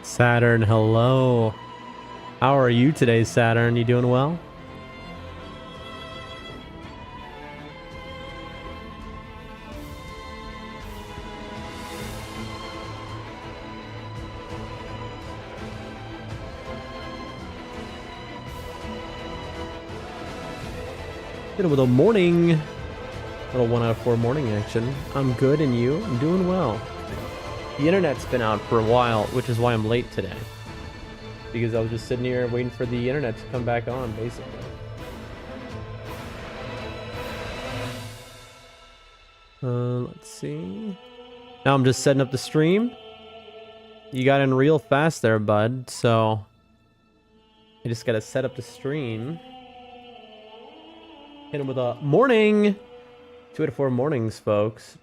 Saturn, hello. How are you today, Saturn? You doing well? Good with a morning. Little 1 out of 4 morning action. I'm good, and you? I'm doing well. The internet's been out for a while, which is why I'm late today. Because I was just sitting here waiting for the internet to come back on, basically. Let's see. Now I'm just setting up the stream. You got in real fast there, bud. So I just gotta set up the stream. Hit him with a morning. 2 out of 4 mornings, folks.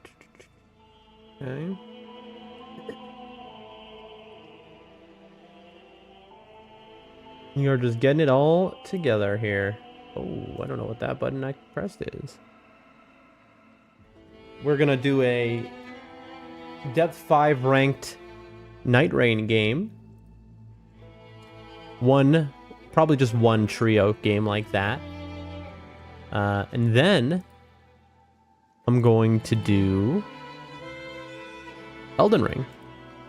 Okay. We are just getting it all together here. Oh, I don't know what that button I pressed is. We're gonna do a depth 5 ranked NIGHTREIGN game. Probably just one trio game like that. And then I'm going to do Elden Ring.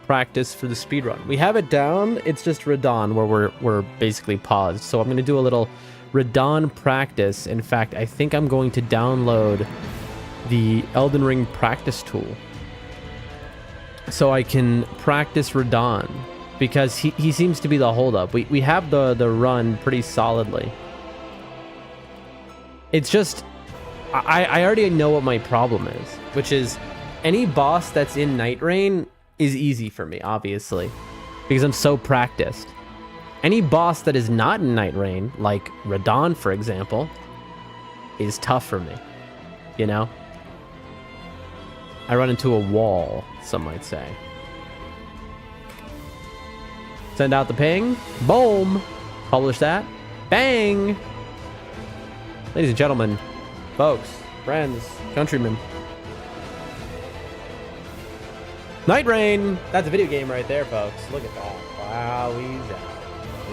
Practice for the speedrun. We have it down. It's just Radon where we're basically paused. So I'm going to do a little Radon practice. In fact, I think I'm going to download the Elden Ring practice tool so I can practice Radon, because he seems to be the holdup. We have the run pretty solidly. It's just I already know what my problem is, which is any boss that's in NIGHTREIGN is easy for me, obviously, because I'm so practiced. Any boss that is not in NIGHTREIGN, like Radon, for example, is tough for me, you know? I run into a wall, some might say. Send out the ping. Boom. Publish that. Bang. Ladies and gentlemen, folks, friends, countrymen. NIGHTREIGN! That's a video game right there, folks. Look at that. Wowee.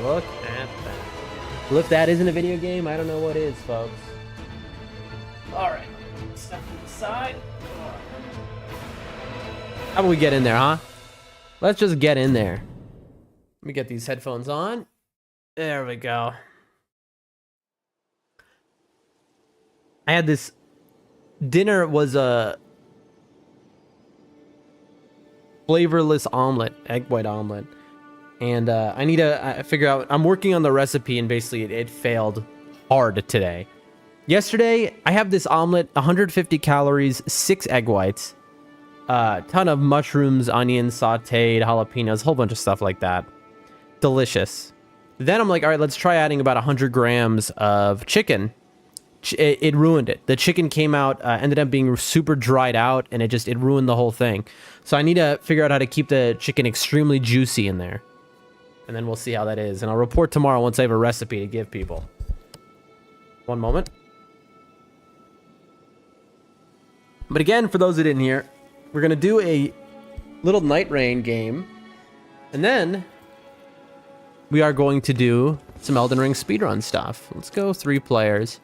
Look at that. Well, if that isn't a video game, I don't know what is, folks. Alright. Step to the side. How about we get in there, huh? Let's just get in there. Let me get these headphones on. There we go. I had this... Dinner was a... flavorless omelet, egg white omelet, and I need to figure out. I'm working on the recipe, and basically it failed hard today. Yesterday I have this omelet, 150 calories, 6 egg whites, ton of mushrooms, onions, sauteed, jalapenos, a whole bunch of stuff like that. Delicious. Then I'm like, all right, let's try adding about 100 grams of chicken. It ruined it. The chicken came out, ended up being super dried out, and it ruined the whole thing. So I need to figure out how to keep the chicken extremely juicy in there. And then we'll see how that is. And I'll report tomorrow once I have a recipe to give people. One moment. But again, for those who didn't hear, we're going to do a little NIGHTREIGN game. And then we are going to do some Elden Ring speedrun stuff. Let's go 3 players.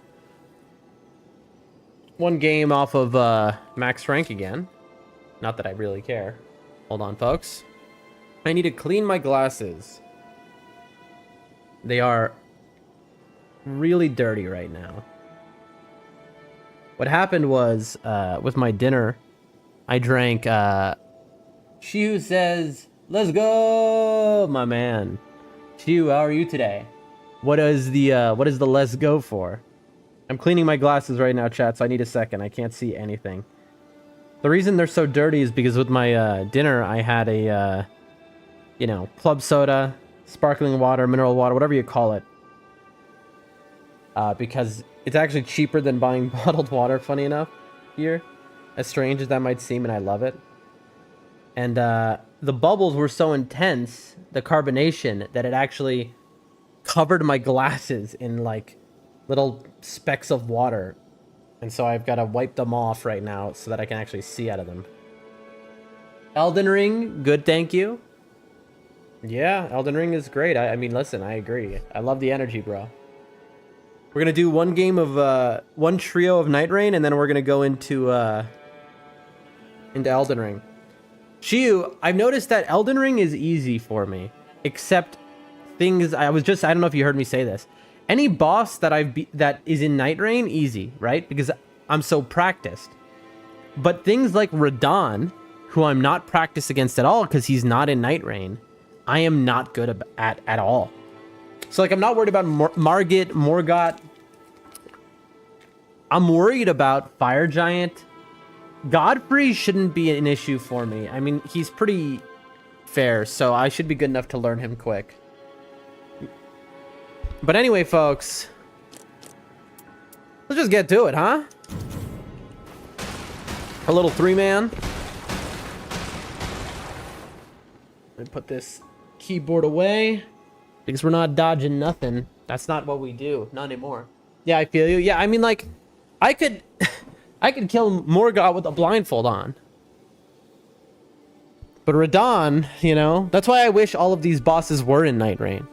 1 game off of max rank again. Not that I really care. Hold on, folks. I need to clean my glasses. They are really dirty right now. What happened was, with my dinner, I drank, She Who Says, let's go, my man. Chu, how are you today? What is the let's go for? I'm cleaning my glasses right now, chat, so I need a second. I can't see anything. The reason they're so dirty is because with my dinner, I had a, club soda, sparkling water, mineral water, whatever you call it. Because it's actually cheaper than buying bottled water, funny enough, here. As strange as that might seem, and I love it. And the bubbles were so intense, the carbonation, that it actually covered my glasses in, like, little specks of water. And so I've got to wipe them off right now so that I can actually see out of them. Elden Ring, good, thank you. Yeah, Elden Ring is great. I mean, listen, I agree. I love the energy, bro. We're gonna do one game of one trio of Night Rain, and then we're gonna go into Elden Ring. Shiu, I've noticed that Elden Ring is easy for me, except things I don't know if you heard me say this. Any boss that is in Night Rain, easy, right? Because I'm so practiced. But things like Radahn, who I'm not practiced against at all because he's not in Night Rain, I am not good at all. So like I'm not worried about Margit, Morgott. I'm worried about Fire Giant. Godfrey shouldn't be an issue for me. I mean, he's pretty fair, so I should be good enough to learn him quick. But anyway, folks, let's just get to it, huh? A little 3-man. Let me put this keyboard away because we're not dodging nothing. That's not what we do. Not anymore. Yeah, I feel you. Yeah, I mean, like, I could kill Morgott with a blindfold on. But Radahn, you know, that's why I wish all of these bosses were in Night Rain.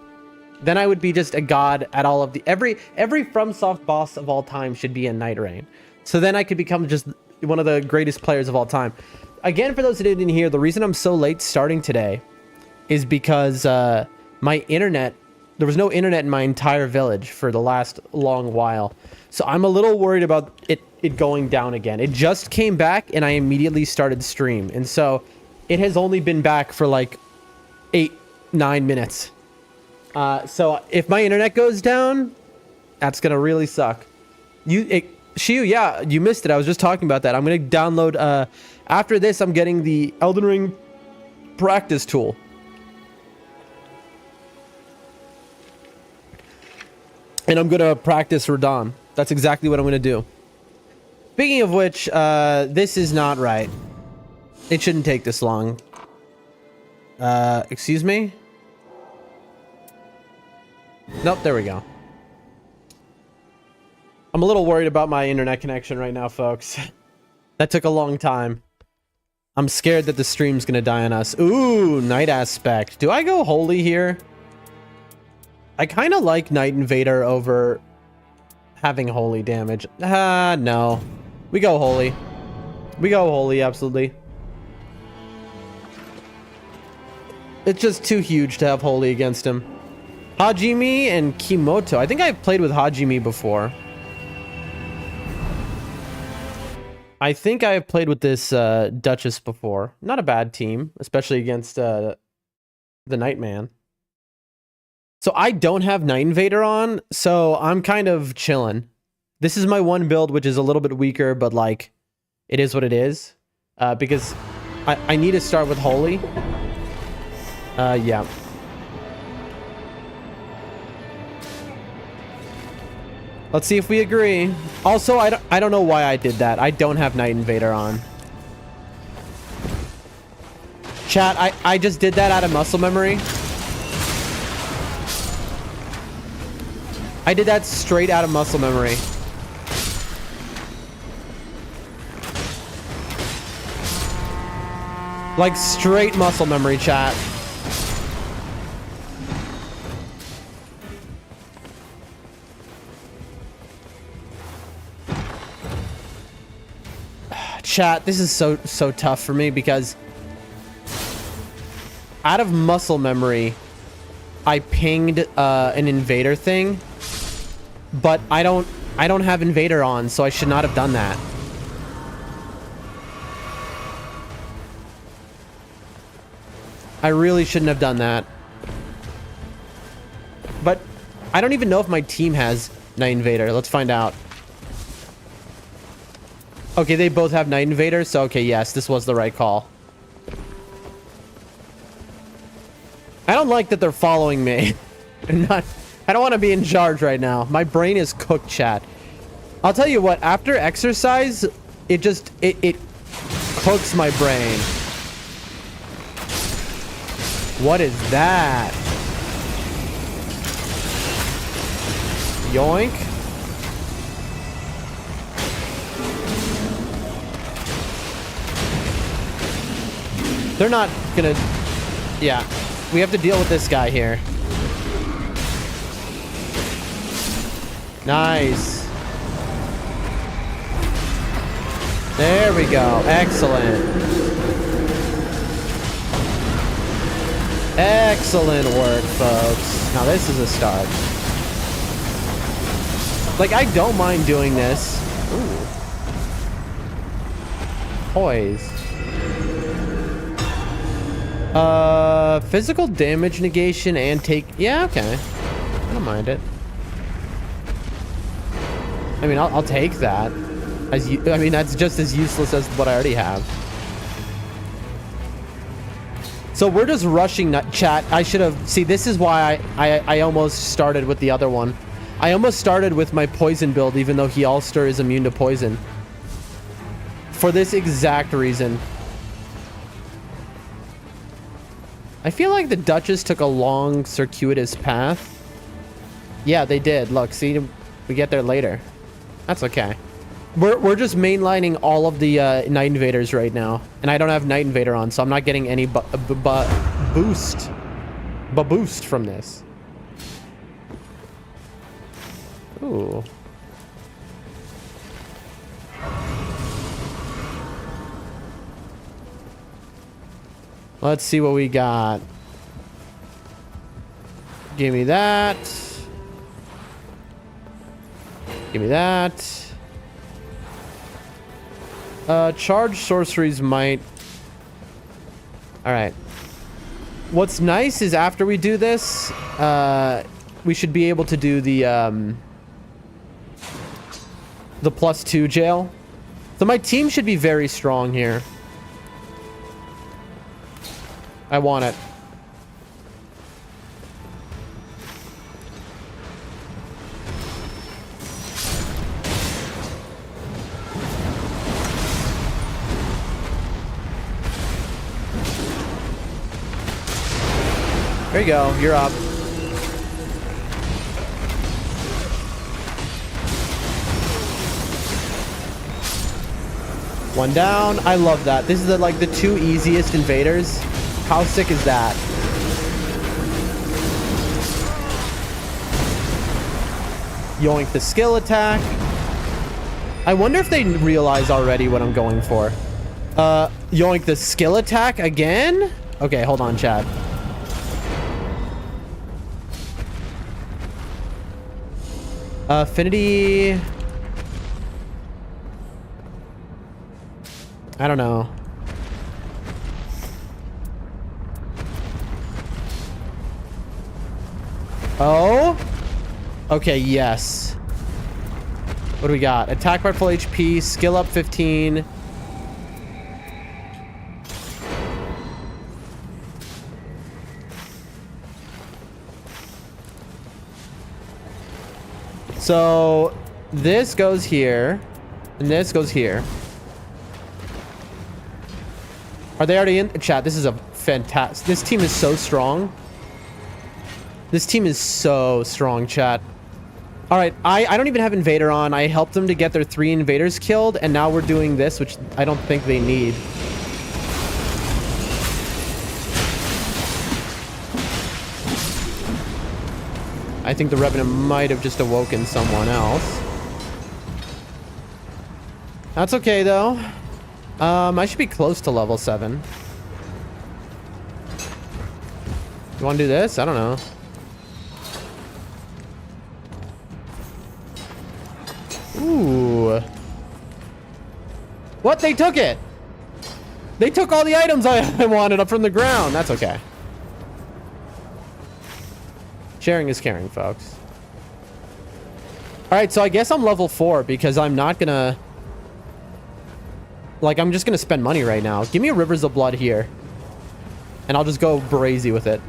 Then I would be just a god at all of the... Every FromSoft boss of all time should be in Night Rain. So then I could become just one of the greatest players of all time. Again, for those who didn't hear, the reason I'm so late starting today is because my internet... There was no internet in my entire village for the last long while. So I'm a little worried about it going down again. It just came back and I immediately started stream. And so it has only been back for like 8-9 minutes. So if my internet goes down, that's gonna really suck. Shiu, yeah, you missed it. I was just talking about that. I'm gonna download, after this, I'm getting the Elden Ring practice tool. And I'm gonna practice Radahn. That's exactly what I'm gonna do. Speaking of which, this is not right. It shouldn't take this long. Excuse me? Nope, there we go. I'm a little worried about my internet connection right now, folks. That took a long time. I'm scared that the stream's gonna die on us. Ooh, Night Aspect. Do I go Holy here? I kind of like Night Invader over having Holy damage. No. We go Holy. We go Holy, absolutely. It's just too huge to have Holy against him. Hajime and Kimoto. I think I've played with Hajime before. I think I have played with this Duchess before. Not a bad team, especially against the Nightman. So I don't have Night Invader on, so I'm kind of chilling. This is my one build, which is a little bit weaker, but like, it is what it is. Because I need to start with Holy. Yeah. Let's see if we agree. Also, I don't know why I did that. I don't have Night Invader on. Chat, I just did that out of muscle memory. I did that straight out of muscle memory. Like straight muscle memory, chat. Chat, this is so tough for me because out of muscle memory, I pinged an invader thing, but I don't have invader on, so I should not have done that. I really shouldn't have done that. But I don't even know if my team has Night Invader. Let's find out. Okay, they both have Night Invader, so okay, yes, this was the right call. I don't like that they're following me. I don't want to be in charge right now. My brain is cooked, chat. I'll tell you what, after exercise, it cooks my brain. What is that? Yoink. They're not gonna... Yeah. we have to deal with this guy here. Nice. There we go. Excellent. Excellent work, folks. Now this is a start. Like, I don't mind doing this. Ooh. Poise. Physical damage negation and take... Yeah, okay. I don't mind it. I mean, I'll take that. I mean, that's just as useless as what I already have. So we're just rushing chat. I should have... See, this is why I almost started with the other one. I almost started with my poison build, even though he all-star is immune to poison. For this exact reason. I feel like the Duchess took a long, circuitous path. Yeah, they did. Look, see, we get there later. That's okay. We're just mainlining all of the Night Invaders right now. And I don't have Night Invader on, so I'm not getting any boost from this. Ooh. Let's see what we got. Give me that. Give me that. Charge sorceries might... Alright. What's nice is after we do this, we should be able to do the +2 jail. So my team should be very strong here. I want it. There you go. You're up. One down. I love that. This is like the two easiest invaders. How sick is that? Yoink the skill attack. I wonder if they realize already what I'm going for. Yoink the skill attack again? Okay, hold on, chat. Affinity... I don't know. Oh? Okay, yes. What do we got? Attack by full HP, skill up 15. So, this goes here, and this goes here. Are they already in? Chat, this is a fantastic... This team is so strong. This team is so strong, chat. All right, I don't even have Invader on. I helped them to get their 3 invaders killed, and now we're doing this, which I don't think they need. I think the Revenant might have just awoken someone else. That's okay, though. I should be close to level 7. You want to do this? I don't know. Ooh. What? They took it! They took all the items I wanted up from the ground. That's okay. Sharing is caring, folks. Alright, so I guess I'm level 4 because I'm not gonna... Like, I'm just gonna spend money right now. Give me a Rivers of Blood here. And I'll just go brazy with it.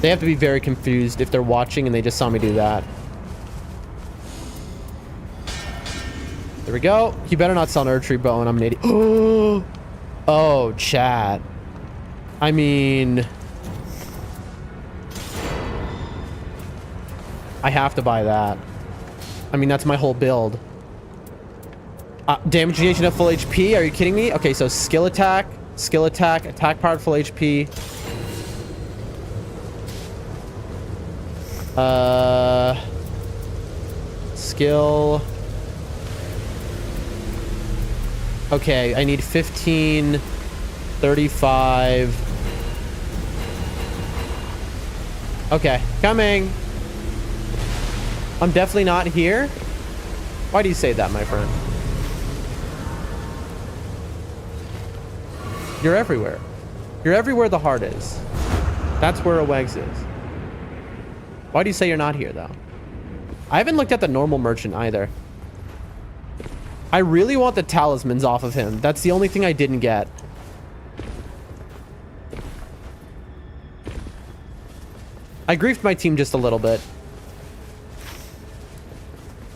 They have to be very confused if they're watching and they just saw me do that. There we go. You better not sell an Erdtree Bow and I'm an idiot. Oh, chat. I mean... I have to buy that. I mean, that's my whole build. Damage negation at full HP. Are you kidding me? Okay, so skill attack, attack power at full HP. Skill. Okay, I need 15, 35. Okay, coming. I'm definitely not here. Why do you say that, my friend? You're everywhere. You're everywhere the heart is. That's where a Wegs is. Why do you say you're not here, though? I haven't looked at the normal merchant either. I really want the talismans off of him. That's the only thing I didn't get. I griefed my team just a little bit.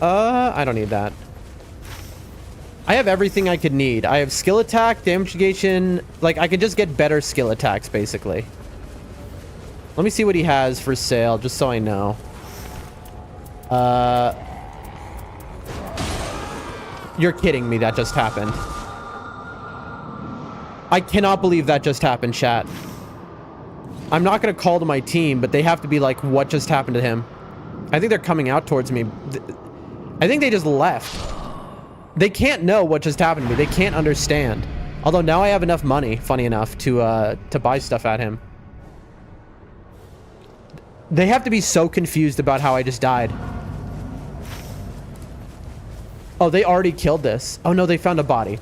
I don't need that. I have everything I could need. I have skill attack, damage negation. Like, I could just get better skill attacks, basically. Let me see what he has for sale, just so I know. You're kidding me, that just happened. I cannot believe that just happened, chat. I'm not going to call to my team, but they have to be like, what just happened to him? I think they're coming out towards me. I think they just left. They can't know what just happened to me. They can't understand. Although now I have enough money, funny enough, to buy stuff at him. They have to be so confused about how I just died. Oh, they already killed this. Oh no, they found a body.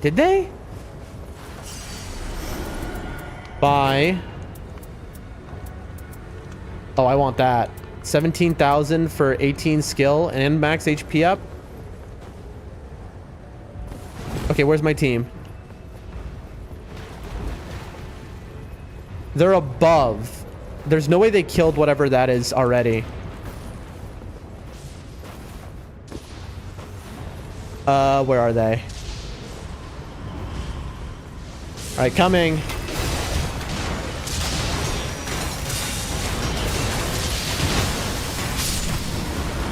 Did they? Buy. Oh, I want that. 17,000 for 18 skill and max HP up. Okay, where's my team? They're above. There's no way they killed whatever that is already. Where are they? All right, coming.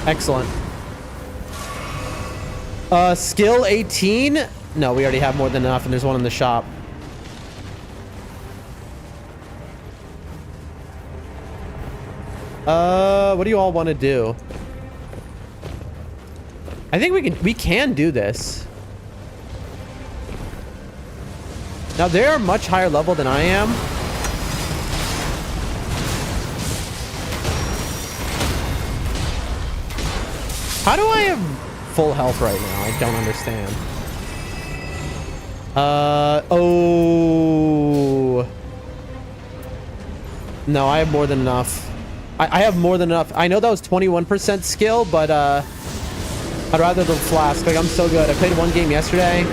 Excellent. Skill 18? No, we already have more than enough, and there's one in the shop. What do you all want to do? I think we can do this. Now, they're much higher level than I am. How do I have full health right now? I don't understand. Oh. No, I have more than enough. I have more than enough. I know that was 21% skill, but I'd rather the flask. Like, I'm so good. I played one game yesterday.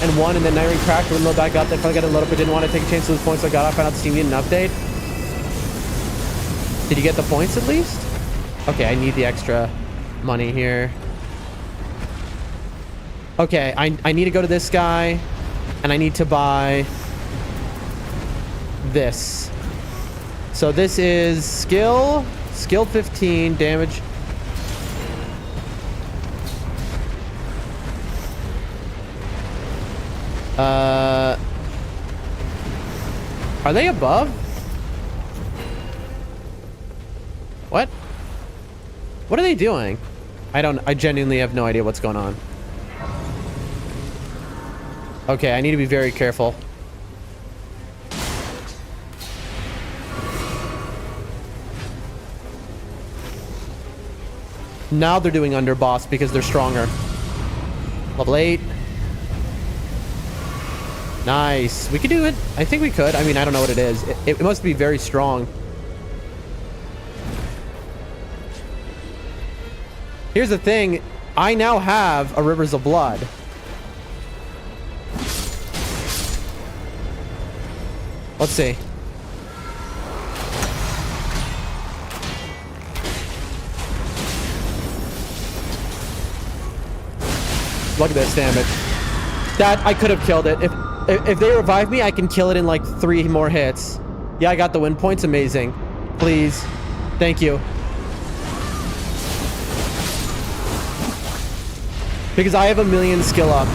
And won, and then NIGHTREIGN crashed, wouldn't load back up. Then finally got to load up, but didn't want to take a chance to lose points, so I got off, found out the team needed an update. Did you get the points at least? Okay, I need the extra money here. Okay, I need to go to this guy, and I need to buy this. So this is skill 15, damage. Are they above? What? What are they doing? I genuinely have no idea what's going on. Okay, I need to be very careful. Now they're doing underboss because they're stronger. Level 8. Nice. We could do it. I think we could. I mean, I don't know what it is. It must be very strong. Here's the thing. I now have a Rivers of Blood. Let's see. Look at this damage. That, I could have killed it. If they revive me, I can kill it in like 3 more hits. Yeah, I got the win points. Amazing. Please. Thank you. Because I have a million skill up.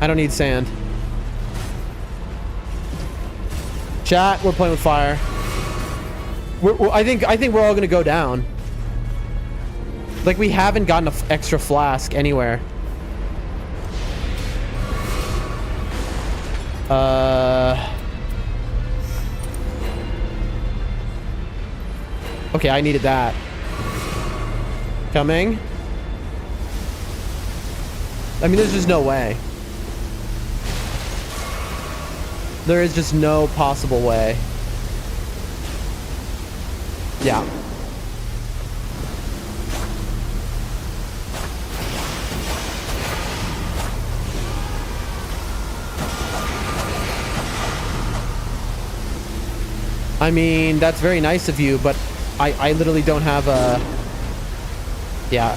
I don't need sand. Chat, we're playing with fire. I think we're all gonna go down. Like, we haven't gotten an extra flask anywhere. Okay, I needed that. Coming. I mean, there's just no way. There is just no possible way. Yeah. I mean, that's very nice of you, but I literally don't have a... Yeah.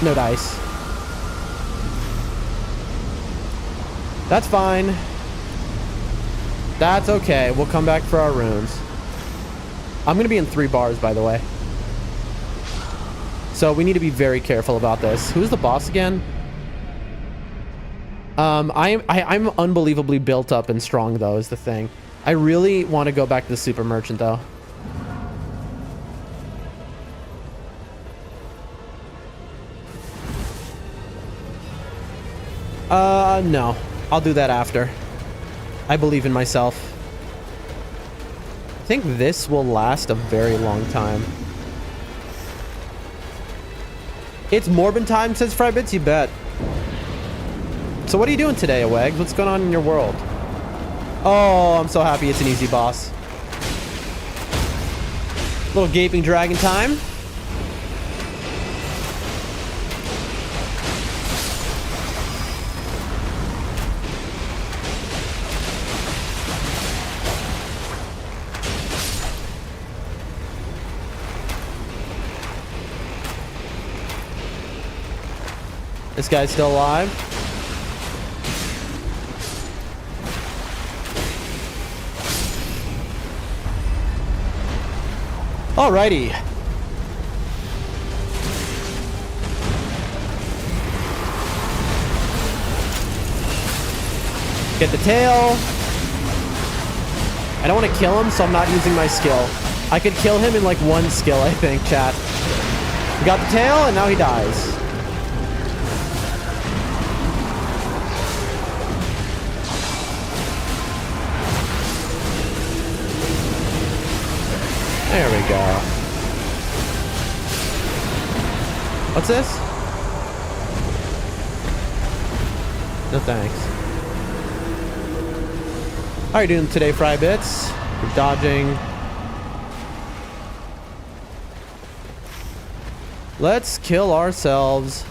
No dice. That's fine. That's okay. We'll come back for our runes. I'm gonna be in 3 bars, by the way. So we need to be very careful about this. Who's the boss again? I'm unbelievably built up and strong, though, is the thing. I really want to go back to the super merchant, though. No. I'll do that after. I believe in myself. I think this will last a very long time. It's Morbin time, says Frybits, you bet. So what are you doing today, Aweg? What's going on in your world? Oh, I'm so happy it's an easy boss. Little gaping dragon time. This guy's still alive. Alrighty. Get the tail. I don't want to kill him, so I'm not using my skill. I could kill him in like 1 skill, I think, chat. We got the tail, and now he dies. There we go. What's this? No thanks. How are you doing today, Frybits? You're dodging. Let's kill ourselves.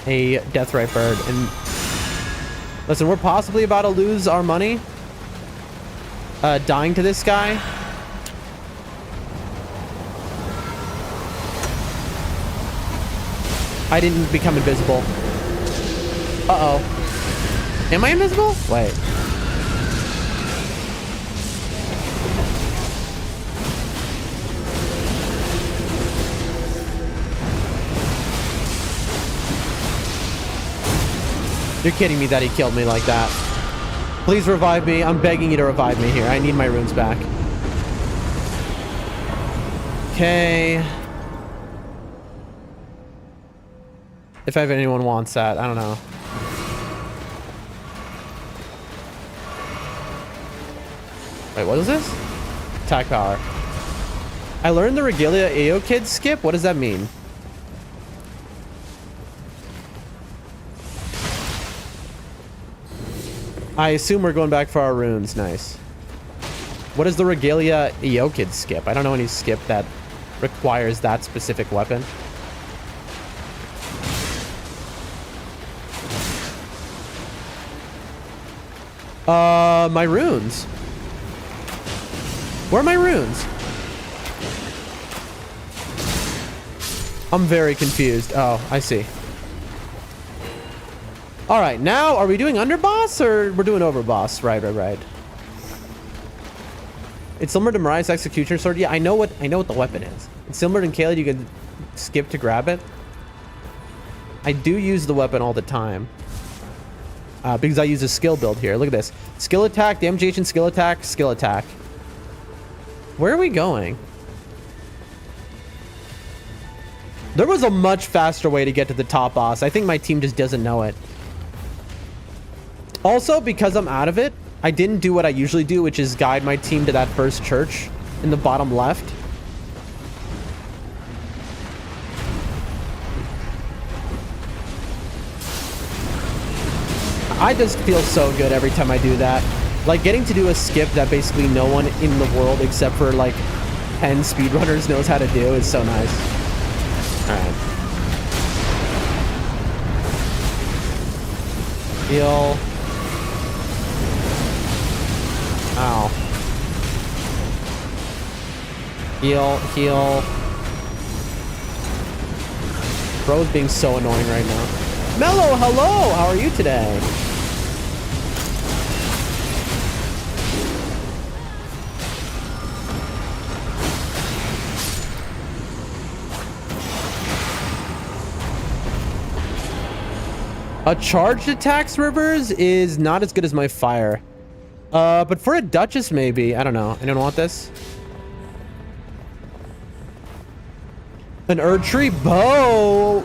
A deathrite bird. And listen, we're possibly about to lose our money. Dying to this guy. I didn't become invisible. Uh-oh. Am I invisible? Wait. You're kidding me that he killed me like that. Please revive me. I'm begging you to revive me here. I need my runes back. Okay. If anyone wants that, I don't know. Wait, what is this? Attack power. I learned the Regalia AO Kid skip? What does that mean? I assume we're going back for our runes. Nice. What is the Regalia Eokid skip? I don't know any skip that requires that specific weapon. My runes. Where are my runes? I'm very confused. Oh, I see. All right, now are we doing underboss or we're doing overboss? Right. It's similar to Mariah's executioner sword. Yeah, I know what the weapon is. It's similar to Kaylee. You can skip to grab it. I do use the weapon all the time because I use a skill build here. Look at this: skill attack, damage agent, skill attack, skill attack. Where are we going? There was a much faster way to get to the top boss. I think my team just doesn't know it. Also, because I'm out of it, I didn't do what I usually do, which is guide my team to that first church in the bottom left. I just feel so good every time I do that. Like, getting to do a skip that basically no one in the world except for like 10 speedrunners knows how to do is so nice. All right. Heal. Ow. Heal. Bro's being so annoying right now. Mello, hello! How are you today? A charged attacks Rivers is not as good as my fire. But for a Duchess, maybe. I don't know. I don't want this. An Erdtree bow.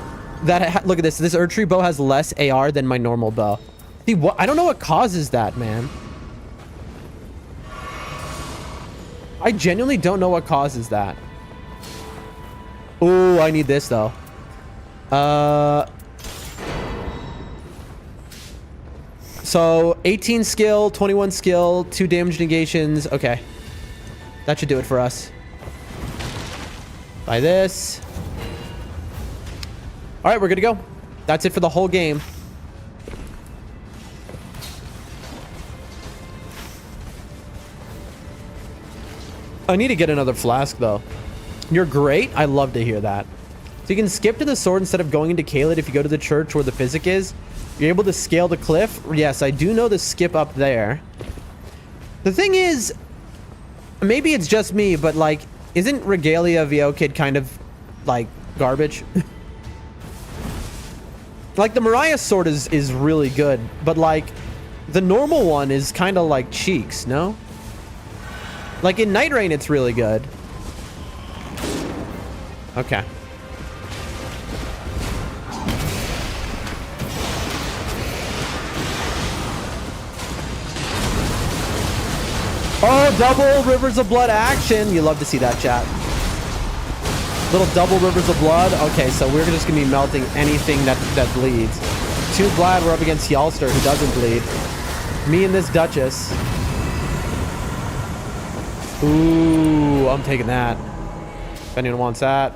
Look at this. This Erdtree bow has less AR than my normal bow. See, what? I don't know what causes that, man. I genuinely don't know what causes that. Oh, I need this though. So 18 skill, 21 skill, 2 damage negations. Okay. That should do it for us. Buy this. All right, we're good to go. That's it for the whole game. I need to get another flask though. You're great. I love to hear that. So you can skip to the sword instead of going into Kaled if you go to the church where the physic is. You're able to scale the cliff. Yes, I do know the skip up there. The thing is, maybe it's just me, but like, isn't Regalia VO Kid kind of like garbage? Like the Mariah sword is really good, but like the normal one is kind of like cheeks, no? Like in NIGHTREIGN, it's really good. Okay. Oh, double Rivers of Blood action. You love to see that, chat. Little double Rivers of Blood. Okay, so we're just going to be melting anything that bleeds. Too glad we're up against Yalster, who doesn't bleed. Me and this Duchess. Ooh, I'm taking that. If anyone wants that.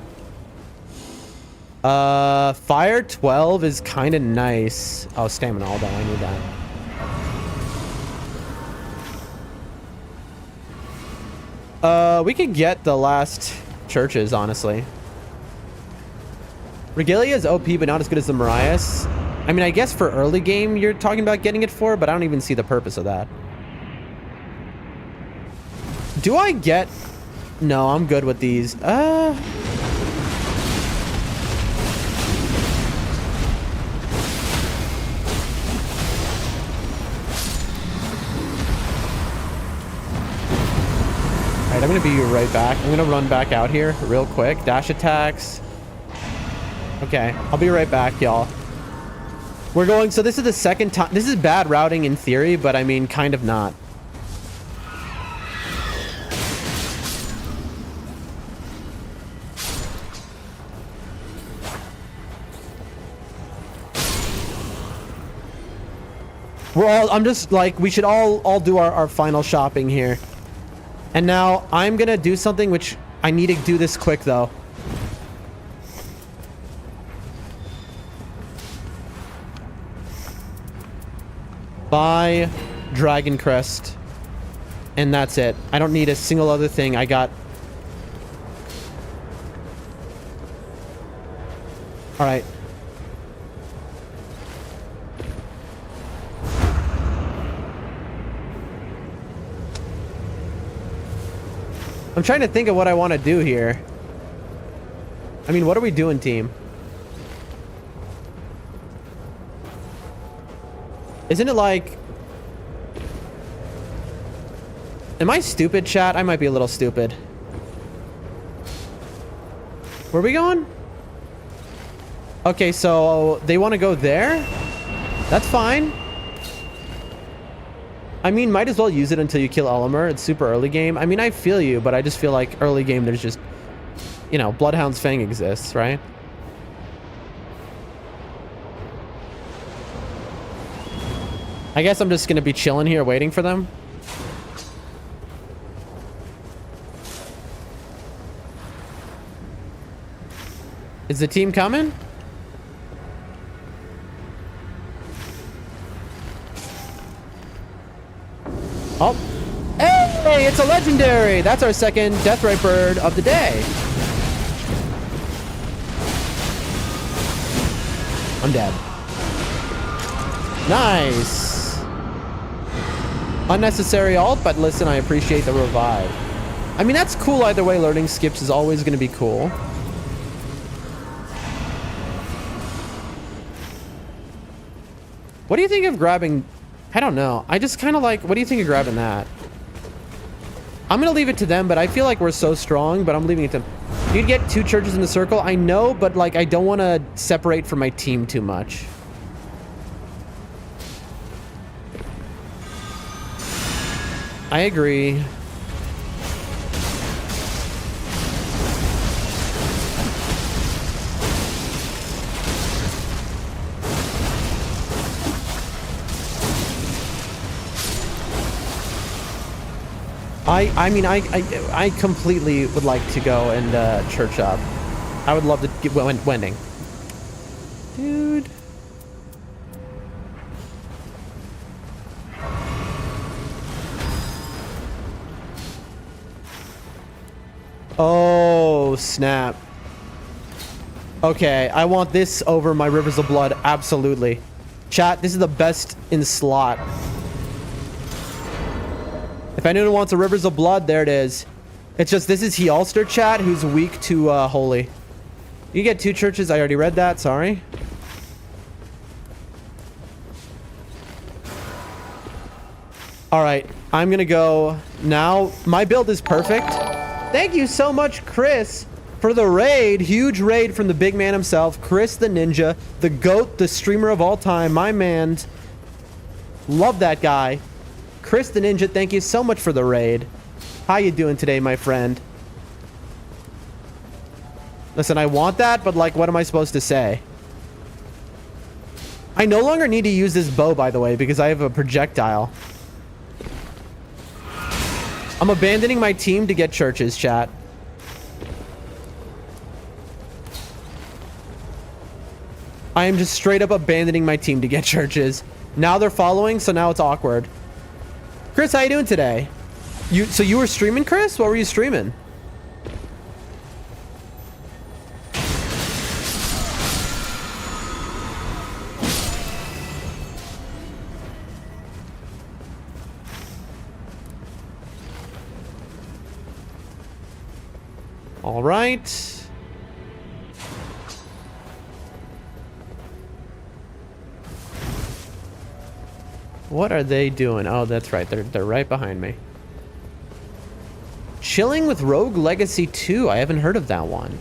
Fire 12 is kind of nice. Oh, stamina all down. I need that. We could get the last churches, honestly. Regalia is OP, but not as good as the Mariah's. I mean, I guess for early game, you're talking about getting it for, but I don't even see the purpose of that. Do I get... No, I'm good with these. I'm gonna be right back. I'm gonna run back out here real quick. Dash attacks. Okay, I'll be right back, y'all. We're going, so this is the second time. This is bad routing in theory, but I mean, kind of not. I'm just like, we should all do our final shopping here. And now I'm going to do something which I need to do this quick though. Buy Dragon Crest. and that's it. I don't need a single other thing. I got... All right. I'm trying to think of what I want to do here. I mean, what are we doing, team? Isn't it like... Am I stupid, chat? I might be a little stupid. Where are we going? Okay, so they want to go there? That's fine. I mean, might as well use it until you kill Olimer. It's super early game. I mean, I feel you, but I just feel like early game there's just... You know, Bloodhound's Fang exists, right? I guess I'm just gonna be chilling here waiting for them. Is the team coming? Oh. Hey, it's a legendary! That's our second Deathrite bird of the day. I'm dead. Nice. Unnecessary ult, but listen, I appreciate the revive. I mean, that's cool either way. Learning skips is always going to be cool. What do you think of grabbing... I don't know. I just kind of like... What do you think of grabbing that? I'm going to leave it to them, but I feel like we're so strong, but I'm leaving it to them. You'd get 2 churches in the circle. I know, but like, I don't want to separate from my team too much. I agree. I mean, I completely would like to go and church up. I would love to get wending. Dude. Oh, snap. Okay, I want this over my Rivers of Blood, absolutely. Chat, this is the best in slot. If anyone wants a Rivers of Blood, there it is. It's just, this is Healster, chat, who's weak to Holy. You get 2 churches, I already read that, sorry. Alright, I'm gonna go now. My build is perfect. Thank you so much, Chris, for the raid. Huge raid from the big man himself. Chris the Ninja, the GOAT, the streamer of all time, my man. Love that guy. Chris the Ninja, thank you so much for the raid. How you doing today, my friend? Listen, I want that, but like, what am I supposed to say? I no longer need to use this bow, by the way, because I have a projectile. I'm abandoning my team to get churches, chat. I am just straight up abandoning my team to get churches. Now they're following, so now it's awkward. Chris, how you doing today? So you were streaming, Chris? What were you streaming? All right. What are they doing? Oh, that's right. They're right behind me. Chilling with Rogue Legacy 2. I haven't heard of that one.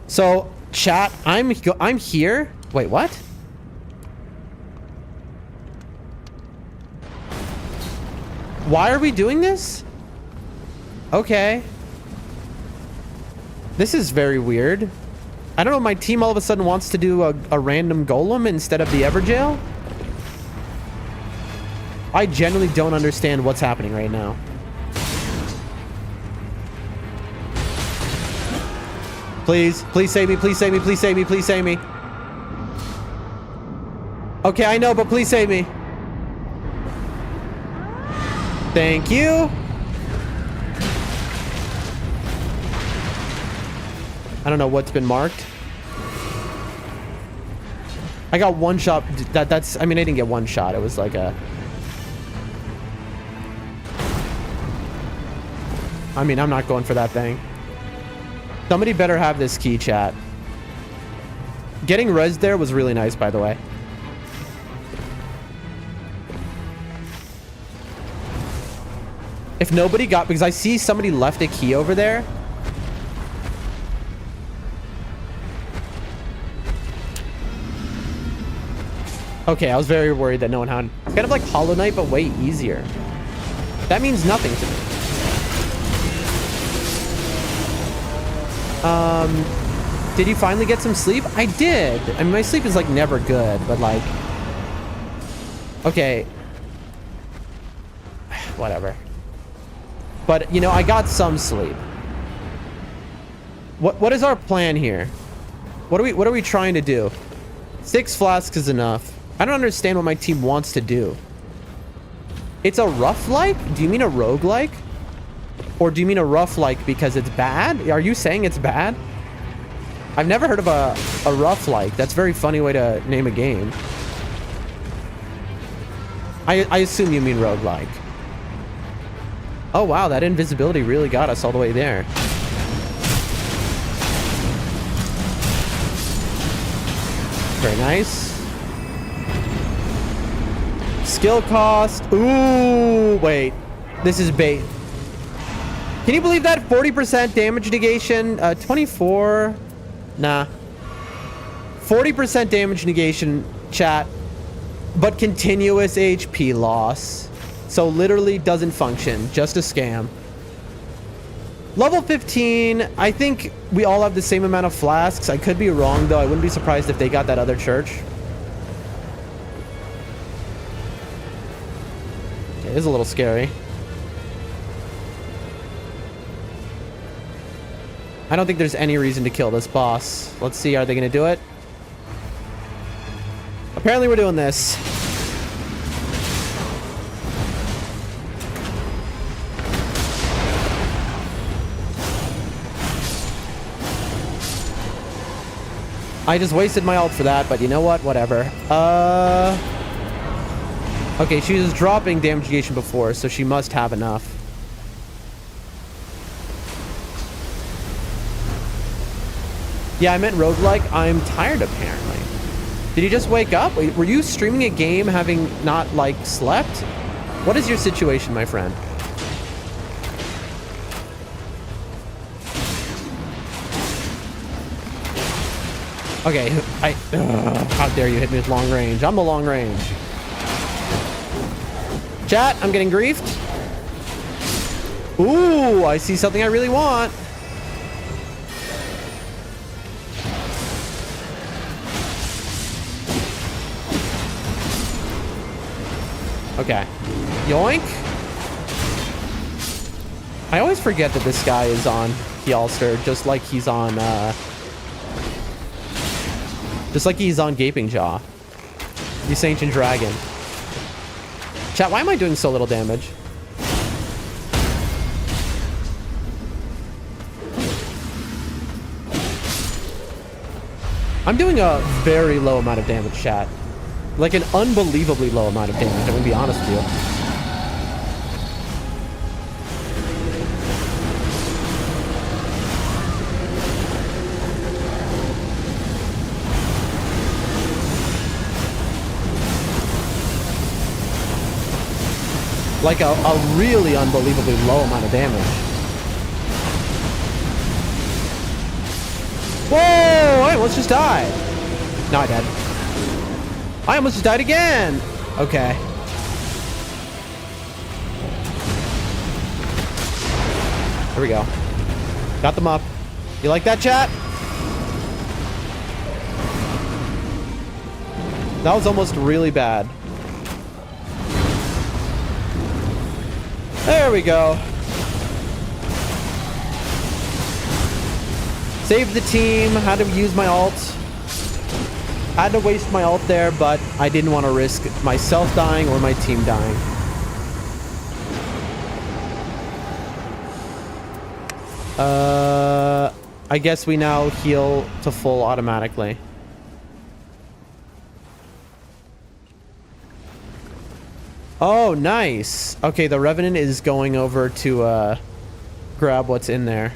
So, chat, I'm here. Wait, what? Why are we doing this? Okay. This is very weird. I don't know, my team all of a sudden wants to do a random golem instead of the Everjail. I genuinely don't understand what's happening right now. Please, please save me, please save me, please save me, please save me. Okay, I know, but please save me. Thank you. I don't know what's been marked. I got one shot. That's, I mean, I didn't get one shot. It was like a... I mean, I'm not going for that thing. Somebody better have this key, chat. Getting res there was really nice, by the way. If nobody got... Because I see somebody left a key over there. Okay, I was very worried that no one had... It's kind of like Hollow Knight, but way easier. That means nothing to me. Did you finally get some sleep? I did. I mean, my sleep is like never good, but like... Okay. Whatever. But, you know, I got some sleep. What is our plan here? What are we trying to do? 6 flasks is enough. I don't understand what my team wants to do. It's a rough-like? Do you mean a roguelike? Or do you mean a rough-like because it's bad? Are you saying it's bad? I've never heard of a rough-like. That's a very funny way to name a game. I assume you mean roguelike. Oh, wow. That invisibility really got us all the way there. Very nice. Skill cost. Ooh, wait. This is bait. Can you believe that? 40% damage negation. 24. Nah. 40% damage negation, chat. But continuous HP loss. So literally doesn't function. Just a scam. Level 15. I think we all have the same amount of flasks. I could be wrong, though. I wouldn't be surprised if they got that other church. It is a little scary. I don't think there's any reason to kill this boss. Let's see, are they going to do it? Apparently we're doing this. I just wasted my ult for that, but you know what? Whatever. Okay, she was dropping damage negation before, so she must have enough. Yeah, I meant roguelike. I'm tired, apparently. Did you just wake up? Wait, were you streaming a game having not, like, slept? What is your situation, my friend? Okay, how dare you hit me with long range? I'm the long range. Chat, I'm getting griefed. Ooh, I see something I really want. Okay. Yoink. I always forget that this guy is on Kjolster, just like he's on, Gaping Jaw. This ancient dragon. Chat, why am I doing so little damage? I'm doing a very low amount of damage, chat. Like an unbelievably low amount of damage, I'm gonna be honest with you. Like a really unbelievably low amount of damage. Whoa! I almost just died. No, I died. I almost just died again. Okay. There we go. Got them up. You like that, chat? That was almost really bad. There we go. Save the team. Had to use my ult. Had to waste my ult there, but I didn't want to risk myself dying or my team dying. I guess we now heal to full automatically. Oh, nice. Okay, the Revenant is going over to grab what's in there.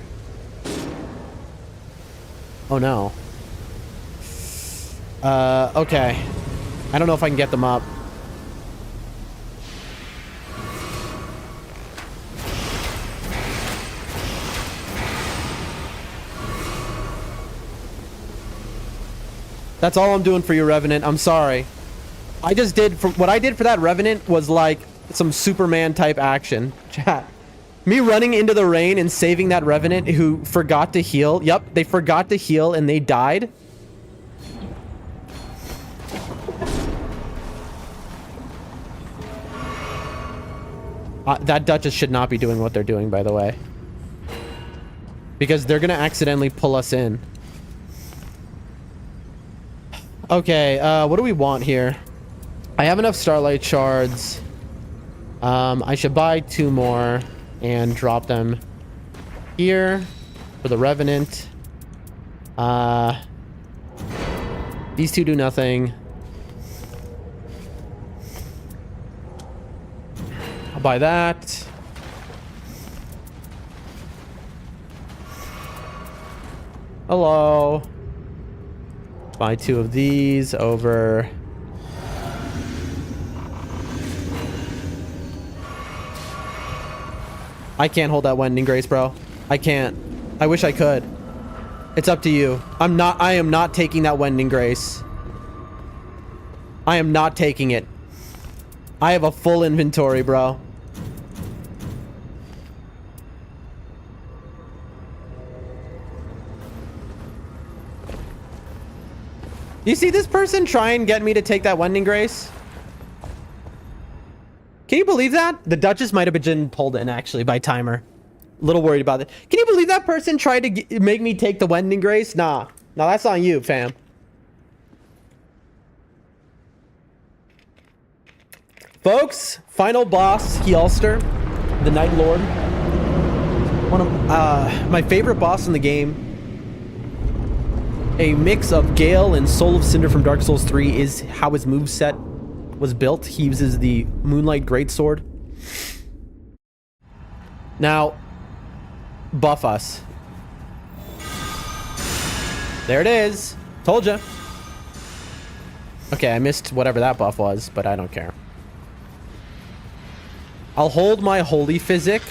Oh, no. Okay. I don't know if I can get them up. That's all I'm doing for you, Revenant. I'm sorry. I just did... what I did for that Revenant was like some Superman type action. Chat. Me running into the rain and saving that Revenant who forgot to heal. Yep, they forgot to heal and they died. That Duchess should not be doing what they're doing, by the way. Because they're going to accidentally pull us in. Okay, what do we want here? I have enough Starlight Shards. I should buy 2 more and drop them here for the Revenant. These 2 do nothing. I'll buy that. Hello. Buy 2 of these over. I can't hold that Wending Grace, bro. I can't. I wish I could. It's up to you. I am not taking that Wending Grace. I am not taking it. I have a full inventory, bro. You see this person try and get me to take that Wending Grace? Can you believe that? The Duchess might have been pulled in, actually, by timer. A little worried about it. Can you believe that person tried to make me take the Wending Grace? Nah. No, that's on you, fam. Folks, final boss, Healster, the Night Lord. One of my favorite boss in the game. A mix of Gale and Soul of Cinder from Dark Souls 3 is how his moveset was built. He uses the Moonlight Greatsword. Now, buff us. There it is. Told ya. Okay, I missed whatever that buff was, but I don't care. I'll hold my Holy Physic.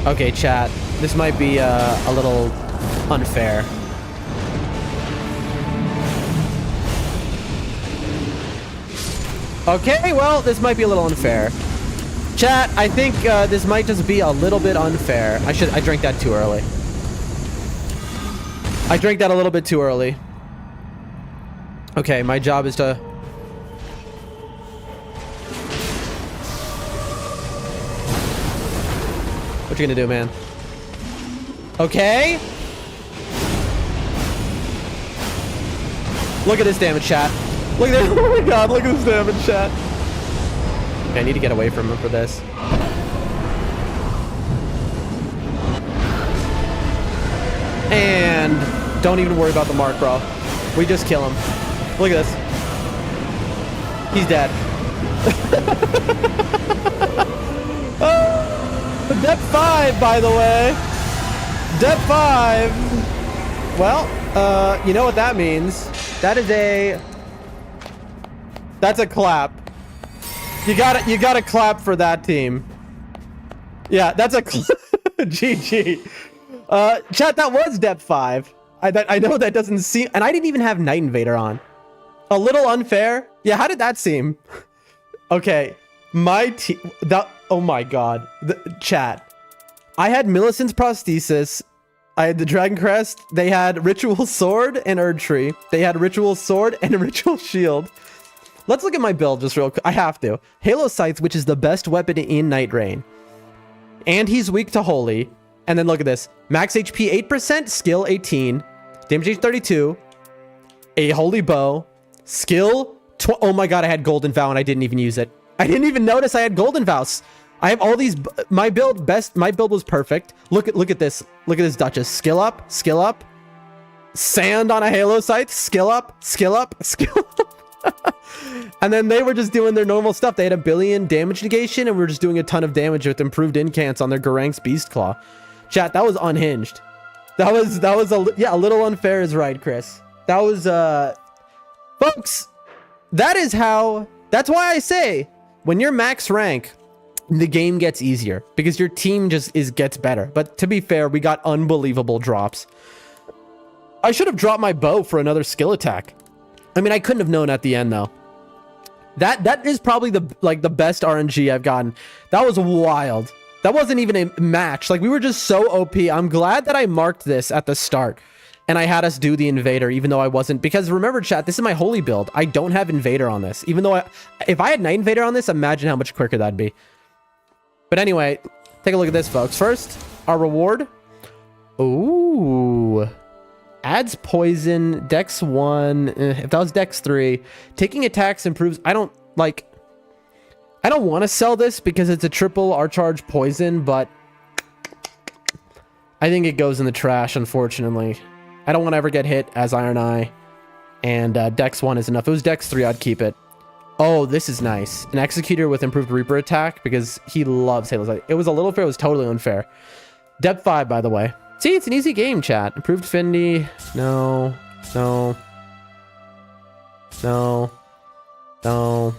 Okay, chat. This might be a little unfair. Okay, well, this might be a little unfair. Chat, I think this might just be a little bit unfair. I drank that too early. I drank that a little bit too early. Okay, my job is to... What you gonna do, man? Okay. Look at this damage, chat. Look at this. Oh my god, look at this damage, chat. Okay, I need to get away from him for this. And don't even worry about the mark, bro. We just kill him. Look at this. He's dead. Depth 5, by the way. Depth 5. Well, you know what that means. That is a... That's a clap. You gotta clap for that team. Yeah, that's a GG. Chat, that was depth 5. I know that doesn't seem... And I didn't even have Night Invader on. A little unfair. Yeah, how did that seem? Okay. My team... Oh my god. Chat. I had Millicent's Prosthesis. I had the Dragon Crest. They had Ritual Sword and Erdtree. They had Ritual Sword and a Ritual Shield. Let's look at my build just real quick. I have to. Halo Scythe, which is the best weapon in NIGHTREIGN. And he's weak to Holy. And then look at this. Max HP 8%, skill 18, damage 32, a Holy Bow, skill... Oh my god, I had Golden Vow and I didn't even use it. I didn't even notice I had golden vows. I have all these. My build was perfect. Look at this. Look at this Duchess. Skill up, skill up. Sand on a Halo scythe. Skill up, skill up, skill up. And then they were just doing their normal stuff. They had 1 billion damage negation, and we were just doing a ton of damage with improved incants on their Garank's Beast Claw. Chat, that was unhinged. That was a little unfair is right, Chris. That was folks, that's why I say when you're max rank, the game gets easier because your team just gets better. But to be fair, we got unbelievable drops. I should have dropped my bow for another skill attack. I mean, I couldn't have known at the end though. That is probably the best RNG I've gotten. That was wild. That wasn't even a match. Like, we were just so OP. I'm glad that I marked this at the start and I had us do the invader, even though I wasn't, because remember chat, this is my holy build. I don't have invader on this, even though if I had night invader on this, imagine how much quicker that'd be. But anyway, take a look at this, folks. First, our reward. Ooh. Adds poison, dex 1. If that was dex 3. Taking attacks improves. I don't want to sell this because it's a triple R-charge poison, but I think it goes in the trash, unfortunately. I don't want to ever get hit as Iron Eye. And dex 1 is enough. If it was dex 3, I'd keep it. Oh, this is nice. An Executor with improved Reaper attack because he loves Halo. It was a little fair. It was totally unfair. Depth 5, by the way. See, it's an easy game, chat. Improved Affinity. No. No. No. No.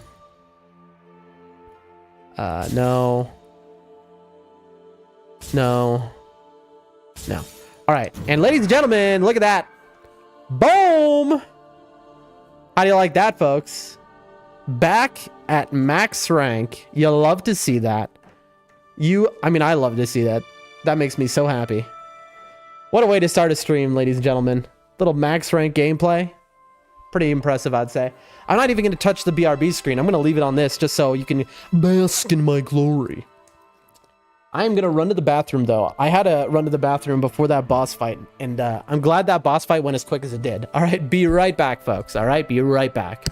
No. No. No. All right. And ladies and gentlemen, look at that. Boom. How do you like that, folks? Back at max rank. You'll love to see that. I mean, I love to see that. That makes me so happy. What a way to start a stream, ladies and gentlemen. Little max rank gameplay. Pretty impressive, I'd say. I'm not even going to touch the BRB screen. I'm going to leave it on this just so you can bask in my glory. I am going to run to the bathroom, though. I had to run to the bathroom before that boss fight, and I'm glad that boss fight went as quick as it did. All right, be right back, folks. All right, be right back.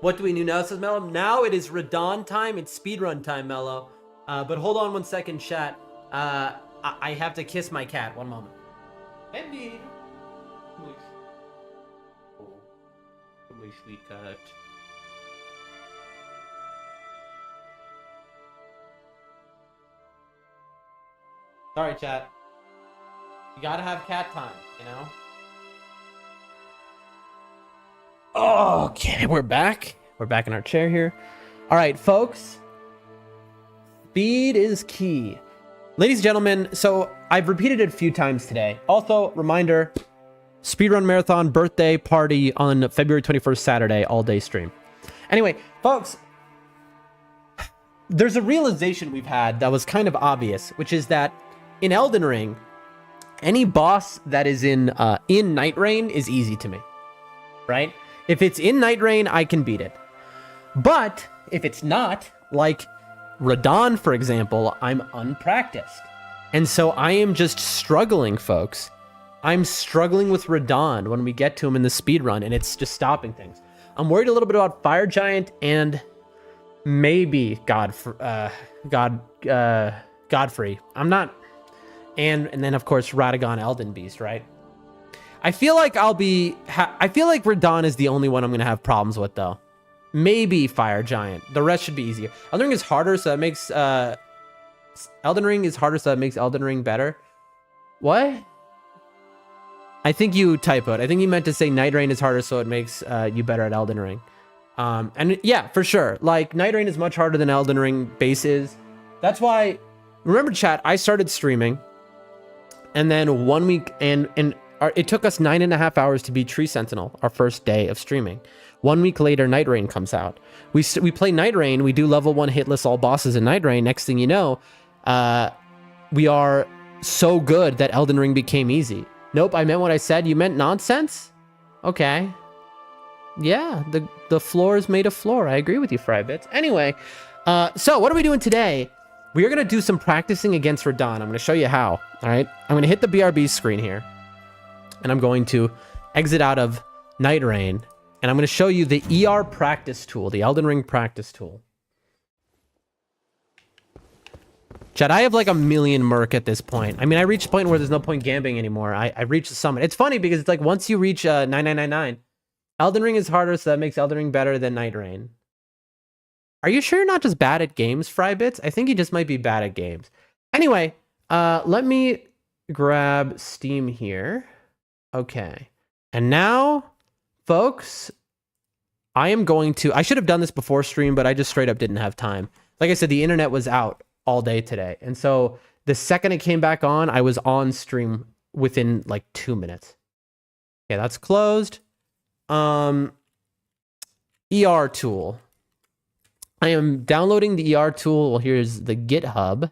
What do we do now, says Mello? Now it is Radon time. It's speedrun time, Mello. But hold on 1 second, chat. I have to kiss my cat. 1 moment. Andy. Oh, my sweet cat. Sorry, chat. You gotta have cat time, you know? Okay, we're back. We're back in our chair here. All right, folks. Speed is key. Ladies and gentlemen, so I've repeated it a few times today. Also, reminder, Speedrun Marathon birthday party on February 21st, Saturday, all-day stream. Anyway, folks, there's a realization we've had that was kind of obvious, which is that in Elden Ring, any boss that is in NIGHTREIGN is easy to me, right? If it's in NIGHTREIGN, I can beat it. But if it's not, like Radahn, for example, I'm unpracticed. And so I am just struggling, folks. I'm struggling with Radahn when we get to him in the speedrun, and it's just stopping things. I'm worried a little bit about Fire Giant and maybe Godfrey. I'm not... And then, of course, Radagon Elden Beast, right? I feel like I feel like Radahn is the only one I'm going to have problems with, though. Maybe Fire Giant. The rest should be easier. Elden Ring is harder, so that makes... Elden Ring is harder, so that makes Elden Ring better. What? I think you typoed. I think you meant to say NIGHTREIGN is harder, so it makes you better at Elden Ring. And yeah, for sure. Like, NIGHTREIGN is much harder than Elden Ring base is. That's why... Remember, chat, I started streaming. And then 1 week... And it took us 9.5 hours to beat Tree Sentinel, our first day of streaming. 1 week later, NIGHTREIGN comes out. We play NIGHTREIGN. We do level 1 hitless all bosses in NIGHTREIGN. Next thing you know, we are so good that Elden Ring became easy. Nope, I meant what I said. You meant nonsense? Okay. Yeah, the floor is made of floor. I agree with you, Frybits. Anyway, so what are we doing today? We are going to do some practicing against Radahn. I'm going to show you how. All right? I'm going to hit the BRB screen here. And I'm going to exit out of NIGHTREIGN. And I'm going to show you the ER practice tool, the Elden Ring practice tool. Chat, I have like a million merc at this point. I mean, I reached a point where there's no point gambling anymore. I reached the summit. It's funny because it's like once you reach 9999, Elden Ring is harder, so that makes Elden Ring better than NIGHTREIGN. Are you sure you're not just bad at games, Frybits? I think you just might be bad at games. Anyway, let me grab Steam here. Okay. And now, folks, I am going to... I should have done this before stream, but I just straight up didn't have time. Like I said, the internet was out all day today. And so the second it came back on, I was on stream within like 2 minutes. Okay, that's closed. ER tool. I am downloading the ER tool. Well, here's the GitHub.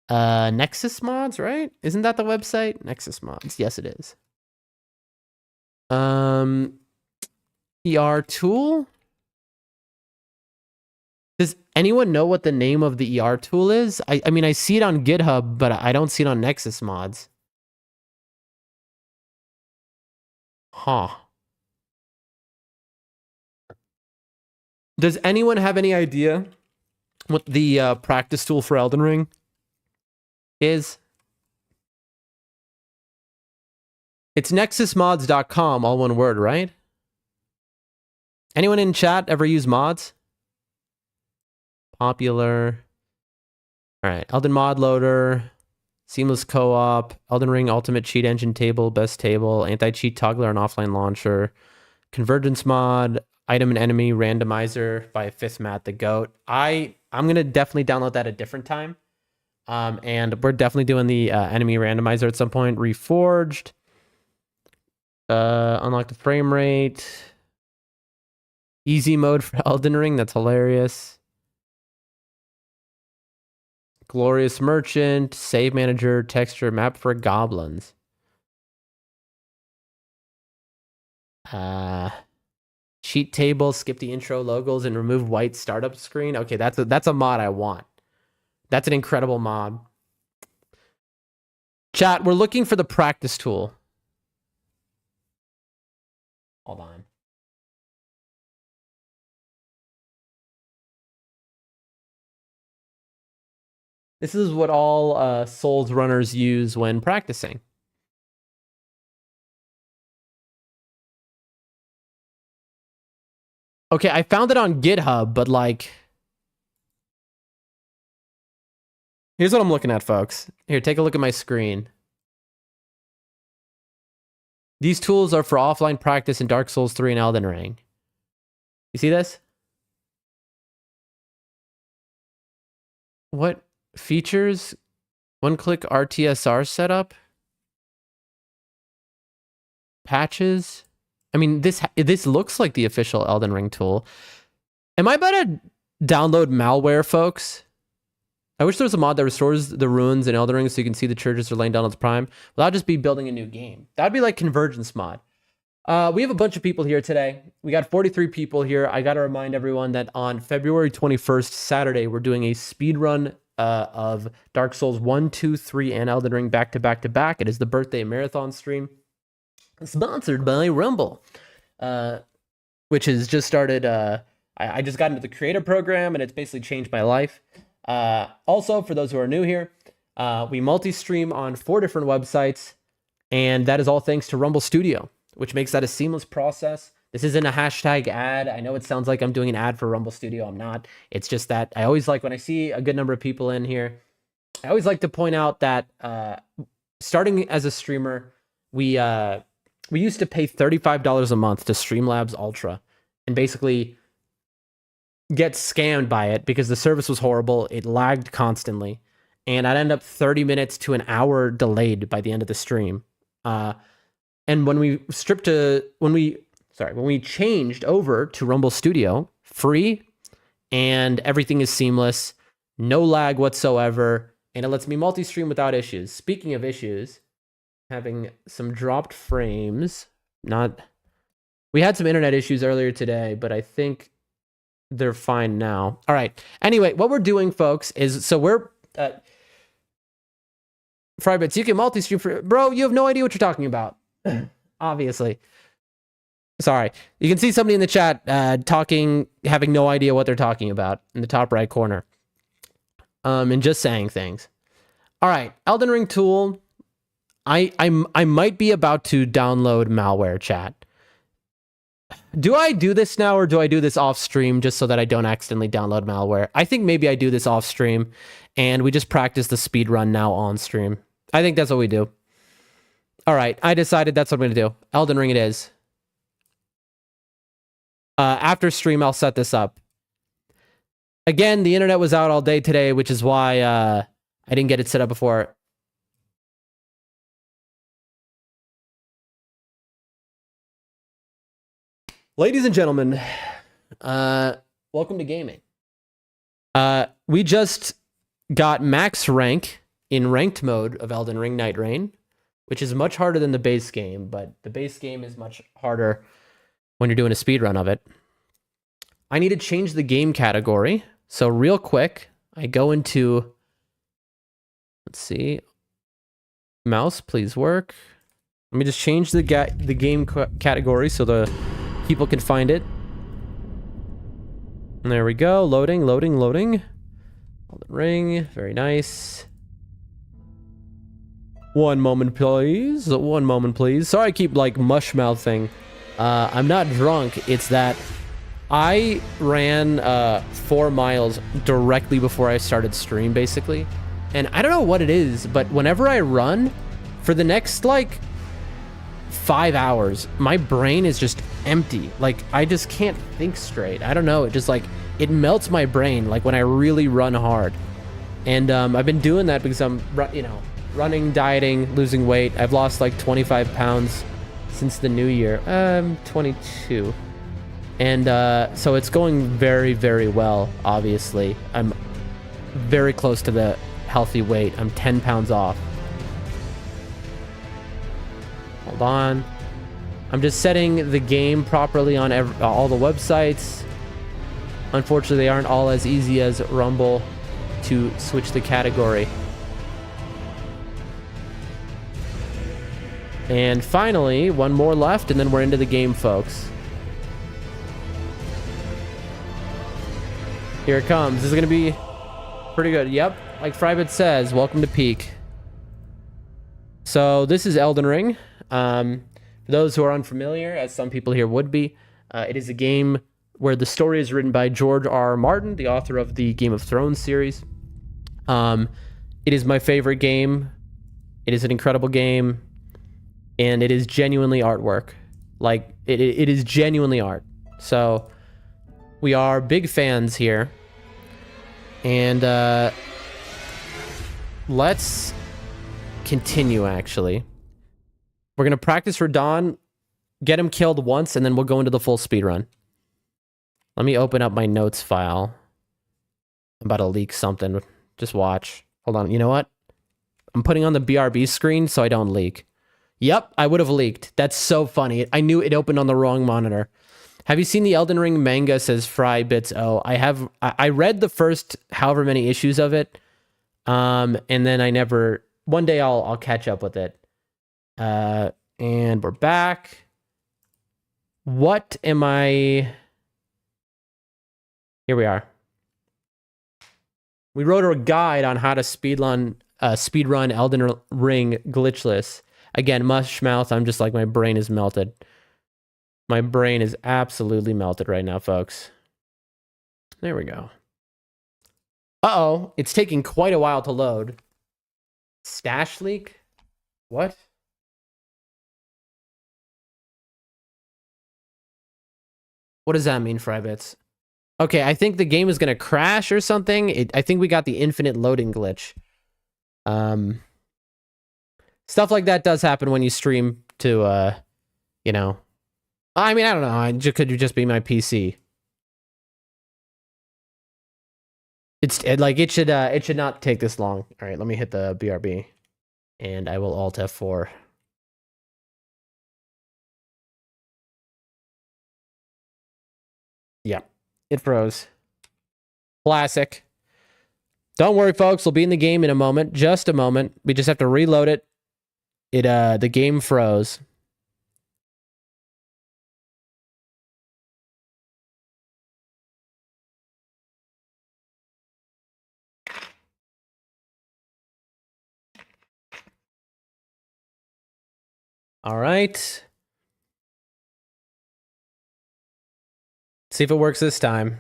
Nexus Mods, right? Isn't that the website? Nexus Mods. Yes, it is. ER tool. Does anyone know what the name of the ER tool is? I mean, I see it on GitHub, but I don't see it on Nexus Mods. Huh. Does anyone have any idea what the practice tool for Elden Ring is? It's nexusmods.com, all one word, right? Anyone in chat ever use mods? Popular. All right, Elden Mod Loader, Seamless Co-op, Elden Ring Ultimate Cheat Engine Table, Best Table, Anti-Cheat Toggler and Offline Launcher, Convergence Mod, Item and Enemy Randomizer by Fifth Matt the Goat. I'm gonna definitely download that a different time. And we're definitely doing the enemy randomizer at some point. Reforged. Unlock the frame rate. Easy mode for Elden Ring. That's hilarious. Glorious Merchant. Save Manager. Texture. Map for Goblins. Cheat table. Skip the intro logos and remove white startup screen. Okay, that's a mod I want. That's an incredible mod. Chat, we're looking for the practice tool. Hold on. This is what all Souls runners use when practicing. Okay, I found it on GitHub, but like... Here's what I'm looking at, folks. Here, take a look at my screen. These tools are for offline practice in Dark Souls 3 and Elden Ring. You see this? What? Features, one-click RTSR setup, patches. I mean, this looks like the official Elden Ring tool. Am I about to download malware, folks? I wish there was a mod that restores the ruins in Elden Ring so you can see the churches are laying down on its prime. Well, I'll just be building a new game. That'd be like Convergence mod. We have a bunch of people here today. We got 43 people here. I got to remind everyone that on February 21st, Saturday, we're doing a speed run of Dark Souls 1, 2, 3, and Elden Ring back to back to back. It is the birthday marathon stream. Sponsored by Rumble, which has just started. I just got into the creator program, and it's basically changed my life. Also, for those who are new here, we multi-stream on 4 different websites, and that is all thanks to Rumble Studio, which makes that a seamless process. This isn't a hashtag ad. I know it sounds like I'm doing an ad for Rumble Studio. I'm not. It's just that I always like when I see a good number of people in here, I always like to point out that starting as a streamer, we used to pay $35 a month to Streamlabs Ultra and basically get scammed by it because the service was horrible. It lagged constantly, and I'd end up 30 minutes to an hour delayed by the end of the stream. And when we changed over to Rumble Studio, free, and everything is seamless, no lag whatsoever, and it lets me multi-stream without issues. Speaking of issues, having some dropped frames. We had some internet issues earlier today, but I think they're fine now. All right. Anyway, what we're doing, folks, is we're Frybits, you can multi-stream for... Bro, you have no idea what you're talking about. Obviously. Sorry. You can see somebody in the chat talking, having no idea what they're talking about in the top right corner. And just saying things. All right. Elden Ring tool. I might be about to download malware, chat. Do I do this now, or do I do this off stream just so that I don't accidentally download malware? I think maybe I do this off stream and we just practice the speed run now on stream. I think that's what we do. All right, I decided that's what I'm going to do. Elden Ring it is. After stream, I'll set this up. Again, the internet was out all day today, which is why I didn't get it set up before. Ladies and gentlemen, welcome to gaming. We just got max rank in ranked mode of Elden Ring Night Reign, which is much harder than the base game, but the base game is much harder when you're doing a speedrun of it. I need to change the game category. So real quick, I go into, let's see, mouse, please work. Let me just change the game category so the people can find it. And there we go. Loading. Elden Ring. Very nice. One moment, please. Sorry I keep, like, mush-mouthing. I'm not drunk. It's that I ran 4 miles directly before I started stream, basically. And I don't know what it is, but whenever I run, for the next, like, 5 hours, my brain is just empty. Like, I just can't think straight. I don't know. It just, like, it melts my brain, like, when I really run hard. And I've been doing that because I'm, you know, running, dieting, losing weight. I've lost, like, 25 pounds since the new year. 22. And so it's going very, very well, obviously. I'm very close to the healthy weight. I'm 10 pounds off. Hold on. I'm just setting the game properly on all the websites. Unfortunately, they aren't all as easy as Rumble to switch the category. And finally, one more left, and then we're into the game, folks. Here it comes. This is going to be pretty good. Yep, like Frybit says, welcome to Peak. So this is Elden Ring. For those who are unfamiliar, as some people here would be, it is a game where the story is written by George R. R. Martin, the author of the Game of Thrones series. It is my favorite game. It is an incredible game, and it is genuinely artwork. Like, it is genuinely art. So we are big fans here, and let's continue, actually. We're going to practice Radon, get him killed once, and then we'll go into the full speed run. Let me open up my notes file. I'm about to leak something. Just watch. Hold on. You know what? I'm putting on the BRB screen so I don't leak. Yep, I would have leaked. That's so funny. I knew it opened on the wrong monitor. Have you seen the Elden Ring manga, says Fry Bits? Oh, I have. I read the first however many issues of it. And then I never... One day I'll catch up with it. And we're back. What am I... Here we are. We wrote a guide on how to speedrun Elden Ring glitchless. Again, mush mouth. I'm just like, my brain is melted. My brain is absolutely melted right now, folks. There we go. Uh-oh. It's taking quite a while to load. Stash leak? What? What does that mean, Frybits? Okay, I think the game is going to crash or something. I think we got the infinite loading glitch. Stuff like that does happen when you stream to, you know... I mean, I don't know. Could just be my PC? It should not take this long. All right, let me hit the BRB, and I will Alt F4. Yeah, it froze. Classic. Don't worry, folks. We'll be in the game in a moment. Just a moment. We just have to reload it. The game froze. All right. See if it works this time.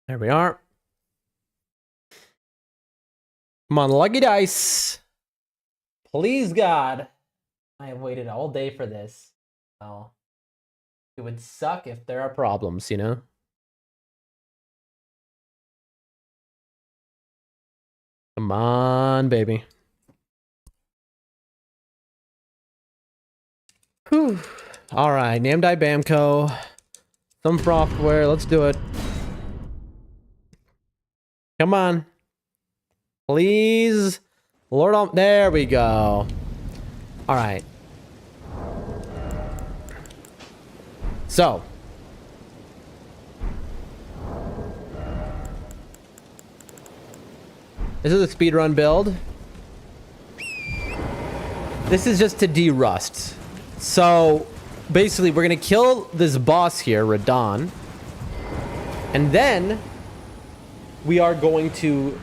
There we are. Come on, lucky dice. Please, God. I have waited all day for this. Oh. It would suck if there are problems, you know? Come on, baby. Whew. All right, Namdai Bamco. Some software. Let's do it. Come on. Please. Lord, there we go. All right. So. This is a speedrun build. This is just to de-rust. So, basically, we're going to kill this boss here, Radon. And then, we are going to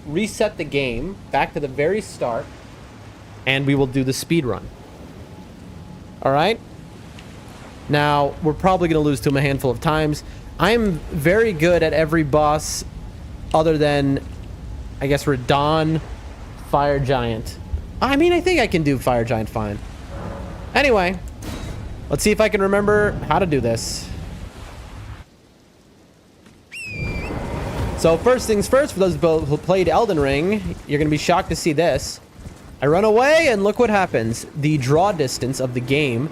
reset the game back to the very start. And we will do the speed run. Alright? Now, we're probably going to lose to him a handful of times. I'm very good at every boss other than, I guess, Radon, Fire Giant. I mean, I think I can do Fire Giant fine. Anyway, let's see if I can remember how to do this. So first things first, for those who played Elden Ring, you're going to be shocked to see this. I run away and look what happens. The draw distance of the game,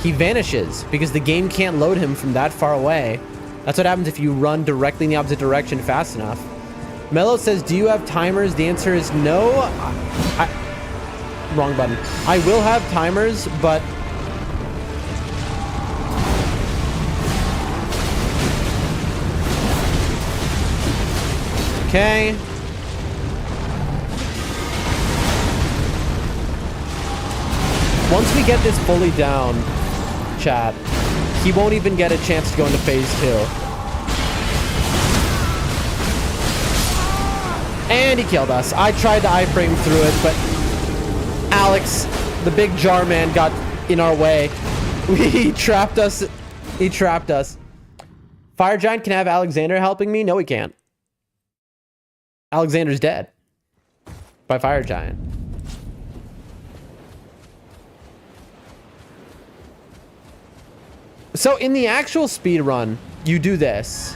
he vanishes because the game can't load him from that far away. That's what happens if you run directly in the opposite direction fast enough. Mello says, do you have timers? The answer is no. Wrong button. I will have timers, but... Okay. Once we get this fully down, chat, he won't even get a chance to go into phase 2. And he killed us. I tried to iframe through it, but Alex, the big jar man, got in our way. He trapped us. He trapped us. Fire Giant can have Alexander helping me? No, he can't. Alexander's dead. By Fire Giant. So in the actual speed run, you do this.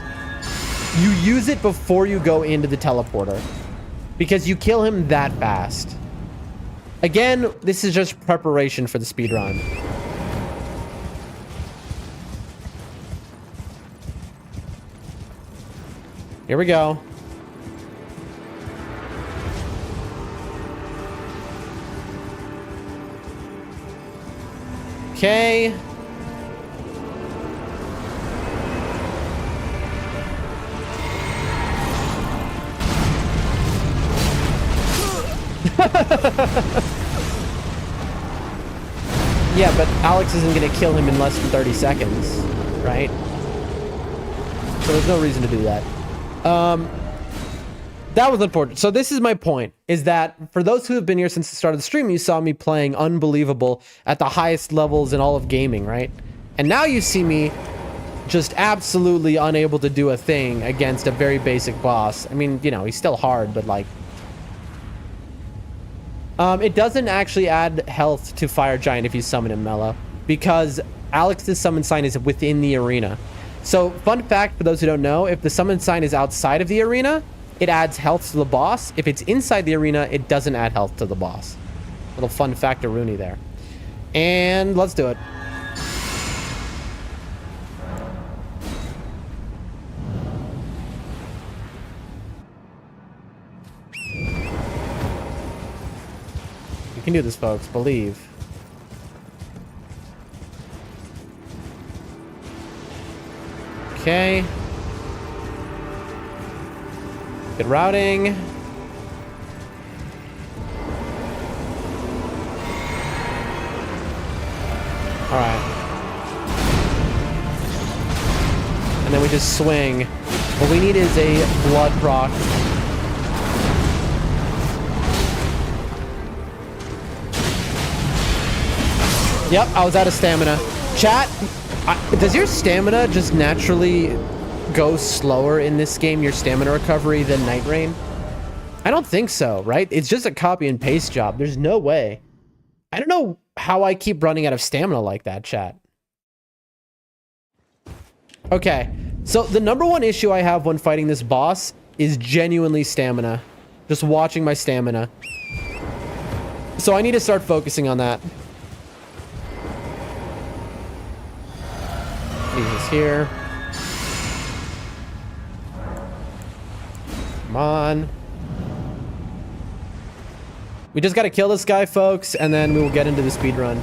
You use it before you go into the teleporter because you kill him that fast. Again, this is just preparation for the speed run. Here we go. Okay. Yeah, but Alex isn't going to kill him in less than 30 seconds, right? So there's no reason to do that. That was unfortunate. So this is my point, is that for those who have been here since the start of the stream, you saw me playing unbelievable at the highest levels in all of gaming, right? And now you see me just absolutely unable to do a thing against a very basic boss. I mean, you know, he's still hard, but like... it doesn't actually add health to Fire Giant if you summon him, Mello, because Alex's summon sign is within the arena. So, fun fact for those who don't know, if the summon sign is outside of the arena, it adds health to the boss. If it's inside the arena, it doesn't add health to the boss. Little fun fact of Rooney there. And let's do it. You can do this, folks. Believe. Okay. Good routing. Alright. And then we just swing. What we need is a blood proc. Yep, I was out of stamina. Chat, does your stamina just naturally go slower in this game, your stamina recovery, than Night Rain? I don't think so, right? It's just a copy and paste job. There's no way. I don't know how I keep running out of stamina like that, chat. Okay, so the number one issue I have when fighting this boss is genuinely stamina. Just watching my stamina. So I need to start focusing on that. He's here. Come on. We just gotta kill this guy, folks, and then we will get into the speed run.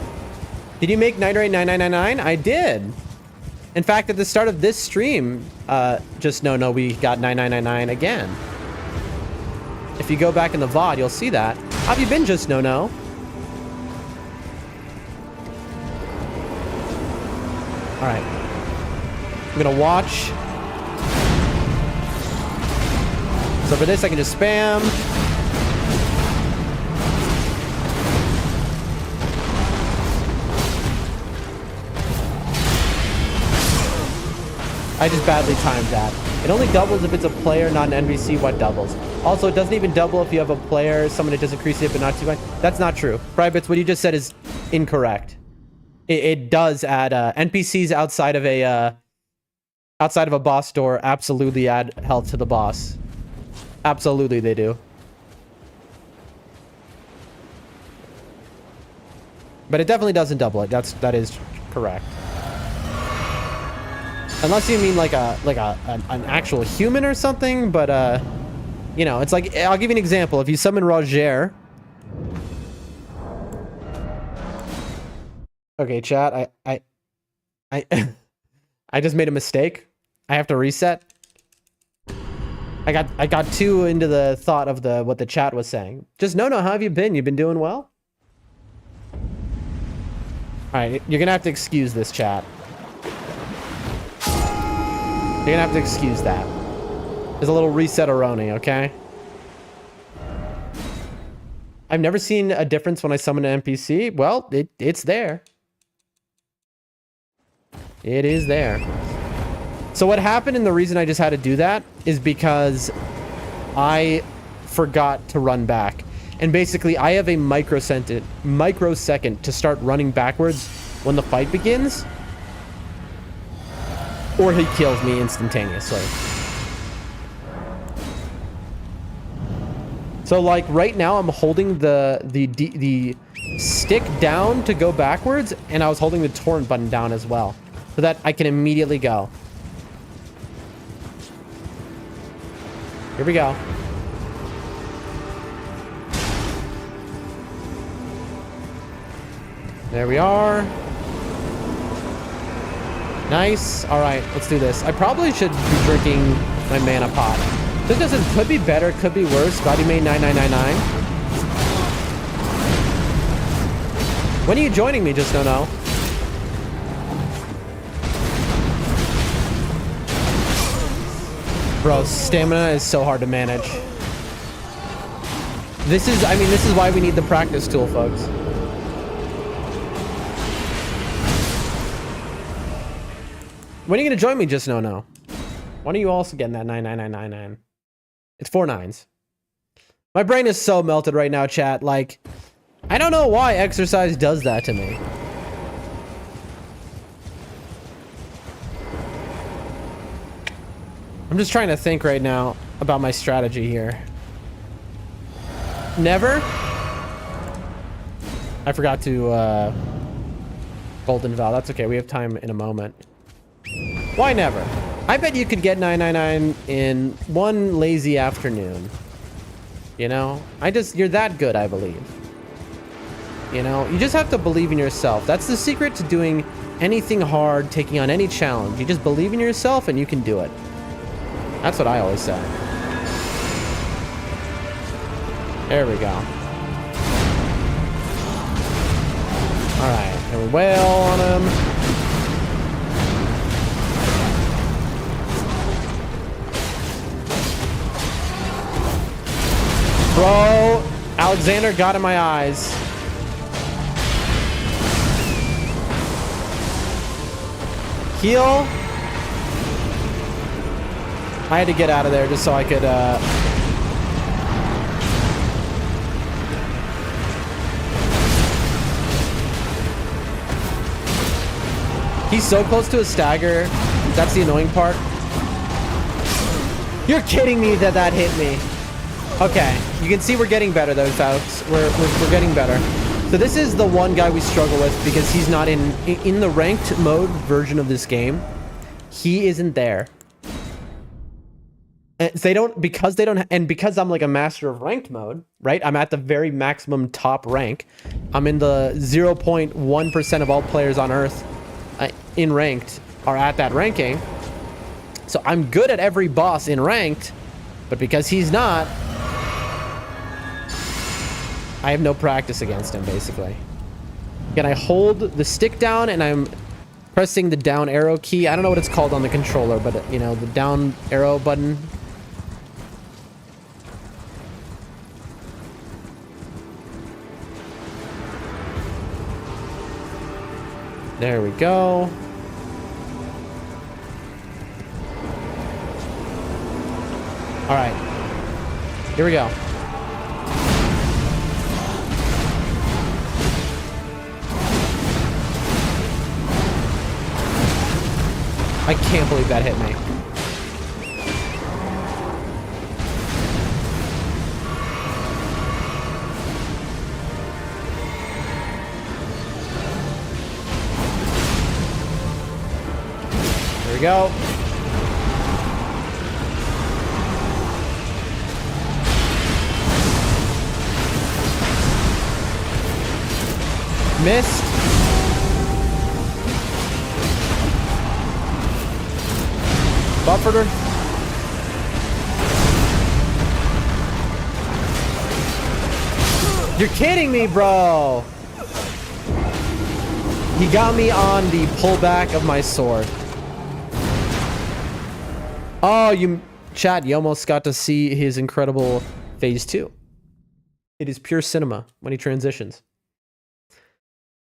Did you make NIGHTREIGN 9999? I did. In fact, at the start of this stream, just no, we got 9999 again. If you go back in the VOD, you'll see that. How have you been, just no? All right. I'm gonna watch. So for this, I can just spam. I just badly timed that. It only doubles if it's a player, not an NPC. What doubles? Also, it doesn't even double if you have a player, someone that does increase it, but not too much. That's not true. Privates, what you just said is incorrect. It does add NPCs outside of a boss door absolutely add health to the boss. Absolutely they do. But it definitely doesn't double it. That is correct. Unless you mean like an actual human or something, but you know, it's like, I'll give you an example. If you summon Roger. Okay, chat, I I just made a mistake. I have to reset. I got too into the thought of what the chat was saying. Just no, how have you been? You've been doing well? Alright, you're gonna have to excuse this, chat. You're gonna have to excuse that. There's a little reset-a-roni, okay? I've never seen a difference when I summon an NPC. Well, it's there. It is there. So what happened, and the reason I just had to do that, is because I forgot to run back. And basically, I have a microsecond to start running backwards when the fight begins, or he kills me instantaneously. So like right now I'm holding the stick down to go backwards, and I was holding the torrent button down as well, so that I can immediately go. Here we go. There we are. Nice. All right, let's do this. I probably should be drinking my mana pot. This doesn't, could be better, could be worse. Scotty made 9999. When are you joining me? Just don't know. Bro, stamina is so hard to manage. This is, I mean, this is why we need the practice tool, folks. When are you gonna join me? Just no. When are you also getting that 99999? It's 4 9s. My brain is so melted right now, chat. Like, I don't know why exercise does that to me. I'm just trying to think right now about my strategy here. Never? I forgot to, Golden Val. That's okay. We have time in a moment. Why never? I bet you could get 999 in one lazy afternoon. You know? You're that good, I believe. You know? You just have to believe in yourself. That's the secret to doing anything hard, taking on any challenge. You just believe in yourself and you can do it. That's what I always say. There we go. Alright, and we wail on him. Bro, Alexander got in my eyes. Heal. I had to get out of there just so I could, He's so close to a stagger. That's the annoying part. You're kidding me that that hit me. Okay, you can see we're getting better though, folks. We're getting better. So this is the one guy we struggle with because he's not in the ranked mode version of this game. He isn't there. And because I'm like a master of ranked mode, right? I'm at the very maximum top rank. I'm in the 0.1% of all players on Earth in ranked are at that ranking. So I'm good at every boss in ranked, but because he's not, I have no practice against him, basically. Again, I hold the stick down and I'm pressing the down arrow key. I don't know what it's called on the controller, but you know, the down arrow button. There we go. All right, here we go. I can't believe that hit me. There we go. Missed. Buffered her. You're kidding me, bro. He got me on the pullback of my sword. Oh, chat, you almost got to see his incredible phase 2. It is pure cinema when he transitions.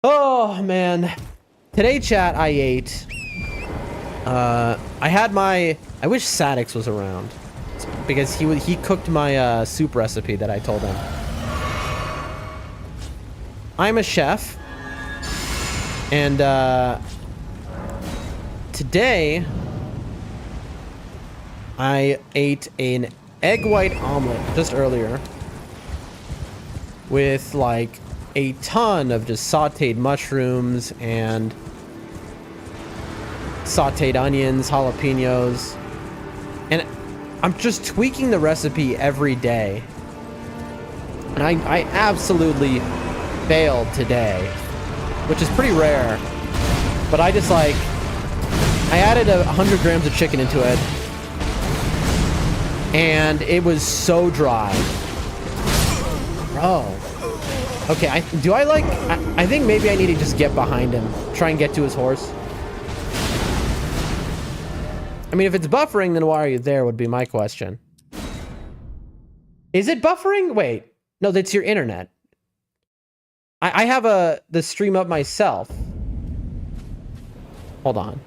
Oh, man. Today, chat, I ate. I wish Sadix was around. Because he cooked my soup recipe that I told him. I'm a chef. And today, I ate an egg white omelet just earlier. with like a ton of just sauteed mushrooms and sauteed onions, jalapenos, and I'm just tweaking the recipe every day. And I absolutely failed today, which is pretty rare. But I just like, I added 100 grams of chicken into it, and it was so dry. Bro. Okay, I think maybe I need to just get behind him. Try and get to his horse. I mean, if it's buffering, then why are you there would be my question. Is it buffering? Wait. No, that's your internet. I have the stream up myself. Hold on.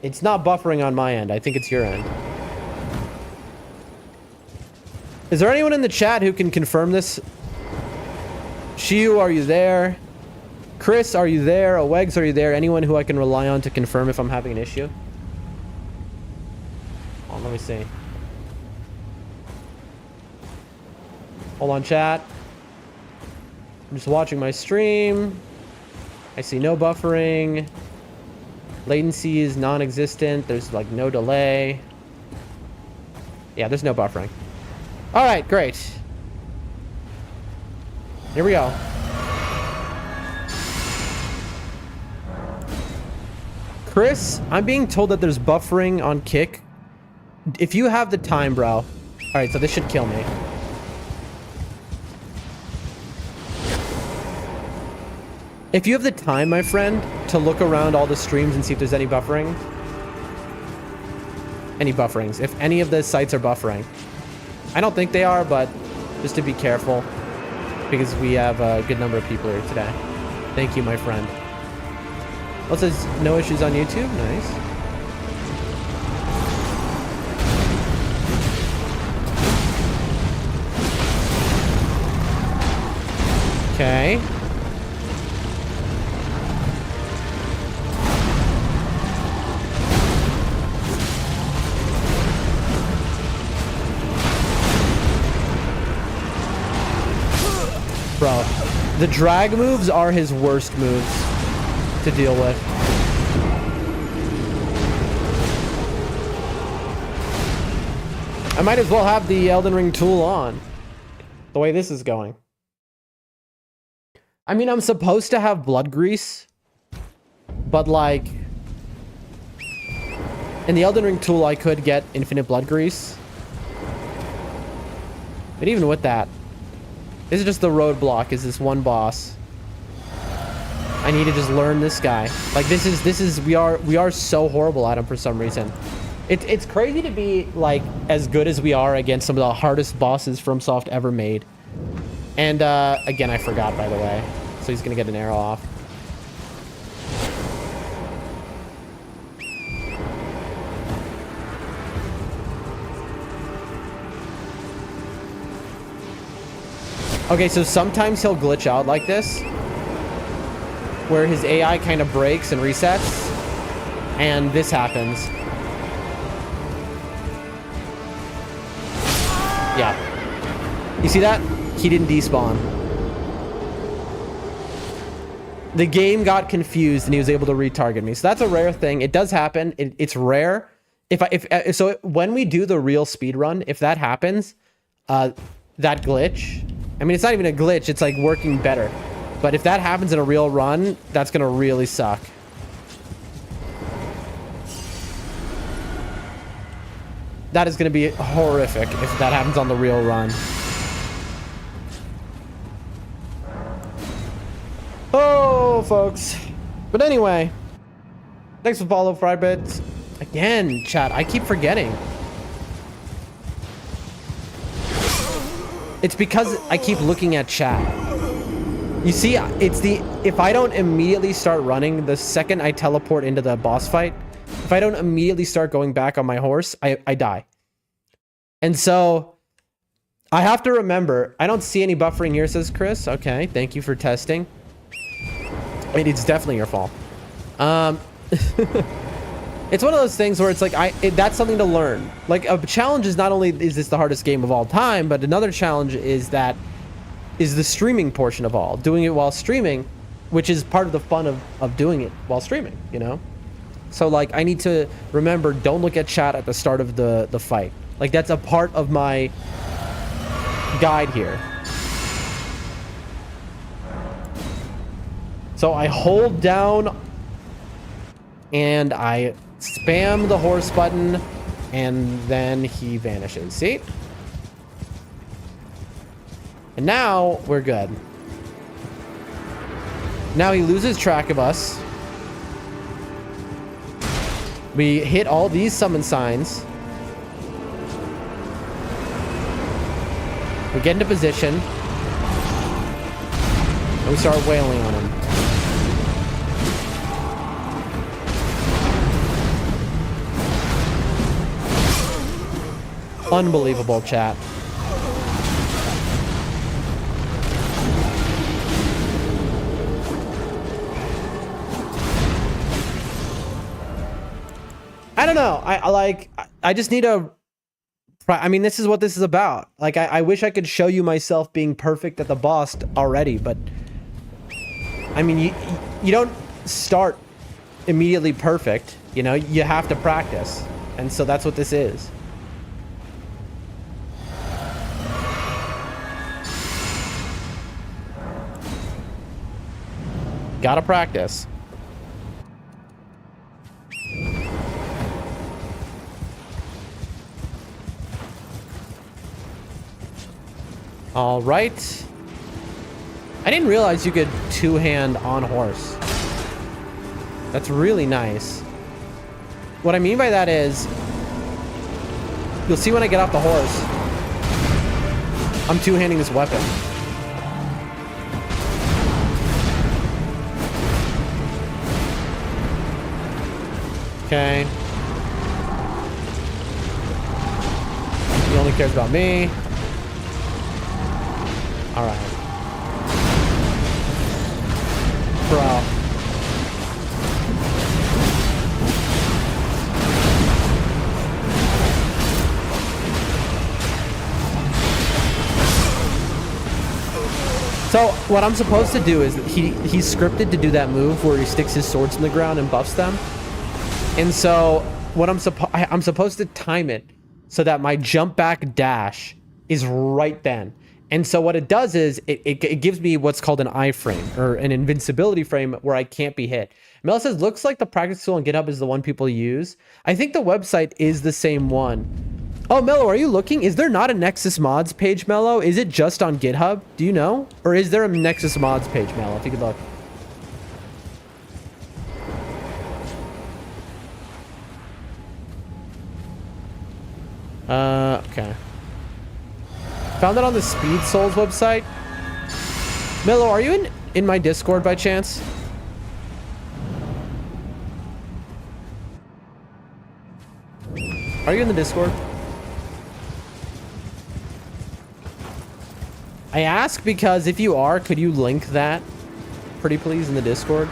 It's not buffering on my end. I think it's your end. Is there anyone in the chat who can confirm this? Shiu, are you there? Chris, are you there? Owegs, are you there? Anyone who I can rely on to confirm if I'm having an issue? Oh, let me see. Hold on, chat. I'm just watching my stream. I see no buffering. Latency is non-existent. There's like no delay. Yeah, there's no buffering. All right, great. Here we go. Chris, I'm being told that there's buffering on Kick. If you have the time, bro. All right, so this should kill me. If you have the time, my friend, to look around all the streams and see if there's any buffering. Any bufferings. If any of the sites are buffering. I don't think they are, but just to be careful. Because we have a good number of people here today. Thank you, my friend. Well, it says no issues on YouTube. Nice. Okay. Bro, the drag moves are his worst moves to deal with. I might as well have the Elden Ring tool on, the way this is going. I mean, I'm supposed to have blood grease, but like, in the Elden Ring tool, I could get infinite blood grease. But even with that, this is just the roadblock, is this one boss. I need to just learn this guy. Like, this is, we are so horrible at him for some reason. It's crazy to be, like, as good as we are against some of the hardest bosses FromSoft ever made. And, again, I forgot, by the way. So he's gonna get an arrow off. Okay, so sometimes he'll glitch out like this, where his AI kind of breaks and resets, and this happens. Yeah. You see that? He didn't despawn. The game got confused and he was able to retarget me. So that's a rare thing. It does happen. It's rare. So when we do the real speedrun, if that happens, that glitch, I mean, it's not even a glitch. It's like working better. But if that happens in a real run, that's going to really suck. That is going to be horrific if that happens on the real run. Oh, folks. But anyway, thanks for follow, Frybit. Again, chat, I keep forgetting. It's because I keep looking at chat. You see, if I don't immediately start running, the second I teleport into the boss fight, if I don't immediately start going back on my horse, I die. And so I have to remember, I don't see any buffering here, says Chris. Okay, thank you for testing. It's definitely your fault. It's one of those things where it's like, that's something to learn. Like, a challenge is not only is this the hardest game of all time, but another challenge is the streaming portion of all. Doing it while streaming, which is part of the fun of doing it while streaming, you know? So, like, I need to remember, don't look at chat at the start of the fight. Like, that's a part of my guide here. So I hold down and I spam the horse button, and then he vanishes. See? And now we're good. Now he loses track of us. We hit all these summon signs. We get into position. And we start wailing on him. Unbelievable, chat. I don't know. I just need a... I mean, this is what this is about. Like, I wish I could show you myself being perfect at the boss already, but... I mean, you don't start immediately perfect, you know? You have to practice. And so that's what this is. Gotta practice. All right. I didn't realize you could two-hand on horse. That's really nice. What I mean by that is, you'll see when I get off the horse, I'm two-handing this weapon. Okay. He only cares about me. All right. Bro. So what I'm supposed to do is he's scripted to do that move where he sticks his swords in the ground and buffs them. And so what I'm supposed to time it so that my jump back dash is right then. And so what it does is it gives me what's called an iframe, or an invincibility frame, where I can't be hit. Mel says, looks like the practice tool on GitHub is the one people use. I think the website is the same one. Oh, Mello, are you looking? Is there not a Nexus Mods page, Mello? Is it just on GitHub? Do you know? Or is there a Nexus Mods page, Mello? If you could look. Okay. Found it on the Speed Souls website. Mello, are you in my Discord by chance? Are you in the Discord? I ask because if you are, could you link that pretty please in the Discord?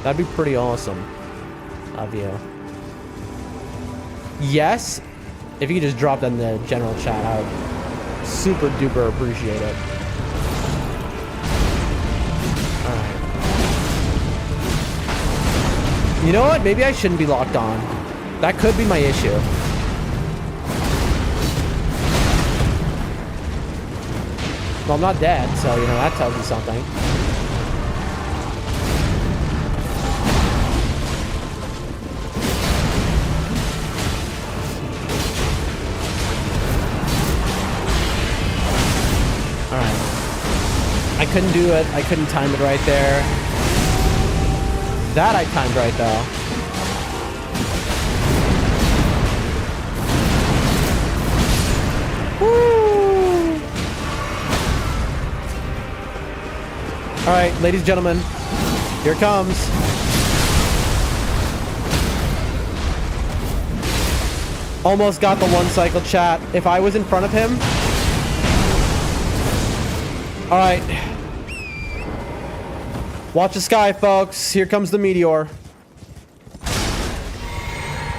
That'd be pretty awesome of you. Yes, if you could just drop that in the general chat, I would super duper appreciate it. All right. You know what? Maybe I shouldn't be locked on. That could be my issue. Well, I'm not dead, so, you know, that tells you something. Alright. I couldn't do it. I couldn't time it right there. That I timed right, though. Woo! All right, ladies and gentlemen, here it comes. Almost got the one cycle, chat. If I was in front of him. All right. Watch the sky, folks. Here comes the meteor.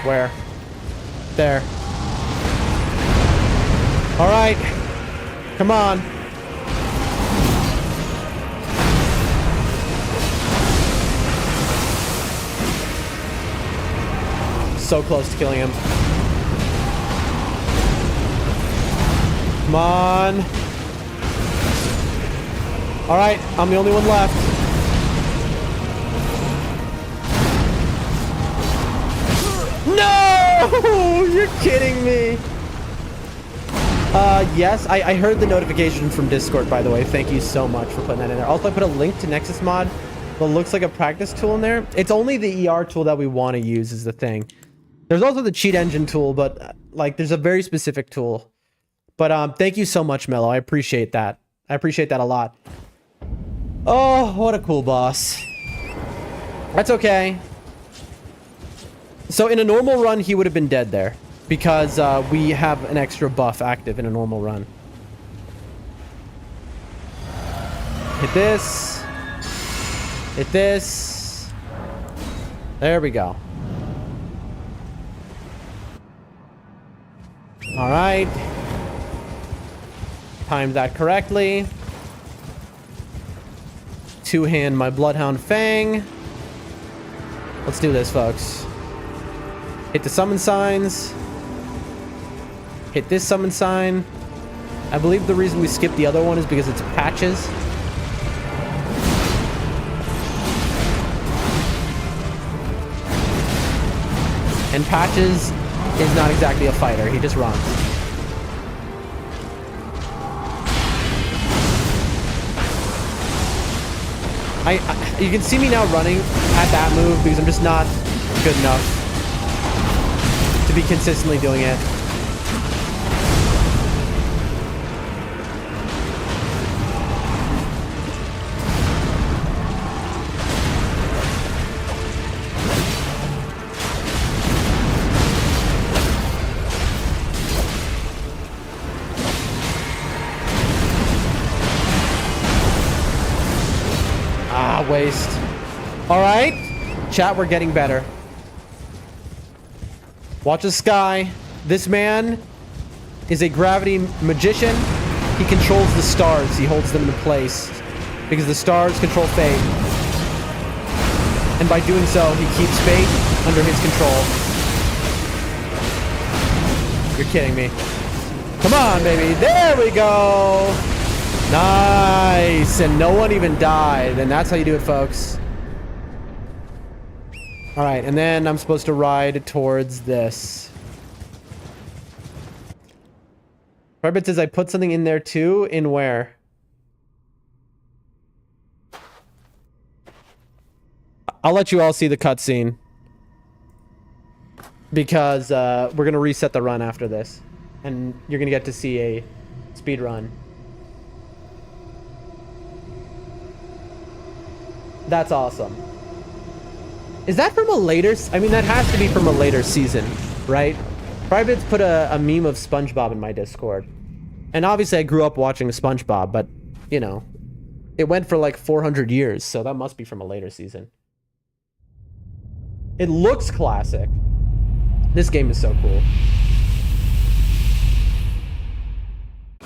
Where? There. All right. Come on. So close to killing him. Come on. All right, I'm the only one left. No! You're kidding me. Yes, I heard the notification from Discord, by the way. Thank you so much for putting that in there. Also, I put a link to Nexus mod that looks like a practice tool in there. It's only the ER tool that we want to use is the thing. There's also the cheat engine tool, but like there's a very specific tool. But thank you so much, Mello. I appreciate that. I appreciate that a lot. Oh, what a cool boss. That's okay. So in a normal run, he would have been dead there because we have an extra buff active in a normal run. Hit this. Hit this. There we go. All right. Timed that correctly. Two-hand my Bloodhound Fang. Let's do this, folks. Hit the summon signs. Hit this summon sign. I believe the reason we skipped the other one is because it's patches. And patches is not exactly a fighter. He just runs. You can see me now running at that move because I'm just not good enough to be consistently doing it. Waste. All right, chat, we're getting better. Watch the sky. This man is a gravity magician. He controls the stars. He holds them in place because the stars control fate. And by doing so, he keeps fate under his control. You're kidding me. Come on, baby. There we go. Nice, and no one even died, and that's how you do it, folks. All right, and then I'm supposed to ride towards this. Rabbit says I put something in there too. In where? I'll let you all see the cutscene because we're gonna reset the run after this, and you're gonna get to see a speed run. That's awesome. Is that from a later... I mean, that has to be from a later season, right? Private's put a meme of SpongeBob in my Discord. And obviously I grew up watching SpongeBob, but, you know, it went for like 400 years, so that must be from a later season. It looks classic. This game is so cool.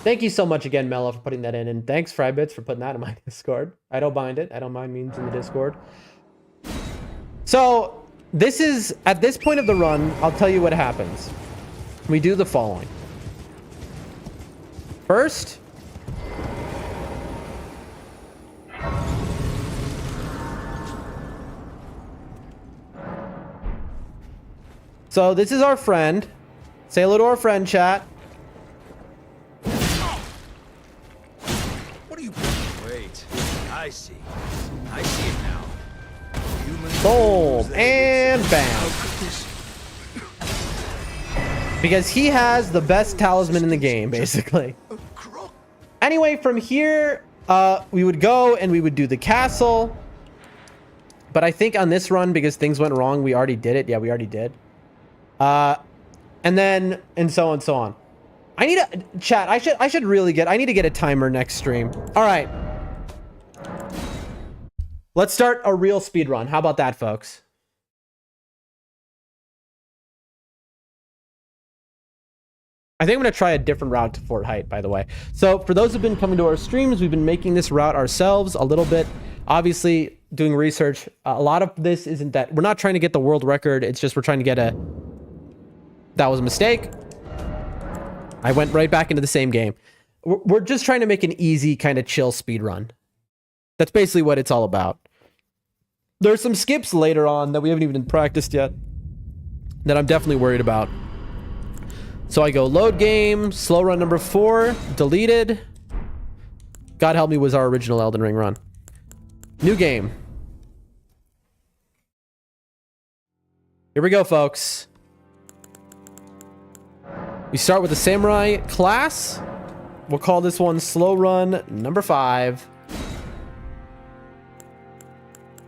Thank you so much again, Mello, for putting that in. And thanks, Frybits, for putting that in my Discord. I don't mind it. I don't mind memes in the Discord. So, this is... At this point of the run, I'll tell you what happens. We do the following. First... So, this is our friend. Say hello to our friend, chat. I see it now. Boom and bam. Because he has the best talisman in the game, basically. Anyway, from here, we would go and we would do the castle. But I think on this run, because things went wrong, we already did it. Yeah, we already did. And then, and so on and so on. I need a chat. I should really get, I need to get a timer next stream. All right. Let's start a real speed run. How about that, folks? I think I'm going to try a different route to Fort Height, by the way. So for those who've been coming to our streams, we've been making this route ourselves a little bit. Obviously, doing research. A lot of this isn't that... We're not trying to get the world record. It's just we're trying to get a... That was a mistake. I went right back into the same game. We're just trying to make an easy, kind of chill speed run. That's basically what it's all about. There's some skips later on that we haven't even practiced yet that I'm definitely worried about. So I go load game, slow run number 4, deleted. God help me was our original Elden Ring run. New game. Here we go, folks. We start with the samurai class. We'll call this one slow run number 5.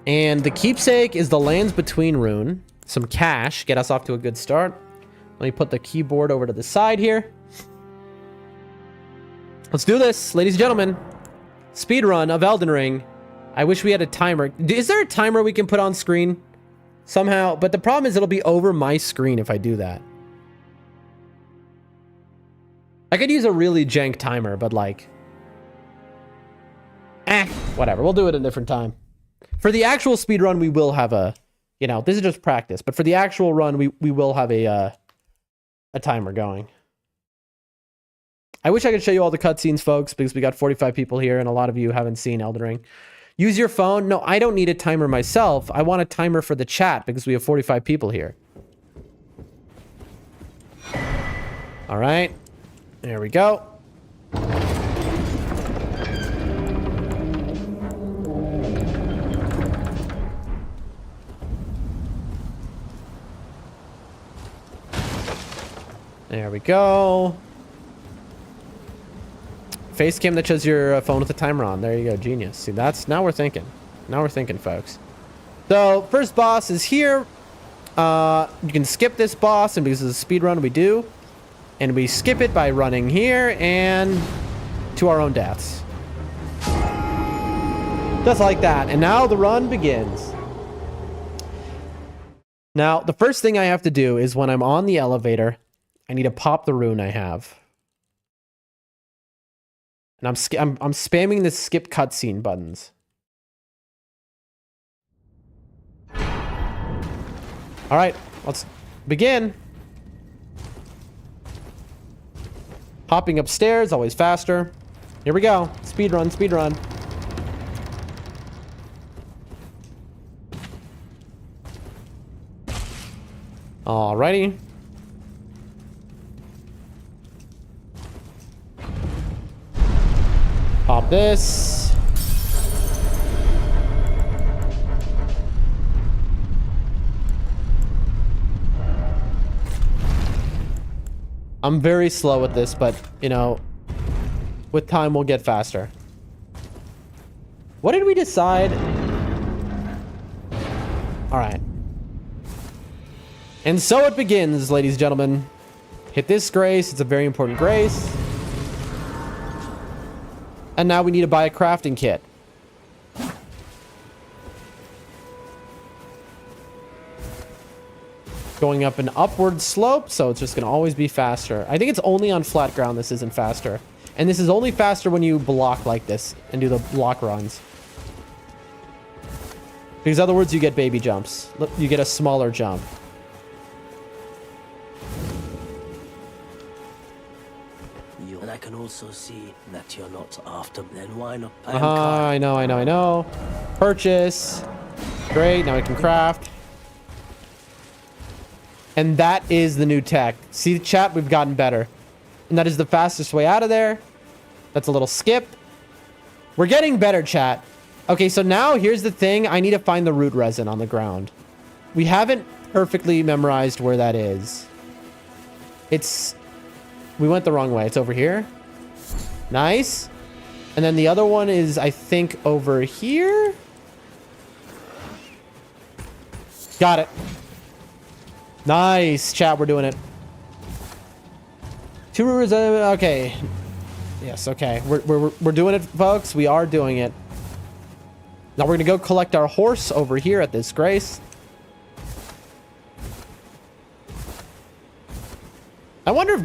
And the keepsake is the lands between rune. Some cash, get us off to a good start. Let me put the keyboard over to the side here. Let's do this, ladies and gentlemen. Speedrun of Elden Ring. I wish we had a timer. Is there a timer we can put on screen? Somehow, but the problem is it'll be over my screen if I do that. I could use a really jank timer, but like... whatever, we'll do it a different time. For the actual speedrun, we will have a... You know, this is just practice, but for the actual run, we will have a timer going. I wish I could show you all the cutscenes, folks, because we got 45 people here, and a lot of you haven't seen Elden Ring. Use your phone. No, I don't need a timer myself. I want a timer for the chat, because we have 45 people here. All right. There we go. There we go. Face cam that shows your phone with the timer on. There you go, genius. See, that's... Now we're thinking. Now we're thinking, folks. So, first boss is here. You can skip this boss, and because it's a speed run, we do. And we skip it by running here, and to our own deaths. Just like that. And now the run begins. Now, the first thing I have to do is when I'm on the elevator... I need to pop the rune I have. And I'm spamming the skip cutscene buttons. All right, let's begin. Hopping upstairs, always faster. Here we go. Speed run, speed run. Alrighty. Pop this. I'm very slow with this, but, you know, with time we'll get faster. What did we decide? All right. And so it begins, ladies and gentlemen. Hit this grace. It's a very important grace. And now we need to buy a crafting kit. Going up an upward slope, so it's just going to always be faster. I think it's only on flat ground this isn't faster. And this is only faster when you block like this and do the block runs. Because in other words, you get baby jumps. You get a smaller jump. And I can also see that you're not after. Then why not? I know. Purchase. Great, now I can craft. And that is the new tech. See, chat, we've gotten better. And that is the fastest way out of there. That's a little skip. We're getting better, chat. Okay, so now here's the thing. I need to find the root resin on the ground. We haven't perfectly memorized where that is. We went the wrong way. It's over here. Nice. And then the other one is, I think, over here. Got it. Nice, chat. We're doing it. 2 rivers. Okay. Yes. Okay. We're doing it, folks. We are doing it. Now we're gonna go collect our horse over here at this grace. I wonder if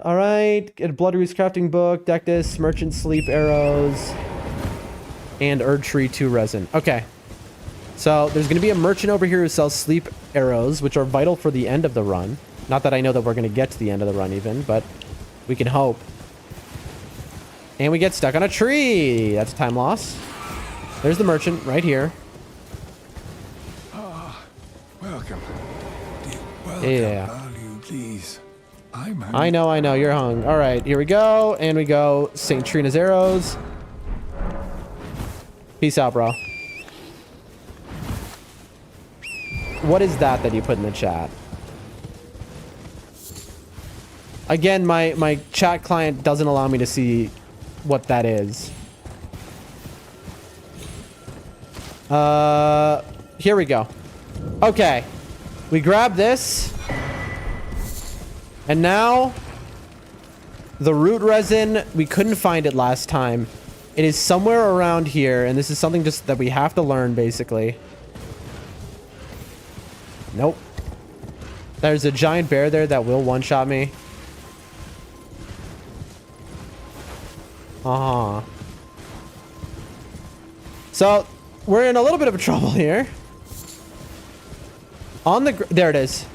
All right. Get a Blood Roost crafting book, Dectus, Merchant Sleep arrows, and Erd Tree 2 resin. Okay. So there's going to be a merchant over here who sells sleep arrows, which are vital for the end of the run. Not that I know that we're going to get to the end of the run even, but we can hope. And we get stuck on a tree. That's a time loss. There's the merchant right here. Welcome. Yeah. Value, please. I'm I know. You're hung. All right, here we go. And we go St. Trina's arrows. Peace out, bro. What is that you put in the chat? Again, my chat client doesn't allow me to see what that is. Here we go. Okay. We grab this. And now the root resin, we couldn't find it last time. It is somewhere around here, and this is something just that we have to learn basically. Nope. There's a giant bear there that will one-shot me. So we're in a little bit of trouble here. On the there it is.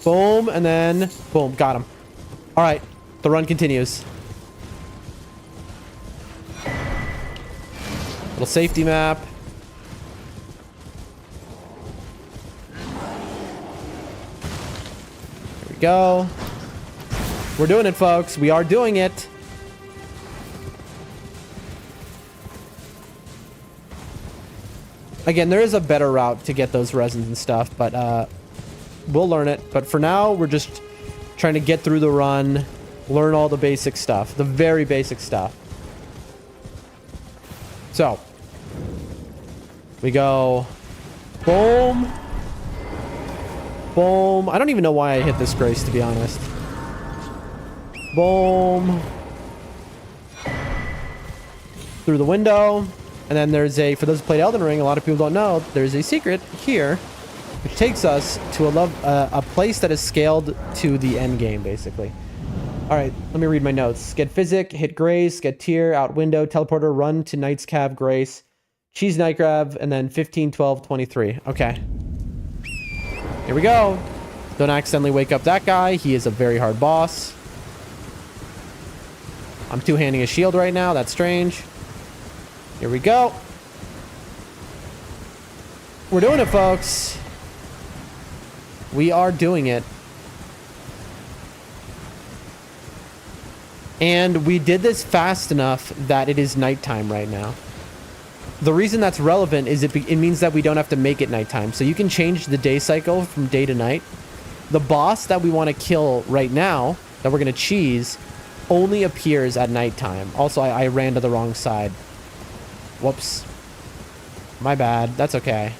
Boom, and then boom, got him. All right, the run continues. Little safety map. Here we go. We're doing it, folks. We are doing it. Again, there is a better route to get those resins and stuff, but we'll learn it. But for now, we're just trying to get through the run, learn all the basic stuff, the very basic stuff. So, we go boom, boom. I don't even know why I hit this grace, to be honest. Boom. Through the window. And then there's a, for those who played Elden Ring, a lot of people don't know, there's a secret here, which takes us to a place that is scaled to the end game, basically. All right, let me read my notes. Get Physic, hit Grace, get Tier, out window, teleporter, run to Knight's Cave, Grace, cheese Night Grab, and then 15, 12, 23. Okay. Here we go. Don't accidentally wake up that guy. He is a very hard boss. I'm two-handing a shield right now. That's strange. Here we go. We're doing it, folks. We are doing it. And we did this fast enough that it is nighttime right now. The reason that's relevant is it means that we don't have to make it nighttime. So you can change the day cycle from day to night. The boss that we want to kill right now, that we're going to cheese, only appears at nighttime. Also, I ran to the wrong side. Whoops. My bad. That's okay.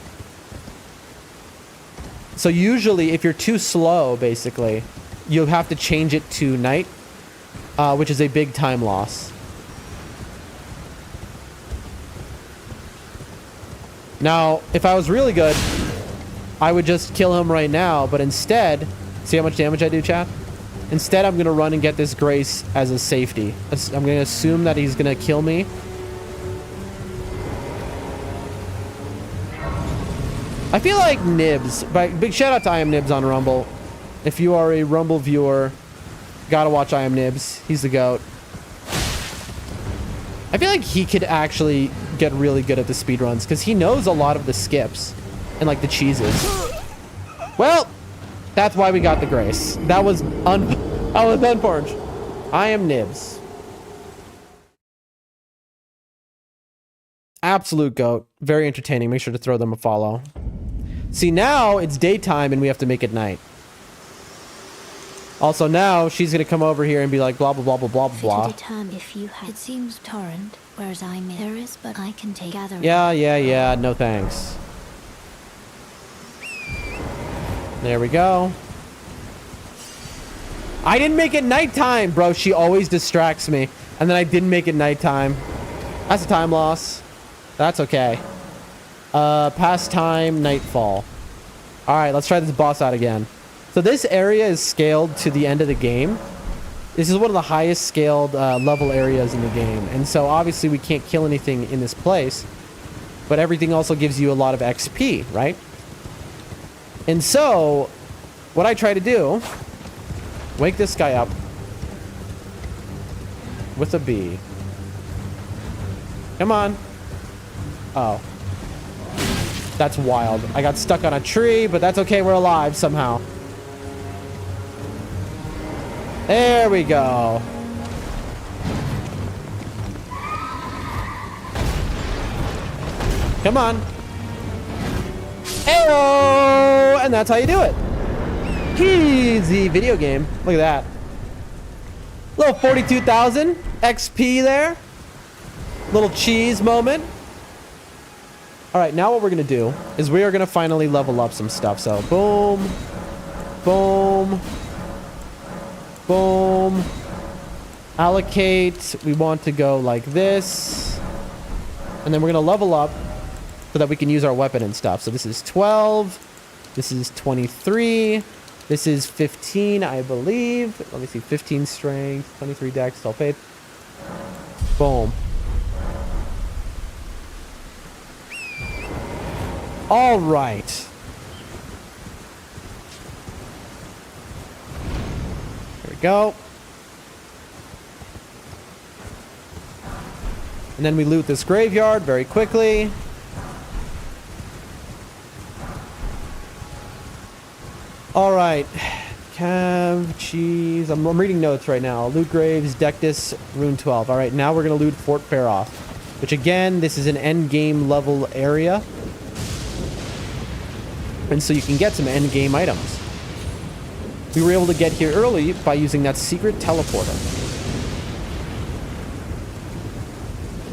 So usually, if you're too slow, basically, you'll have to change it to night, which is a big time loss. Now, if I was really good, I would just kill him right now, but instead, see how much damage I do, chat? Instead, I'm going to run and get this Grace as a safety. I'm going to assume that he's going to kill me. I feel like Nibs, big shout out to I Am Nibs on Rumble. If you are a Rumble viewer, gotta watch I Am Nibs. He's the GOAT. I feel like he could actually get really good at the speedruns because he knows a lot of the skips and like the cheeses. Well, that's why we got the Grace. That was unfortunate. I Am Nibs. Absolute GOAT. Very entertaining. Make sure to throw them a follow. See, now it's daytime and we have to make it night. Also, now she's going to come over here and be like, blah, blah, blah, blah, blah, blah. If you have. It seems torrent, whereas I'm in. There is, but I can take gathering. Yeah. No thanks. There we go. I didn't make it nighttime, bro. She always distracts me. And then I didn't make it nighttime. That's a time loss. That's okay. Past time, nightfall. All right, let's try this boss out again. So this area is scaled to the end of the game. This is one of the highest scaled level areas in the game. And so obviously we can't kill anything in this place. But everything also gives you a lot of XP, right? And so what I try to do, wake this guy up with a bee. Come on. Oh. That's wild. I got stuck on a tree, but that's okay. We're alive somehow. There we go. Come on. Heyo! And that's how you do it. Easy video game. Look at that. Little 42,000 XP there. Little cheese moment. All right, now what we're gonna do is we are gonna finally level up some stuff. So boom, boom, boom. Allocate. We want to go like this. And then we're gonna level up so that we can use our weapon and stuff. So this is 12. This is 23. This is 15, I believe. Let me see, 15 strength, 23 dex, 12 faith. Boom. All right. There we go. And then we loot this graveyard very quickly. All right. Cav, cheese. I'm reading notes right now. Loot graves, Dectus, rune 12. All right, now we're going to loot Fort Faroth, which again, this is an end game level area. And so you can get some end game items. We were able to get here early by using that secret teleporter.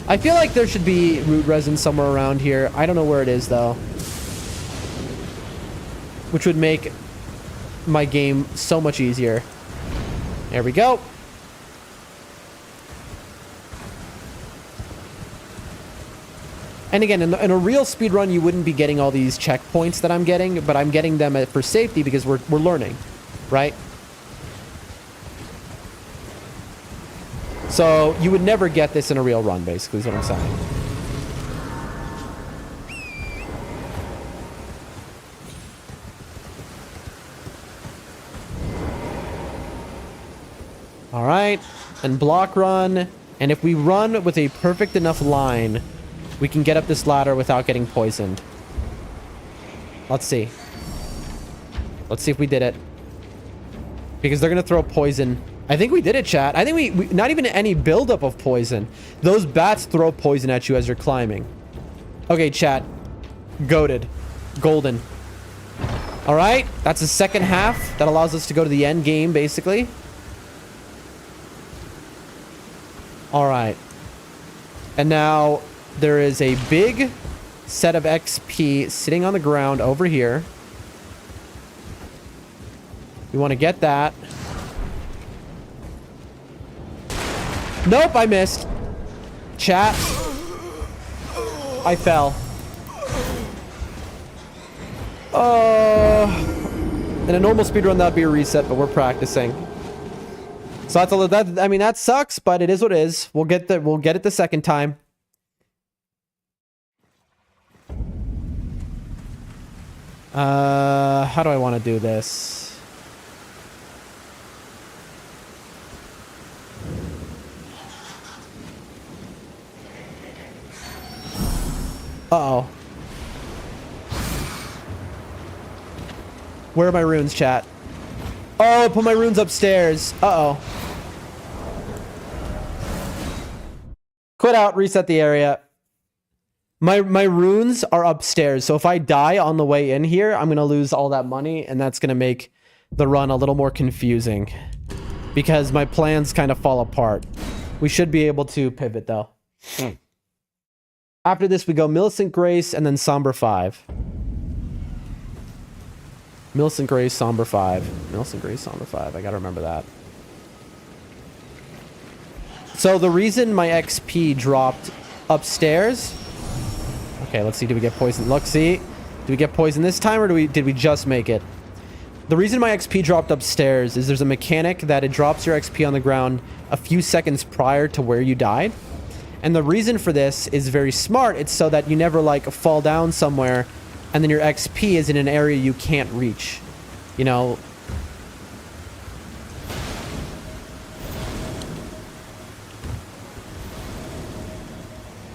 I feel like there should be root resin somewhere around here. I don't know where it is though. Which would make my game so much easier. There we go. And again, in a real speedrun, you wouldn't be getting all these checkpoints that I'm getting, but I'm getting them for safety because we're learning, right? So you would never get this in a real run, basically, is what I'm saying. All right, and block run. And if we run with a perfect enough line, we can get up this ladder without getting poisoned. Let's see. Let's see if we did it. Because they're going to throw poison. I think we did it, chat. I think we not even any buildup of poison. Those bats throw poison at you as you're climbing. Okay, chat. Goated. Golden. All right. That's the second half. That allows us to go to the end game, basically. All right. And now there is a big set of XP sitting on the ground over here. We want to get that. Nope, I missed. Chat. I fell. In a normal speedrun, that'd be a reset, but we're practicing. So that's a that. I mean, that sucks, but it is what it is. We'll get it the second time. How do I want to do this? Uh-oh. Where are my runes, chat? Oh, I put my runes upstairs. Uh-oh. Quit out, reset the area. My runes are upstairs, so if I die on the way in here, I'm going to lose all that money, and that's going to make the run a little more confusing. Because my plans kind of fall apart. We should be able to pivot, though. After this, we go Millicent Grace, and then Somber 5. Millicent Grace, Somber 5. Millicent Grace, Somber 5. I gotta remember that. So the reason my XP dropped upstairs... Okay, let's see. Did we get poisoned? Look, see? Did we get poisoned this time, or did we just make it? The reason my XP dropped upstairs is there's a mechanic that it drops your XP on the ground a few seconds prior to where you died. And the reason for this is very smart. It's so that you never like fall down somewhere and then your XP is in an area you can't reach. You know.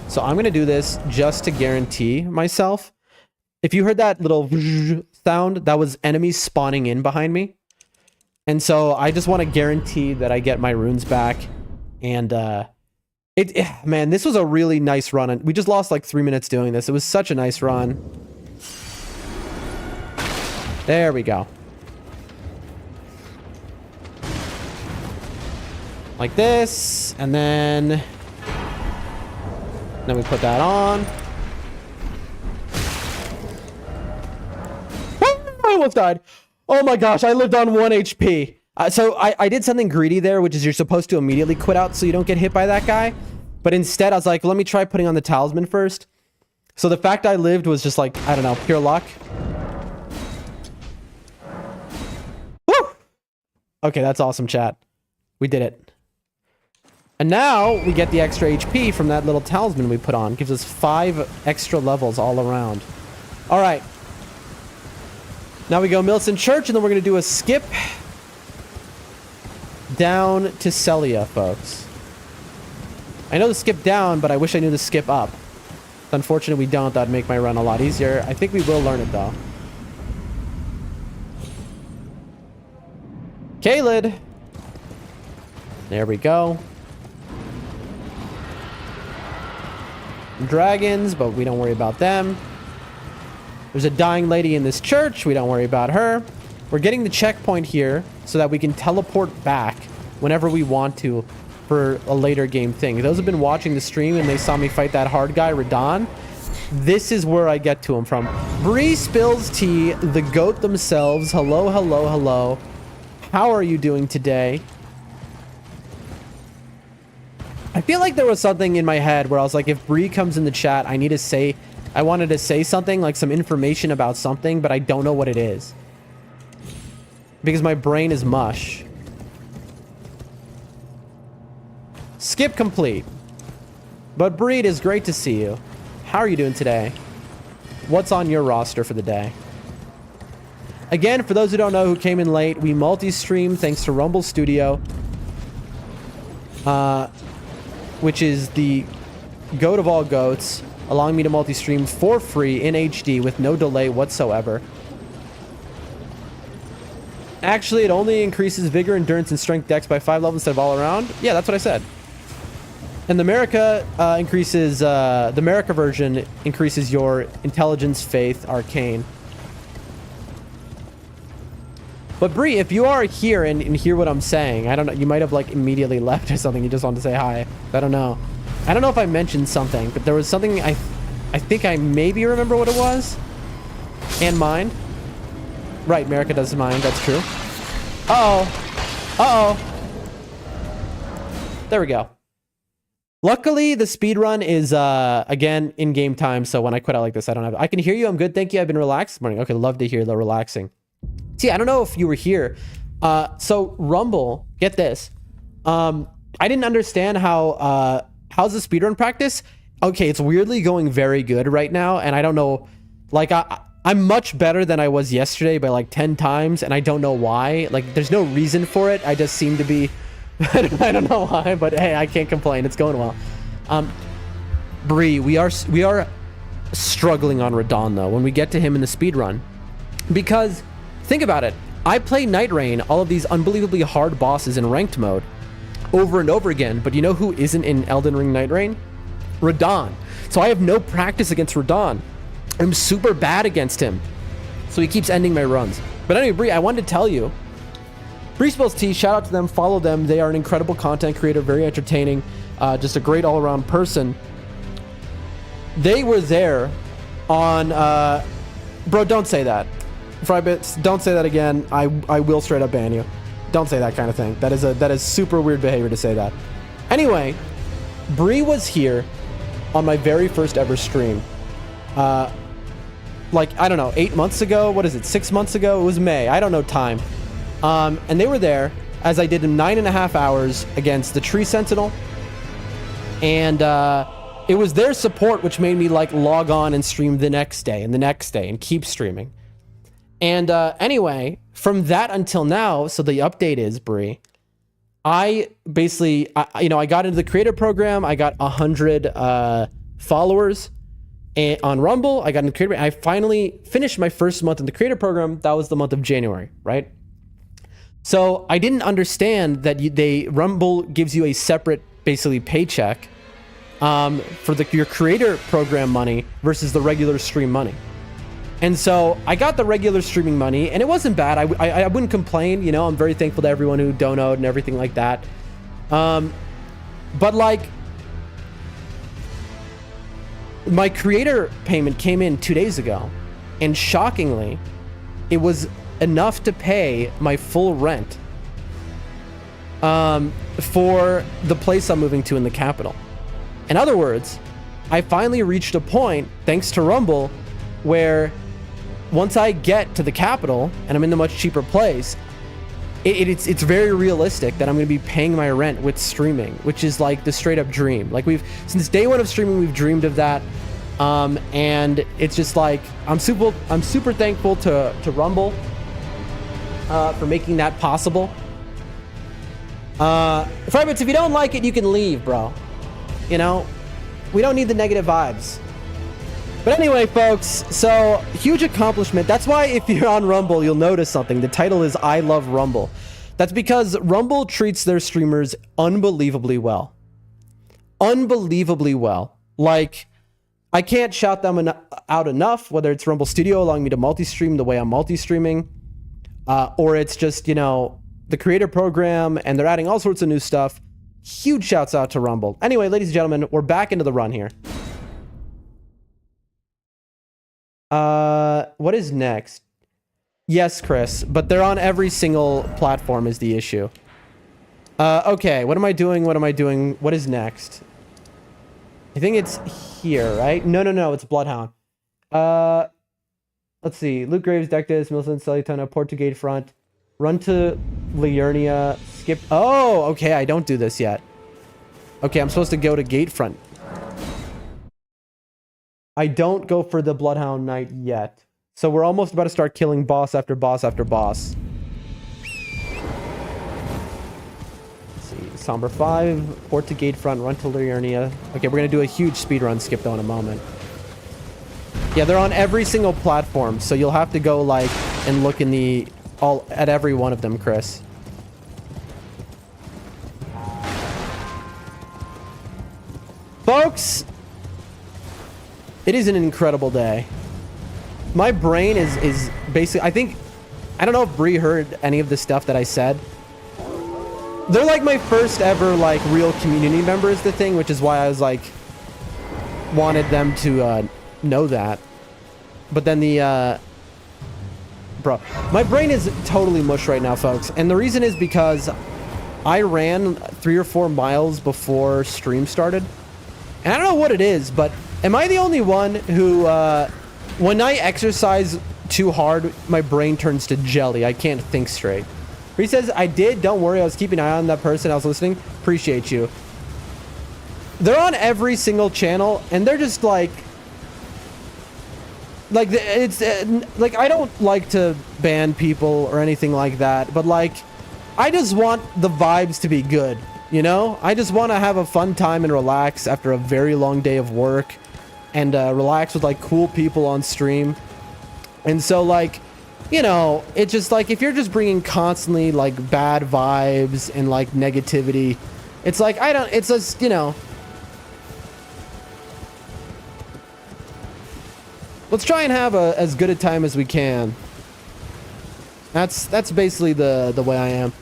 So I'm going to do this just to guarantee myself. If you heard that little sound, that was enemies spawning in behind me. And so I just want to guarantee that I get my runes back. And man, this was a really nice run. We just lost like 3 minutes doing this. It was such a nice run. There we go. Like this, and then we put that on. I almost died. Oh my gosh, I lived on 1 HP. So I did something greedy there, which is you're supposed to immediately quit out so you don't get hit by that guy. But instead, I was like, let me try putting on the talisman first. So the fact I lived was just like, I don't know, pure luck. Woo! Okay, that's awesome, chat. We did it. And now we get the extra HP from that little talisman we put on. Gives us 5 extra levels all around. All right. Now we go Millicent Church, and then we're going to do a skip down to Celia, folks. I know the skip down, but I wish I knew the skip up. It's unfortunate we don't. That'd make my run a lot easier. I think we will learn it, though. Caelid. There we go. Dragons, but we don't worry about them. There's a dying lady in this church. We don't worry about her. We're getting the checkpoint here so that we can teleport back whenever we want to for a later game thing. Those have been watching the stream and they saw me fight that hard guy, Radon. This is where I get to him from. Bree spills tea, the goat themselves. Hello, hello, hello. How are you doing today? I feel like there was something in my head where I was like, if Bree comes in the chat, I wanted to say something, like some information about something, but I don't know what it is. Because my brain is mush. Skip complete. But Bree, it is great to see you. How are you doing today? What's on your roster for the day? Again, for those who don't know who came in late, we multi-stream thanks to Rumble Studio. Which is the goat of all goats, allowing me to multi-stream for free in HD with no delay whatsoever. Actually, it only increases vigor, endurance, and strength dex by 5 levels instead of all around. Yeah, that's what I said. And the America the America version increases your intelligence, faith, arcane. But Bree, if you are here and hear what I'm saying, I don't know, you might have like immediately left or something. You just wanted to say hi. I don't know. I don't know if I mentioned something, but there was something I think I maybe remember what it was. And mine. Right, America does mine. That's true. Uh-oh. Uh-oh. There we go. Luckily, the speedrun is, again, in-game time, so when I quit out like this, I don't have... I can hear you. I'm good. Thank you. I've been relaxed this morning. Okay, love to hear the relaxing. See, I don't know if you were here. So, Rumble, get this. I didn't understand how... how's the speedrun practice? Okay, it's weirdly going very good right now, and I don't know... Like, I'm much better than I was yesterday by, like, 10 times, and I don't know why. Like, there's no reason for it. I just seem to be... I don't know why, but hey, I can't complain. It's going well. Bree, we are struggling on Radon though when we get to him in the speed run, because think about it. I play NIGHTREIGN, all of these unbelievably hard bosses in ranked mode, over and over again. But you know who isn't in Elden Ring NIGHTREIGN? Radon. So I have no practice against Radon. I'm super bad against him, so he keeps ending my runs. But anyway, Bree, I wanted to tell you. Bree Spills Tea, shout out to them, follow them. They are an incredible content creator, very entertaining, just a great all-around person. They were there on, bro, don't say that. Frybits, don't say that again. I will straight up ban you. Don't say that kind of thing. That is super weird behavior to say that. Anyway, Bree was here on my very first ever stream. like, I don't know, 8 months ago. What is it, 6 months ago? It was May. I don't know time. And they were there as I did in 9.5 hours against the Tree Sentinel. And it was their support which made me like log on and stream the next day and the next day and keep streaming. And anyway, from that until now, so the update is, Bree, I basically, you know, I got into the creator program. I got 100 followers on Rumble. I got into the creator. I finally finished my first month in the creator program. That was the month of January, right? So I didn't understand that Rumble gives you a separate, basically, paycheck for your creator program money versus the regular stream money. And so I got the regular streaming money, and it wasn't bad. I wouldn't complain. You know, I'm very thankful to everyone who donated and everything like that. But like, my creator payment came in 2 days ago, and shockingly, it was enough to pay my full rent for the place I'm moving to in the capital. In other words, I finally reached a point, thanks to Rumble, where once I get to the capital and I'm in a much cheaper place, it's very realistic that I'm going to be paying my rent with streaming, which is like the straight up dream. Like since day one of streaming, we've dreamed of that. And it's just like, I'm super thankful to Rumble for making that possible. Fragments, if you don't like it, you can leave, bro. You know, we don't need the negative vibes. But anyway, folks, so huge accomplishment. That's why if you're on Rumble, you'll notice something. The title is I Love Rumble. That's because Rumble treats their streamers unbelievably well. Unbelievably well. Like, I can't shout them out enough, whether it's Rumble Studio allowing me to multi-stream the way I'm multi-streaming, or it's just, you know, the creator program, and they're adding all sorts of new stuff. Huge shouts out to Rumble. Anyway, ladies and gentlemen, we're back into the run here. What is next? Yes, Chris, but they're on every single platform is the issue. Okay, what am I doing? What am I doing? What is next? I think it's here, right? No, it's Bloodhound. Let's see. Luke Graves, Dectus, Milson, Celitona, Portugade Front, run to Liurnia, skip. Oh, okay, I don't do this yet. Okay, I'm supposed to go to Gatefront. I don't go for the Bloodhound Knight yet. So we're almost about to start killing boss after boss after boss. Let's see. Somber 5, Port to Gatefront, run to Liurnia. Okay, we're going to do a huge speedrun skip though in a moment. Yeah, they're on every single platform, so you'll have to go like and look in at every one of them, Chris. Folks, it is an incredible day. My brain is basically, I don't know if Bree heard any of the stuff that I said. They're like my first ever like real community member is the thing, which is why I was like, wanted them to know that. But then bro, my brain is totally mush right now, folks. And the reason is because I ran 3 or 4 miles before stream started. And I don't know what it is, but am I the only one who, when I exercise too hard, my brain turns to jelly? I can't think straight. He says, I did. Don't worry. I was keeping an eye on that person. I was listening. Appreciate you. They're on every single channel, and they're just like it's like, I don't like to ban people or anything like that, but like, I just want the vibes to be good, you know? I just want to have a fun time and relax after a very long day of work, and relax with like cool people on stream. And so like, you know, it's just like, if you're just bringing constantly like bad vibes and like negativity, it's like, it's just, you know, let's try and have as good a time as we can. That's basically the way I am.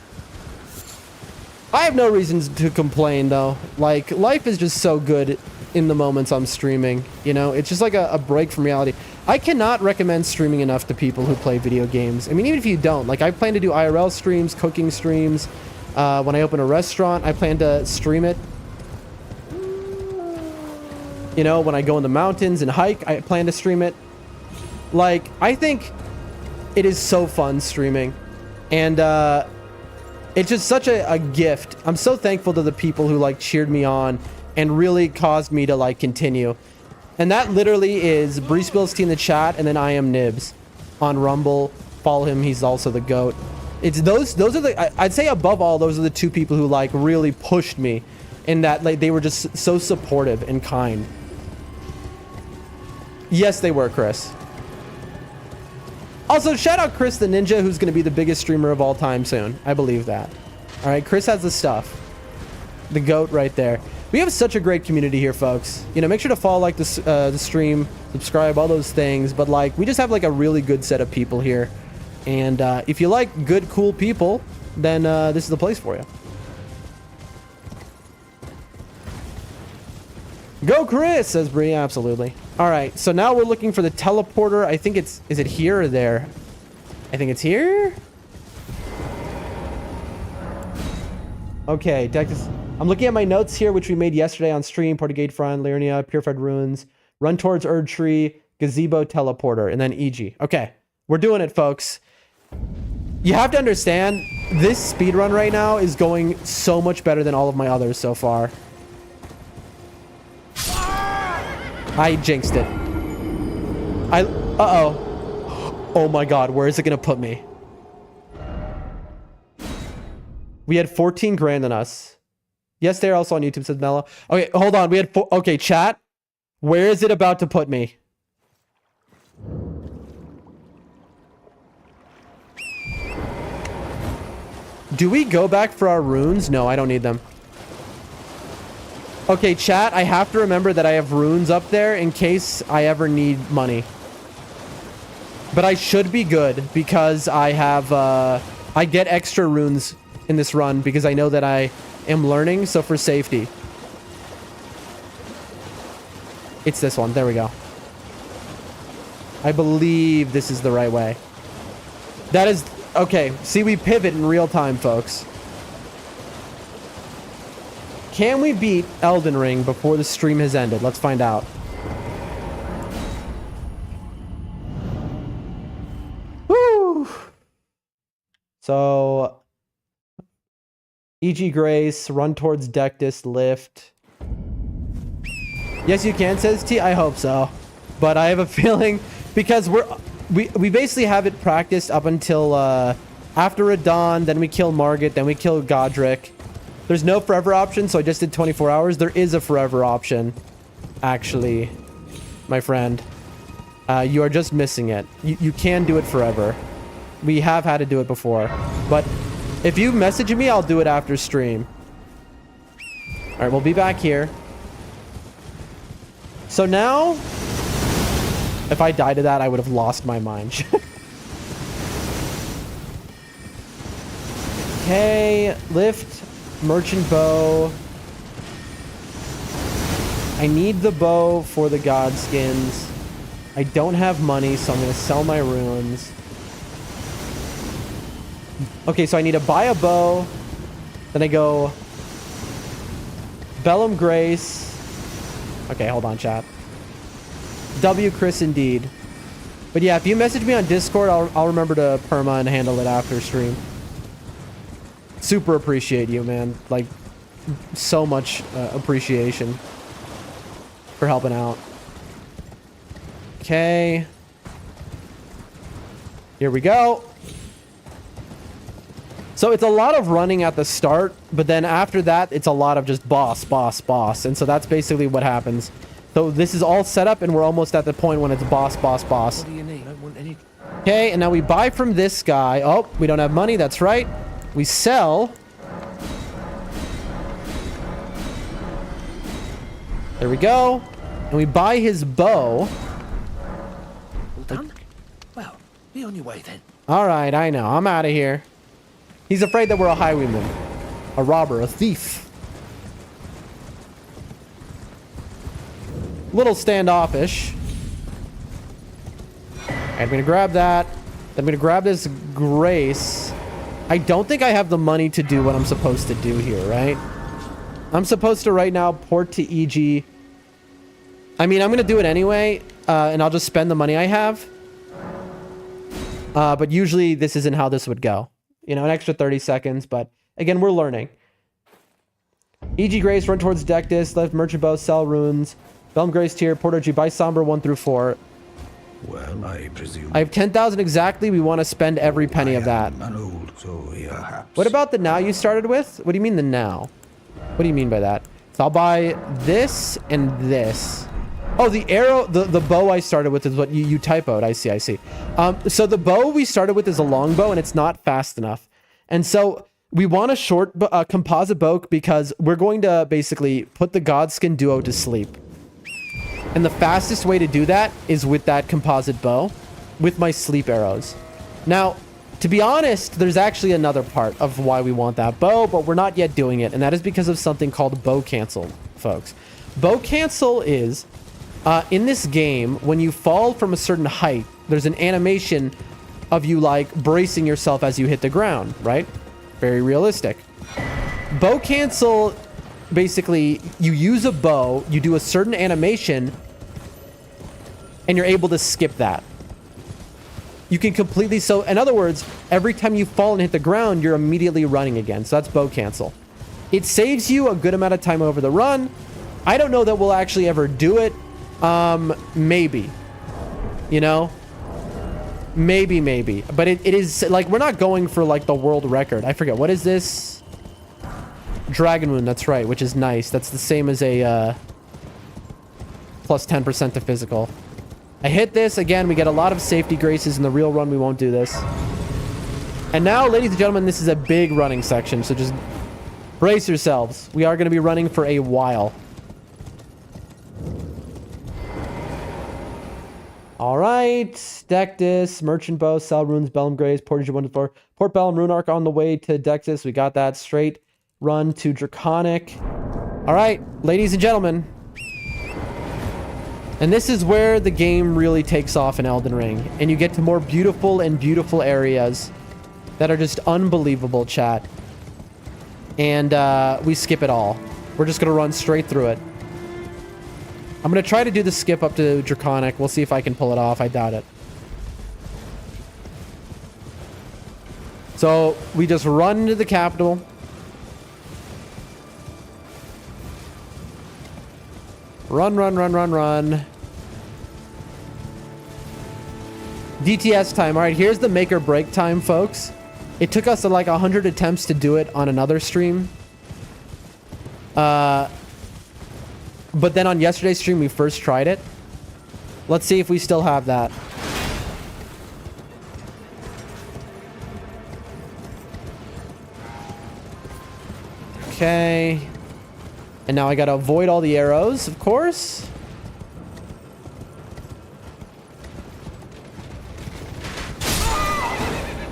I have no reasons to complain though. Like, life is just so good in the moments I'm streaming, you know? It's just like a break from reality. I cannot recommend streaming enough to people who play video games. I mean, even if you don't, like, I plan to do IRL streams, cooking streams. When I open a restaurant, I plan to stream it. You know, when I go in the mountains and hike, I plan to stream it. Like, I think it is so fun streaming. And it's just such a gift. I'm so thankful to the people who like cheered me on and really caused me to like continue. And that literally is BreezeBillsT in the chat, and then I am Nibs on Rumble. Follow him, he's also the GOAT. It's those are the, I'd say above all, those are the two people who like really pushed me in that, like, they were just so supportive and kind. Yes, they were, Chris. Also, shout out Chris the Ninja, who's going to be the biggest streamer of all time soon. I believe that. All right, Chris has the stuff. The GOAT right there. We have such a great community here, folks. You know, make sure to follow, like, the stream, subscribe, all those things. But, like, we just have, like, a really good set of people here. And if you like good, cool people, then this is the place for you. Go, Chris, says Bree. Absolutely. All right, so now we're looking for the teleporter. I think it's... Is it here or there? I think it's here. Okay, I'm looking at my notes here, which we made yesterday on stream. Portigate Front, Liurnia, Purified Ruins, Run Towards Erd Tree, Gazebo Teleporter, and then EG. Okay, we're doing it, folks. You have to understand, this speedrun right now is going so much better than all of my others so far. I jinxed it. Uh-oh. Oh my god, where is it gonna put me? We had 14 grand on us. Yes, they're also on YouTube, says Mello. Okay, hold on. We had okay, chat. Where is it about to put me? Do we go back for our runes? No, I don't need them. Okay, chat, I have to remember that I have runes up there in case I ever need money. But I should be good because I have, I get extra runes in this run because I know that I am learning, so for safety. It's this one. There we go. I believe this is the right way. That is... Okay, see, we pivot in real time, folks. Can we beat Elden Ring before the stream has ended? Let's find out. Woo! So... E.G. Grace, Run Towards Dectus, Lift. Yes, you can, says T. I hope so. But I have a feeling... Because we basically have it practiced up until after Radon, then we kill Margit, then we kill Godric. There's no forever option, so I just did 24 hours. There is a forever option, actually, my friend. You are just missing it. You can do it forever. We have had to do it before. But if you message me, I'll do it after stream. All right, we'll be back here. So now... If I died to that, I would have lost my mind. Okay, lift, merchant bow. I need the bow for the god skins. I don't have money, so I'm going to sell my runes. Okay, so I need to buy a bow. Then I go... Bellum Grace. Okay, hold on, chat. W Chris indeed. But yeah, if you message me on Discord, I'll remember to perma and handle it after stream. Super appreciate you, man. Like, so much appreciation for helping out. Okay. Here we go. So it's a lot of running at the start, but then after that, it's a lot of just boss, boss, boss. And so that's basically what happens. So this is all set up, and we're almost at the point when it's boss, boss, boss. What do you need? I don't want any... Okay, and now we buy from this guy. Oh, we don't have money. That's right. We sell. There we go. And we buy his bow. All done? Well, be on your way then. All right, I know. I'm out of here. He's afraid that we're a highwayman. A robber, a thief. Little standoffish. I'm gonna grab that. I'm gonna grab this Grace. I don't think I have the money to do what I'm supposed to do here, right? I'm supposed to right now port to EG. I mean, I'm gonna do it anyway, and I'll just spend the money I have. But usually this isn't how this would go. You know, an extra 30 seconds, but again, we're learning. E.G. Grace, run towards Dectus, left Merchant Bow, sell runes. Belm Grace tier, Porter G, buy Somber 1 through 4. Well, I presume. I have 10,000 exactly. We want to spend every penny of that. An old soul, perhaps. What about the now you started with? What do you mean the now? What do you mean by that? So I'll buy this and this. Oh, the arrow, the bow I started with is what you typoed. I see. So the bow we started with is a long bow and it's not fast enough. And so we want a short composite bow because we're going to basically put the Godskin duo to sleep. And the fastest way to do that is with that composite bow with my sleep arrows. Now, to be honest, there's actually another part of why we want that bow, but we're not yet doing it. And that is because of something called bow cancel, folks. Bow cancel is, in this game, when you fall from a certain height, there's an animation of you like bracing yourself as you hit the ground, right? Very realistic. Bow cancel, basically, you use a bow, you do a certain animation, and you're able to skip that. You can completely, so in other words, every time you fall and hit the ground, you're immediately running again. So that's bow cancel. It saves you a good amount of time over the run. I don't know that we'll actually ever do it. Maybe. You know? Maybe. But it is, like, we're not going for, like, the world record. I forget. What is this? Dragon Wound, that's right, which is nice. That's the same as a, plus 10% to physical. I hit this. Again, we get a lot of safety graces. In the real run, we won't do this. And now, ladies and gentlemen, this is a big running section, so just brace yourselves. We are going to be running for a while. All right. Dectus, Merchant Bow, Sal Runes, Bellum Grace, Portage 1 to 4. Port Bellum, Rune Arc on the way to Dectus. We got that. Straight run to Draconic. All right, ladies and gentlemen. And this is where the game really takes off in Elden Ring. And you get to more beautiful areas that are just unbelievable, chat. And we skip it all. We're just going to run straight through it. I'm going to try to do the skip up to Draconic. We'll see if I can pull it off. I doubt it. So we just run into the capital. Run. DTS time. All right, here's the make or break time, folks. It took us like 100 attempts to do it on another stream. But then on yesterday's stream, we first tried it. Let's see if we still have that. Okay. And now I gotta avoid all the arrows, of course.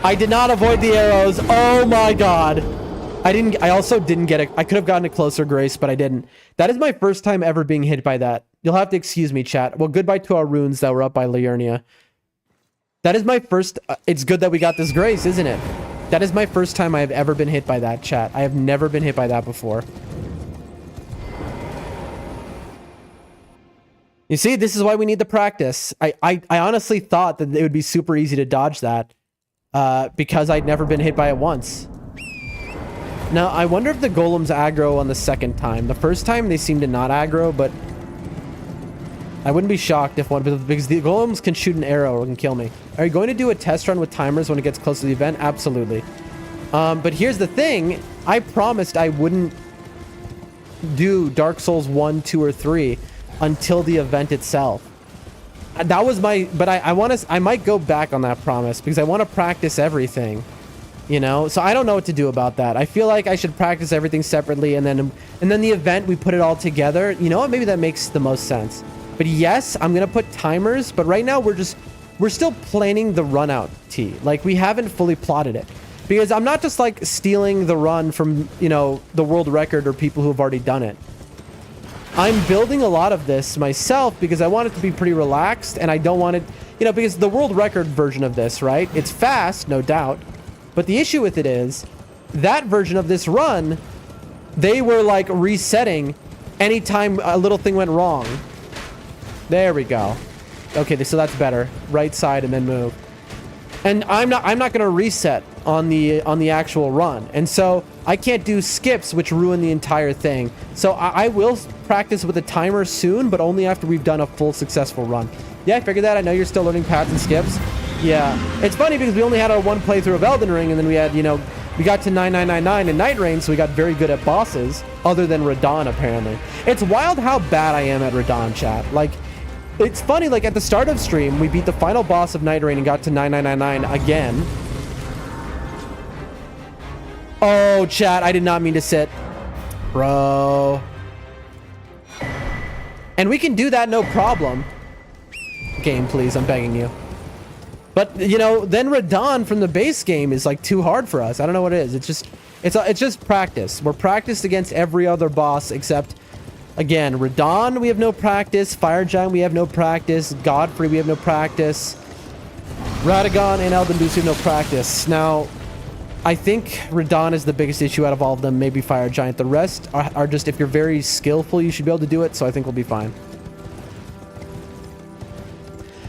I did not avoid the arrows. Oh my god. I also didn't get it. I could have gotten a closer grace, but I didn't. That is my first time ever being hit by that. You'll have to excuse me, chat. Well, goodbye to our runes that were up by Liurnia. That is my first... it's good that we got this grace, isn't it? That is my first time I have ever been hit by that, chat. I have never been hit by that before. You see, this is why we need the practice. I honestly thought that it would be super easy to dodge that because I'd never been hit by it once. Now, I wonder if the golems aggro on the second time. The first time, they seem to not aggro, but I wouldn't be shocked if one, because the golems can shoot an arrow or can kill me. Are you going to do a test run with timers when it gets close to the event? Absolutely. But here's the thing. I promised I wouldn't do Dark Souls 1, 2, or 3 until the event itself. That was my... But I might go back on that promise because I want to practice everything. You know, so I don't know what to do about that. I feel like I should practice everything separately, and then the event, we put it all together. You know what? Maybe that makes the most sense. But yes, I'm gonna put timers. But right now, we're still planning the run out, T. Like, we haven't fully plotted it because I'm not just like stealing the run from, you know, the world record or people who have already done it. I'm building a lot of this myself because I want it to be pretty relaxed, and I don't want it, you know, because the world record version of this, right? It's fast, no doubt. But the issue with it is, that version of this run, they were like resetting anytime a little thing went wrong. There we go. Okay, so that's better. Right side and then move. And I'm not going to reset on the actual run. And so I can't do skips, which ruin the entire thing. So I will practice with a timer soon, but only after we've done a full successful run. Yeah, I figured that. I know you're still learning paths and skips. Yeah. It's funny because we only had our one playthrough of Elden Ring, and then we had, you know, we got to 9999 and NIGHTREIGN, so we got very good at bosses, other than Radahn, apparently. It's wild how bad I am at Radahn, chat. Like, it's funny, like, at the start of stream, we beat the final boss of NIGHTREIGN and got to 9999 again. Oh, chat, I did not mean to sit. Bro. And we can do that, no problem. Game, please, I'm begging you. But, you know, then Radahn from the base game is, like, too hard for us. I don't know what it is. It's just practice. We're practiced against every other boss except... Again, Radahn, we have no practice. Fire Giant, we have no practice. Godfrey, we have no practice. Radagon and Elden Boost, we have no practice. Now, I think Radahn is the biggest issue out of all of them. Maybe Fire Giant. The rest are just, if you're very skillful, you should be able to do it. So I think we'll be fine.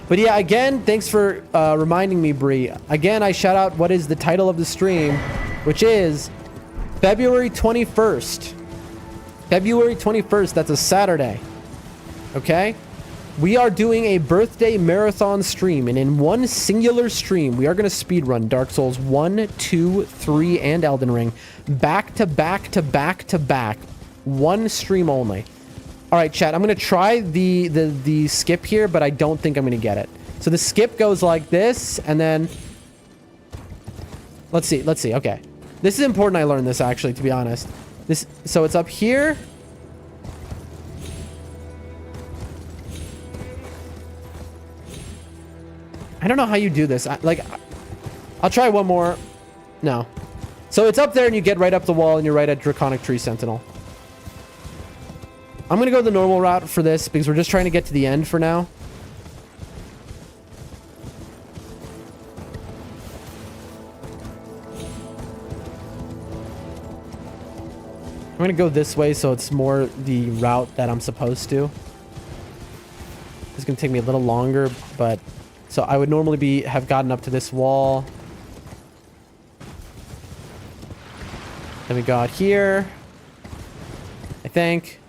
But yeah, again, thanks for reminding me, Bree. Again, I shout out what is the title of the stream, which is February 21st. February 21st, that's a Saturday. Okay? We are doing a birthday marathon stream, and in one singular stream, we are going to speedrun Dark Souls 1, 2, 3, and Elden Ring. Back to back to back to back. One stream only. Alright, chat, I'm going to try the skip here, but I don't think I'm going to get it. So the skip goes like this, and then... Let's see, okay. This is important I learned this, actually, to be honest. So it's up here. I don't know how you do this. I'll try one more. No. So it's up there and you get right up the wall and you're right at Draconic Tree Sentinel. I'm going to go the normal route for this because we're just trying to get to the end for now. I'm going to go this way so it's more the route that I'm supposed to. It's going to take me a little longer, but... So I would normally have gotten up to this wall. Then we got here. I think.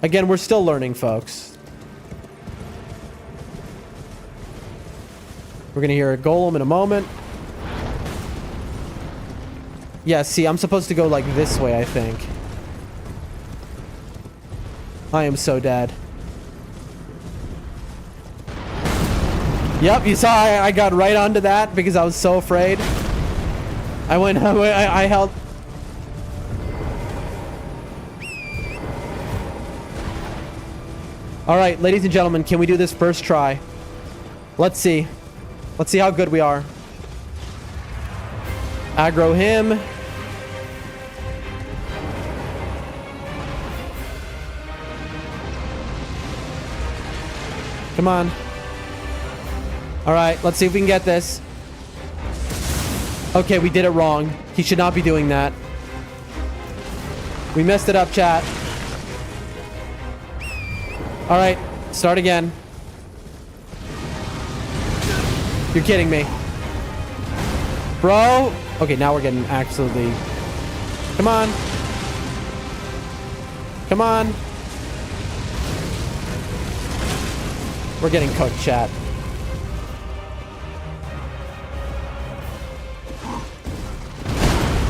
Again, we're still learning, folks. We're going to hear a golem in a moment. Yeah, see, I'm supposed to go like this way, I think. I am so dead. Yep, you saw I got right onto that because I was so afraid. I held... Alright, ladies and gentlemen, can we do this first try? Let's see. Let's see how good we are. Aggro him. Come on. Alright, let's see if we can get this. Okay, we did it wrong. He should not be doing that. We messed it up, chat. Alright, start again. You're kidding me. Bro! Okay, now we're getting absolutely... Come on. Come on. We're getting cooked, chat.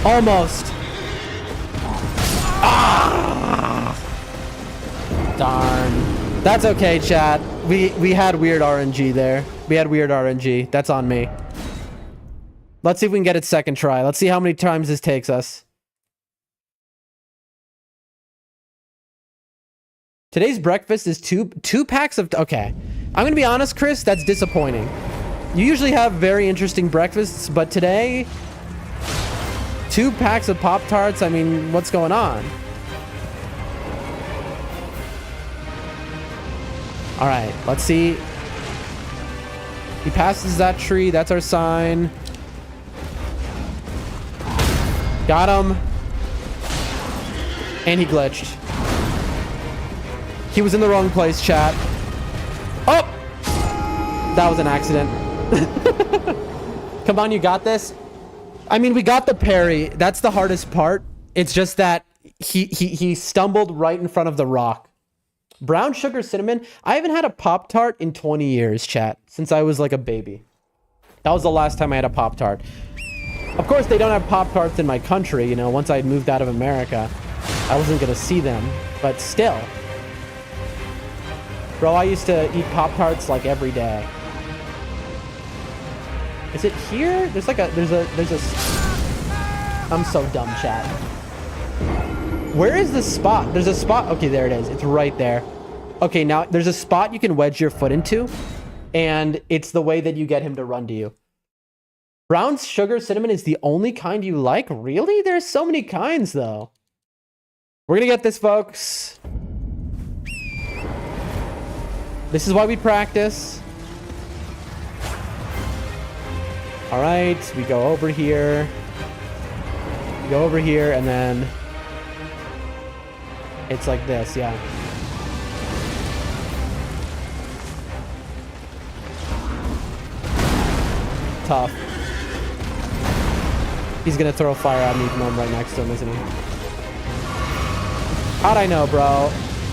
Almost. Ah! Darn. That's okay, chat. We had weird RNG there. We had weird RNG. That's on me. Let's see if we can get it second try. Let's see how many times this takes us. Today's breakfast is two packs of... Okay. I'm going to be honest, Chris. That's disappointing. You usually have very interesting breakfasts, but today... 2 packs of Pop-Tarts? I mean, what's going on? Alright, let's see. He passes that tree. That's our sign. Got him. And he glitched. He was in the wrong place, chat. Oh! That was an accident. Come on, you got this. I mean, we got the parry. That's the hardest part. It's just that he stumbled right in front of the rock. Brown sugar cinnamon. I haven't had a Pop-Tart in 20 years, chat. Since I was like a baby. That was the last time I had a Pop-Tart. Of course, they don't have Pop-Tarts in my country. You know, once I moved out of America, I wasn't going to see them. But still. Bro, I used to eat Pop-Tarts like every day. Is it here? There's like a, there's a, I'm so dumb, chat. Where is the spot? There's a spot. Okay, there it is. It's right there. Okay, now there's a spot you can wedge your foot into, and it's the way that you get him to run to you. Brown sugar cinnamon is the only kind you like? Really? There's so many kinds, though. We're gonna get this, folks. This is why we practice. All right, we go over here. We go over here, and then it's like this, yeah. Tough. He's gonna throw fire at me even though I'm right next to him, isn't he? How'd I know, bro?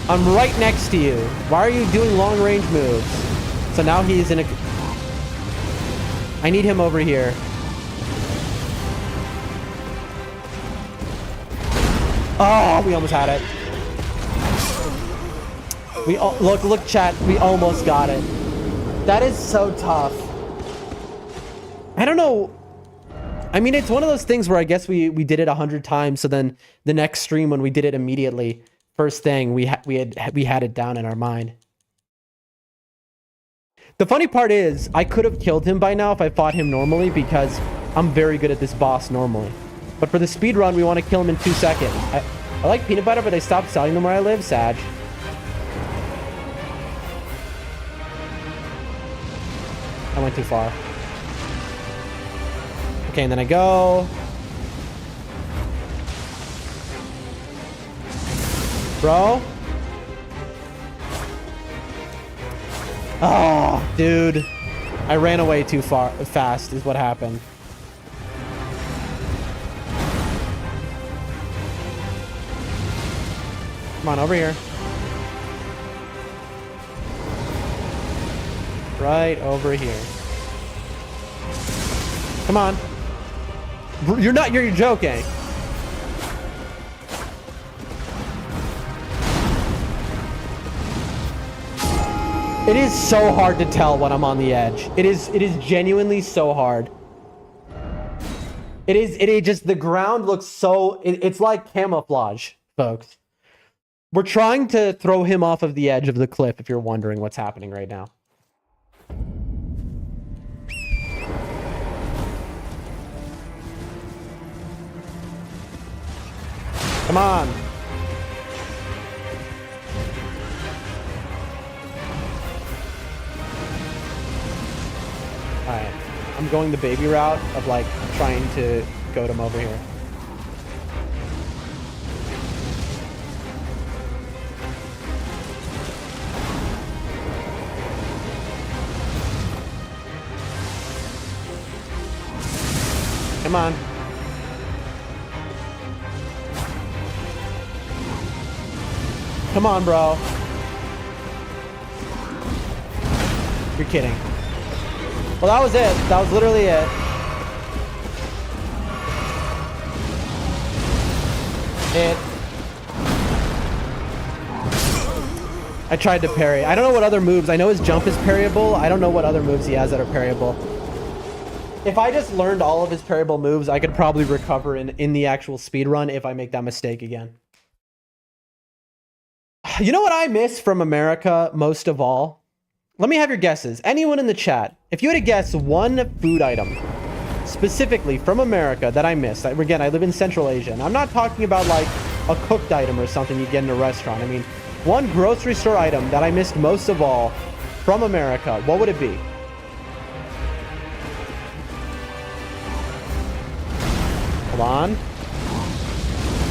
I'm right next to you. Why are you doing long range moves? So now he's in a... I need him over here. Oh, we almost had it. We look, chat. We almost got it. That is so tough. I don't know. I mean, it's one of those things where I guess we did it 100 times. So then the next stream when we did it immediately, first thing we had it down in our mind. The funny part is I could have killed him by now if I fought him normally because I'm very good at this boss normally. But for the speed run, we want to kill him in 2 seconds. I like peanut butter, but they stopped selling them where I live. Sag. I went too far. Okay, and then I go. Bro. Oh, dude. I ran away too fast is what happened. Come on, over here. Right over here. Come on. You're joking. It is so hard to tell when I'm on the edge. It is genuinely so hard. It just, the ground looks so, it's like camouflage, folks. We're trying to throw him off of the edge of the cliff, if you're wondering what's happening right now. Come on. Alright. I'm going the baby route of like trying to goad him over here. Come on. Come on, bro. You're kidding. Well, that was it. That was literally it. I tried to parry. I don't know what other moves. I know his jump is parryable. I don't know what other moves he has that are parryable. If I just learned all of his parryable moves, I could probably recover in the actual speedrun if I make that mistake again. You know what I miss from America most of all? Let me have your guesses. Anyone in the chat, if you had to guess one food item specifically from America that I missed. Again, I live in Central Asia, and I'm not talking about like a cooked item or something you get in a restaurant. I mean, one grocery store item that I missed most of all from America. What would it be? Hold on.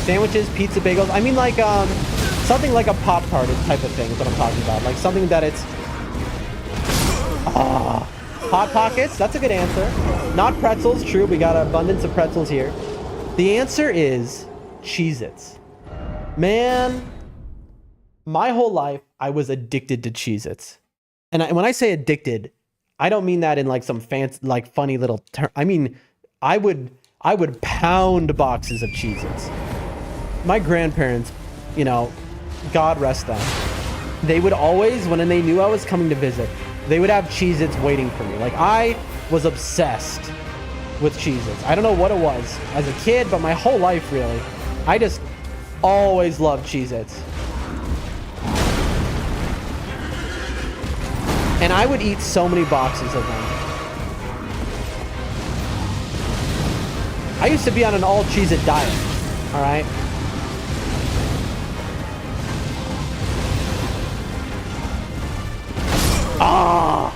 Sandwiches, pizza, bagels. I mean, like, something like a Pop-Tart type of thing is what I'm talking about. Like something that it's... Ah. Hot Pockets, that's a good answer. Not pretzels, true, we got an abundance of pretzels here. The answer is Cheez-Its. Man, my whole life, I was addicted to Cheez-Its. And when I say addicted, I don't mean that in like some fancy, like funny little term. I mean, I would pound boxes of Cheez-Its. My grandparents, you know, God rest them. They would always, when they knew I was coming to visit, they would have Cheez-Its waiting for me. Like, I was obsessed with Cheez-Its. I don't know what it was as a kid, but my whole life, really. I just always loved Cheez-Its. And I would eat so many boxes of them. I used to be on an all Cheez-It diet, all right? Ah!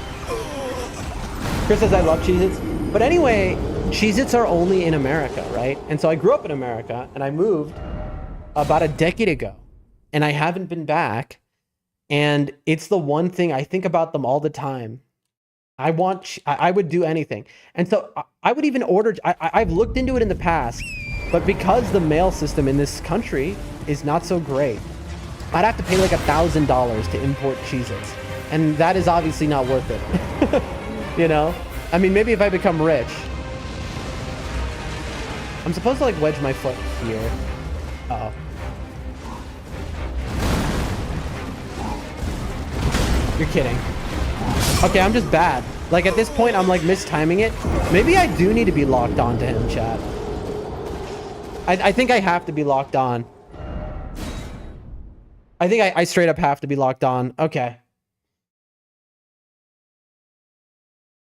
Chris says I love Cheez-Its. But anyway, Cheez-Its are only in America, right? And so I grew up in America, and I moved about a decade ago. And I haven't been back. And it's the one thing I think about them all the time. I would do anything. And so I would even order, I've looked into it in the past, but because the mail system in this country is not so great, I'd have to pay like $1,000 to import Cheez-Its. And that is obviously not worth it. You know? I mean, maybe if I become rich. I'm supposed to like wedge my foot here. Uh-oh. You're kidding. Okay, I'm just bad. Like, at this point, I'm like mistiming it. Maybe I do need to be locked on to him, chat. I think I have to be locked on. I think I straight up have to be locked on. Okay.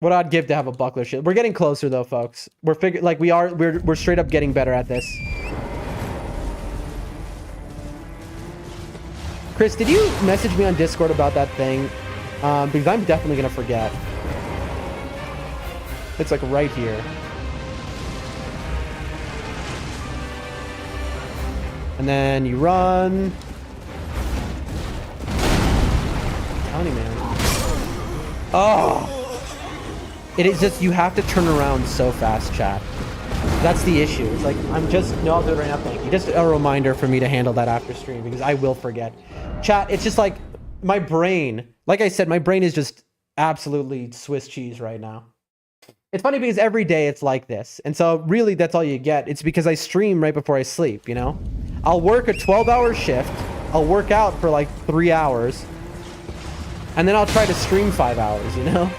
What I'd give to have a buckler shield. We're getting closer though, folks. We're straight up getting better at this. Chris, did you message me on Discord about that thing? Because I'm definitely gonna forget. It's like right here. And then you run. I'm telling you, man. Oh! It is just, you have to turn around so fast, chat. That's the issue. It's like, no, I'll do it right now, thank you. Just a reminder for me to handle that after stream, because I will forget. Chat, it's just like, my brain, like I said, my brain is just absolutely Swiss cheese right now. It's funny because every day it's like this. And so really that's all you get. It's because I stream right before I sleep, you know? I'll work a 12-hour shift. I'll work out for like 3 hours. And then I'll try to stream 5 hours, you know?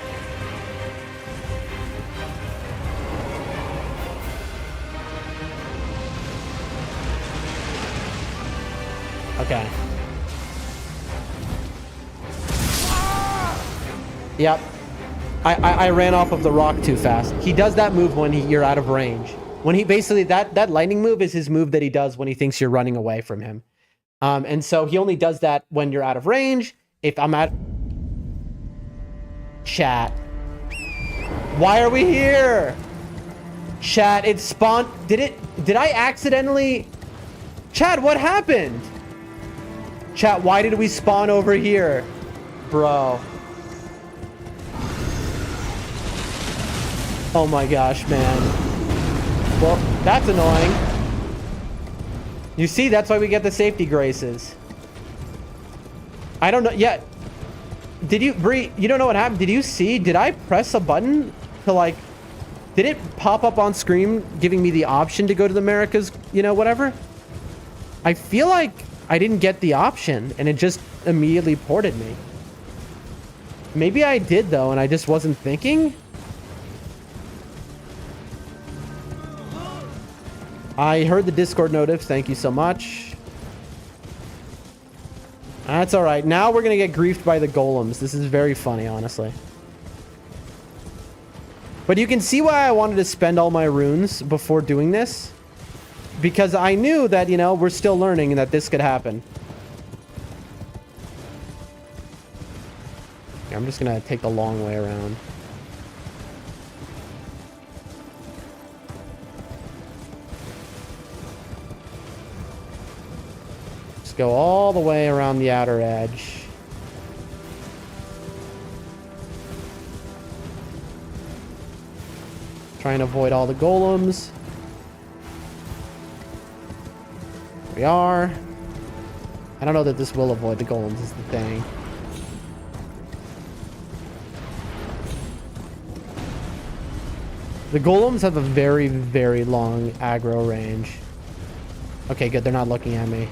Okay. Yep. I ran off of the rock too fast. He does that move when you're out of range. When he basically, that lightning move is his move that he does when he thinks you're running away from him. And so he only does that when you're out of range. If I'm at... Chat. Why are we here? Chat, it spawned... Did I accidentally... Chat, what happened? Chat, why did we spawn over here? Bro. Oh my gosh, man. Well, that's annoying. You see, that's why we get the safety graces. I don't know. Yeah. Did you, Bree, you don't know what happened? Did you see? Did I press a button to like... Did it pop up on screen giving me the option to go to the Americas, you know, whatever? I feel like I didn't get the option and it just immediately ported me. Maybe I did though and I just wasn't thinking. I heard the Discord notice. Thank you so much. That's all right. Now we're going to get griefed by the golems. This is very funny, honestly. But you can see why I wanted to spend all my runes before doing this. Because I knew that, you know, we're still learning and that this could happen. Okay, I'm just going to take the long way around. Go all the way around the outer edge. Try and avoid all the golems. Here we are. I don't know that this will avoid the golems is the thing. The golems have a very, very long aggro range. Okay, good. They're not looking at me.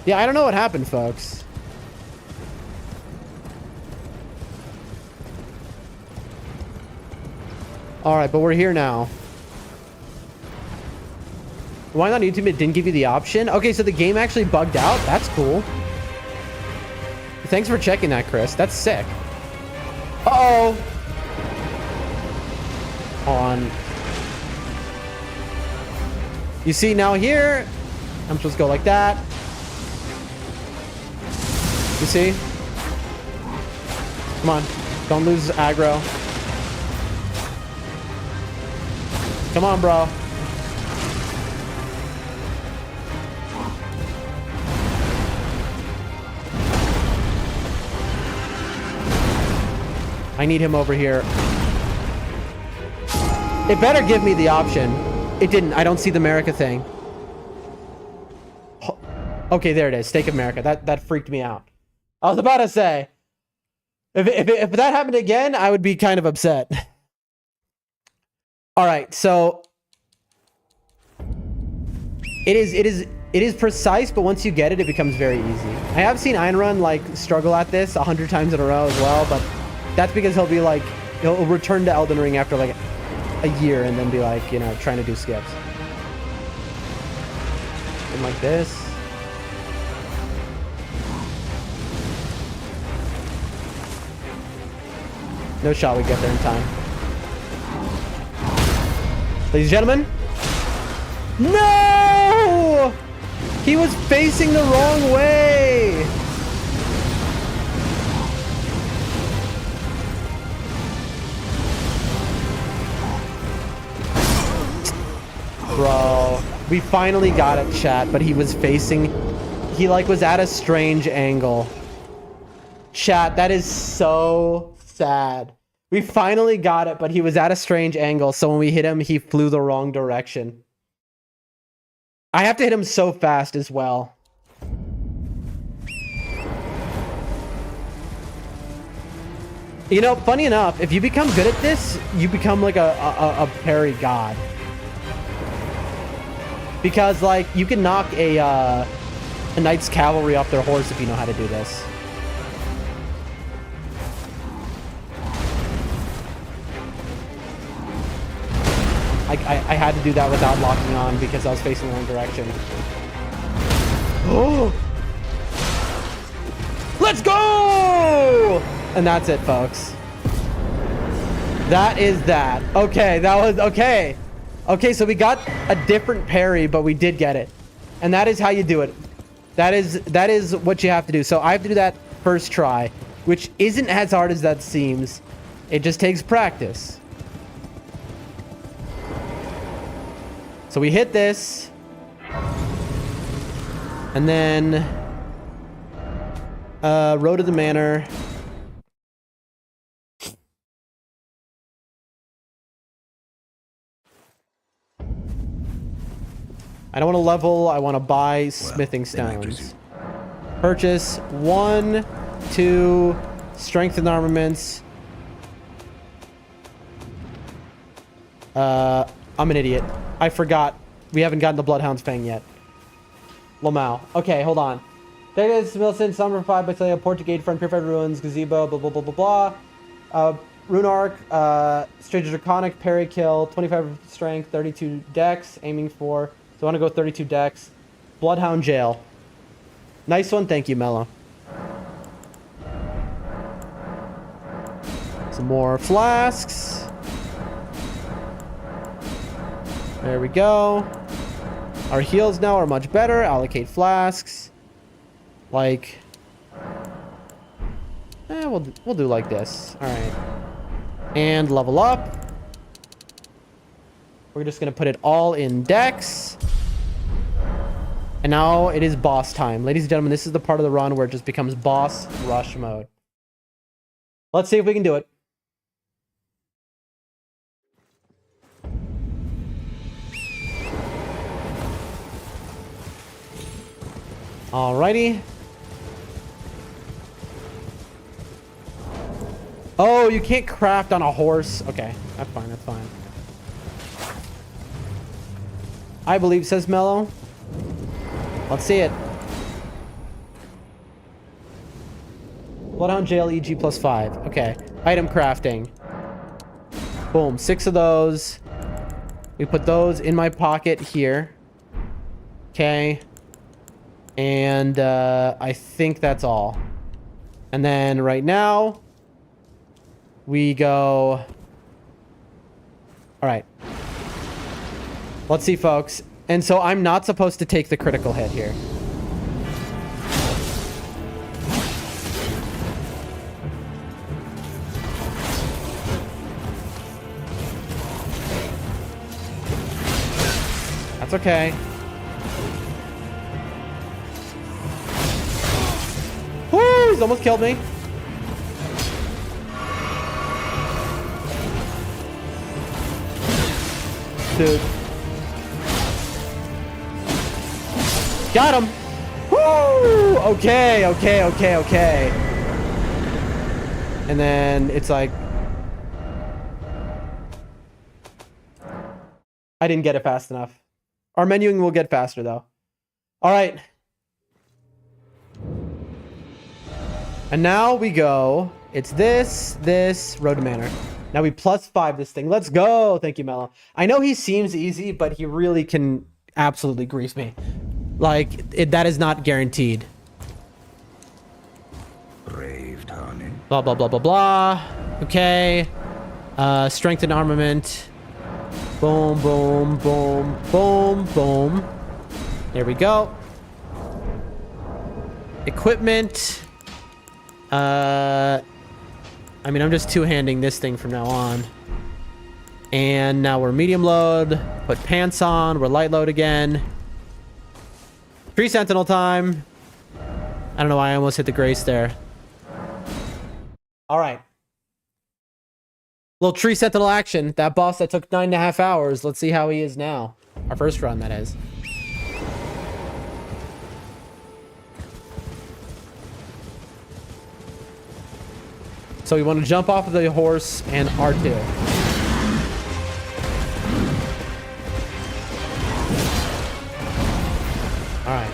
Yeah, I don't know what happened, folks. Alright, but we're here now. Why not YouTube? It didn't give you the option? Okay, so the game actually bugged out? That's cool. Thanks for checking that, Chris. That's sick. Uh-oh. Hold on. You see, now here, I'm supposed to go like that. You see? Come on. Don't lose aggro. Come on, bro. I need him over here. It better give me the option. It didn't. I don't see the America thing. Okay, there it is. Stake of America. That freaked me out. I was about to say, if that happened again, I would be kind of upset. All right, so it is precise, but once you get it, it becomes very easy. I have seen Einrun like struggle at this 100 times in a row as well, but that's because he'll be like, he'll return to Elden Ring after like a year and then be like, you know, trying to do skips. And like this. No shot we get there in time. Ladies and gentlemen. No! He was facing the wrong way. Bro, we finally got it, chat, but he was facing, he like was at a strange angle. Chat, that is so sad. We finally got it, but he was at a strange angle, so when we hit him, he flew the wrong direction. I have to hit him so fast as well. You know, funny enough, if you become good at this, you become like a parry god. Because, like, you can knock a knight's cavalry off their horse if you know how to do this. I had to do that without locking on because I was facing the wrong direction. Oh! Let's go! And that's it, folks. That is that. Okay, that was... Okay. Okay, so we got a different parry, but we did get it. And that is how you do it. That is what you have to do. So I have to do that first try, which isn't as hard as that seems. It just takes practice. So we hit this. And then... Road to the Manor. I don't want to level. I want to buy smithing stones. Purchase 1, 2, strengthen armaments. I'm an idiot. I forgot. We haven't gotten the Bloodhound's Fang yet. Lamau. Okay, hold on. Vegas, Wilson, Summer 5, Battalion, Portugade, Front, Purified Ruins, Gazebo, blah, blah, blah, blah, blah. Rune Arc, Strange Draconic, Parry Kill, 25 Strength, 32 Dex, aiming for... So I want to go 32 Dex. Bloodhound Jail. Nice one. Thank you, Mello. Some more flasks. There we go. Our heals now are much better. Allocate flasks. Like... we'll do like this. Alright. And level up. We're just going to put it all in Dex. And now it is boss time. Ladies and gentlemen, this is the part of the run where it just becomes boss rush mode. Let's see if we can do it. Alrighty. Oh, you can't craft on a horse. Okay, that's fine, that's fine. I believe, says Mello. Let's see it. Bloodhound Jail EG +5. Okay. Item crafting. Boom. 6 of those. We put those in my pocket here. Okay. And I think that's all. And then right now, we go... All right. Let's see, folks. And so I'm not supposed to take the critical hit here. That's okay. Woo! He's almost killed me. Dude. Got him! Woo! Okay, okay, okay, okay. And then it's like... I didn't get it fast enough. Our menuing will get faster, though. All right. And now we go. It's this, Road to Manor. Now we +5 this thing. Let's go. Thank you, Mello. I know he seems easy, but he really can absolutely grief me. Like, that is not guaranteed. Brave Tony. Blah, blah, blah, blah, blah. Okay. Strength and armament. Boom, boom, boom, boom, boom. There we go. Equipment. I mean, I'm just two-handing this thing from now on. And now we're medium load. Put pants on. We're light load again. Tree Sentinel time. I don't know why I almost hit the grace there. All right. Little Tree Sentinel action. That boss that took 9.5 hours. Let's see how he is now. Our first run, that is. So we want to jump off of the horse and R2. All right.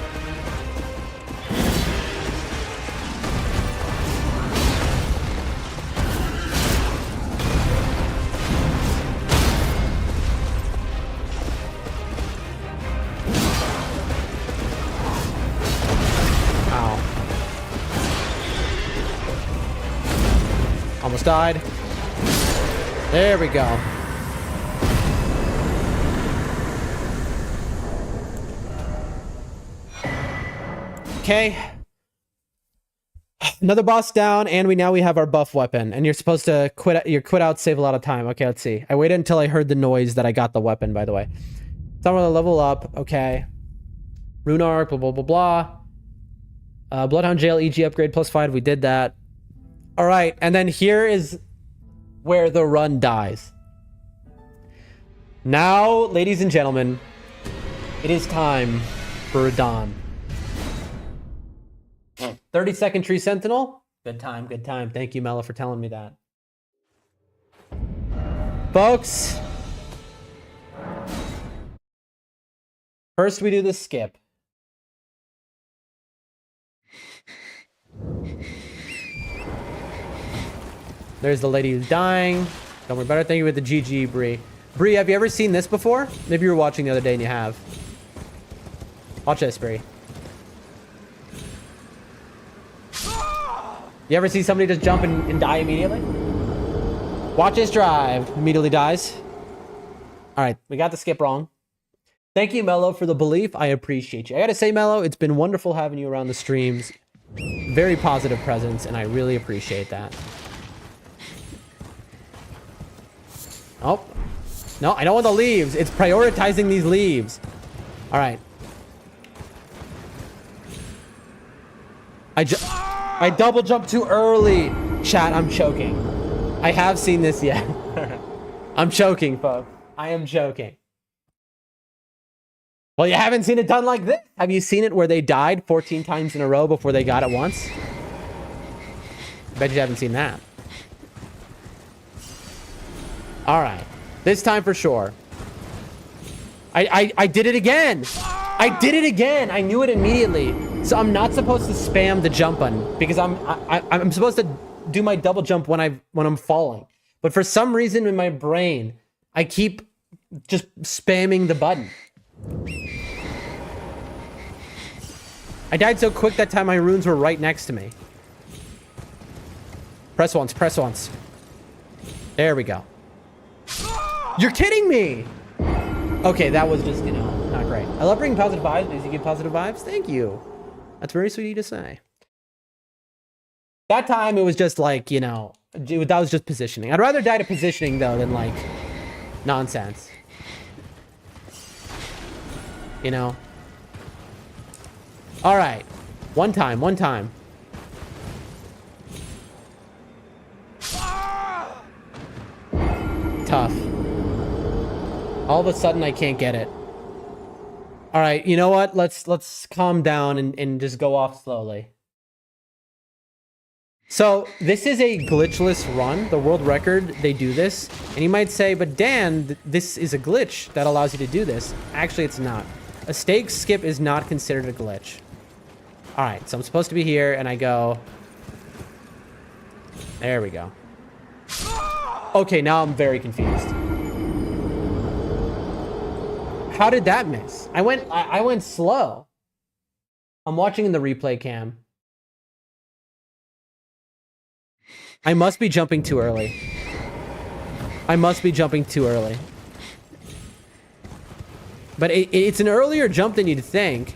Almost died. There we go. Okay. Another boss down, and now we have our buff weapon. And you're supposed to quit. Your quit out save a lot of time. Okay, let's see. I waited until I heard the noise that I got the weapon. By the way, so I'm gonna level up. Okay. Rune arc. Blah blah blah blah. Bloodhound Jail EG upgrade +5. We did that. All right, and then here is where the run dies. Now, ladies and gentlemen, it is time for Radon. 30-second Tree Sentinel. Good time, good time. Thank you, Mela, for telling me that. Folks, first we do the skip. There's the lady who's dying. Don't worry about it. Thank you with the GG, Bree. Bree, have you ever seen this before? Maybe you were watching the other day and you have. Watch this, Bree. You ever see somebody just jump and die immediately? Watch this drive. Immediately dies. All right, we got the skip wrong. Thank you, Mello, for the belief. I appreciate you. I gotta say, Mello, it's been wonderful having you around the streams. Very positive presence, and I really appreciate that. Oh, no, I don't want the leaves. It's prioritizing these leaves. All right. I double jumped too early. Chat, I'm choking. I have seen this yet. I'm choking, folks. I am choking. Well, you haven't seen it done like this. Have you seen it where they died 14 times in a row before they got it once? Bet you haven't seen that. All right. This time for sure. I did it again. I did it again. I knew it immediately. So I'm not supposed to spam the jump button because I'm supposed to do my double jump when I'm falling. But for some reason in my brain, I keep just spamming the button. I died so quick that time my runes were right next to me. Press once, press once. There we go. You're kidding me! Okay, that was just, you know, not great. I love bringing positive vibes. Did you give positive vibes? Thank you. That's very sweet of you to say. That time it was just like, you know, that was just positioning. I'd rather die to positioning though than like nonsense. You know? All right. One time, one time. Tough. All of a sudden I can't get it. All right, you know what? Let's calm down and just go off slowly. So this is a glitchless run. The world record, they do this. And you might say, but Dan, this is a glitch that allows you to do this. Actually, it's not. A stake skip is not considered a glitch. All right, so I'm supposed to be here and I go. There we go. Okay, now I'm very confused. How did that miss? I went slow. I'm watching in the replay cam. I must be jumping too early. I must be jumping too early. But it's an earlier jump than you'd think.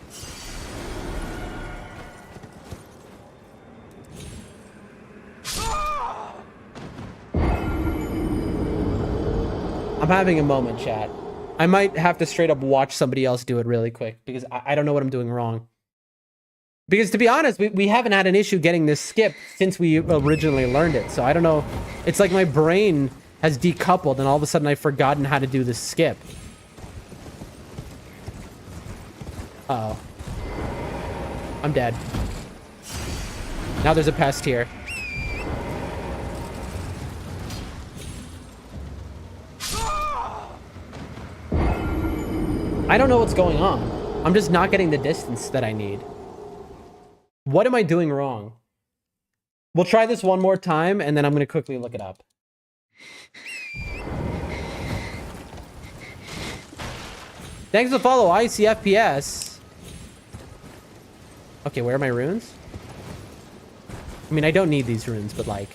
I'm having a moment, chat. I might have to straight up watch somebody else do it really quick because I don't know what I'm doing wrong. Because to be honest, we haven't had an issue getting this skip since we originally learned it. So I don't know. It's like my brain has decoupled and all of a sudden I've forgotten how to do this skip. Uh-oh. I'm dead. Now there's a pest here. I don't know what's going on. I'm just not getting the distance that I need. What am I doing wrong? We'll try this one more time, and then I'm going to quickly look it up. Thanks for the follow, ICFPS. Okay, where are my runes? I mean, I don't need these runes, but like...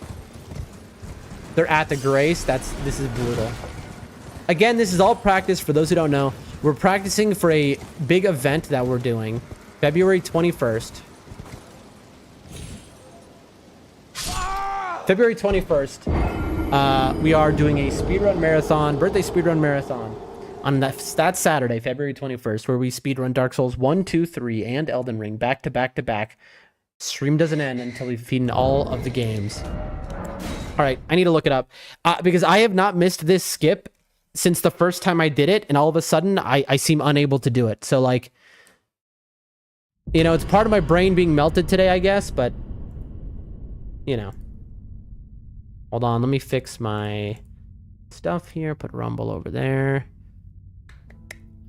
They're at the grace. This is brutal. Again, this is all practice for those who don't know. We're practicing for a big event that we're doing. February 21st. February 21st, we are doing a speedrun marathon, birthday speedrun marathon. On that Saturday, February 21st, where we speedrun Dark Souls 1, 2, 3, and Elden Ring back to back to back. Stream doesn't end until we've beaten all of the games. All right, I need to look it up. Because I have not missed this skip since the first time I did it, and all of a sudden, I seem unable to do it. So, like, you know, it's part of my brain being melted today, I guess, but, you know. Hold on, let me fix my stuff here. Put Rumble over there.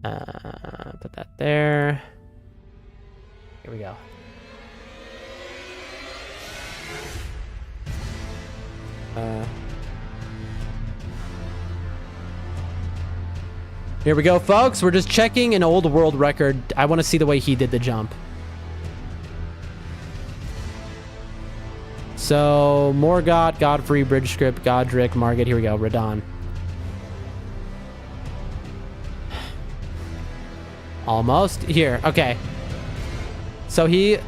Put that there. Here we go. Here we go, folks. We're just checking an old world record. I want to see the way he did the jump. So, Morgott, Godfrey, Bridge Script, Godric, Margit. Here we go, Radon. Almost. Here, okay. So he...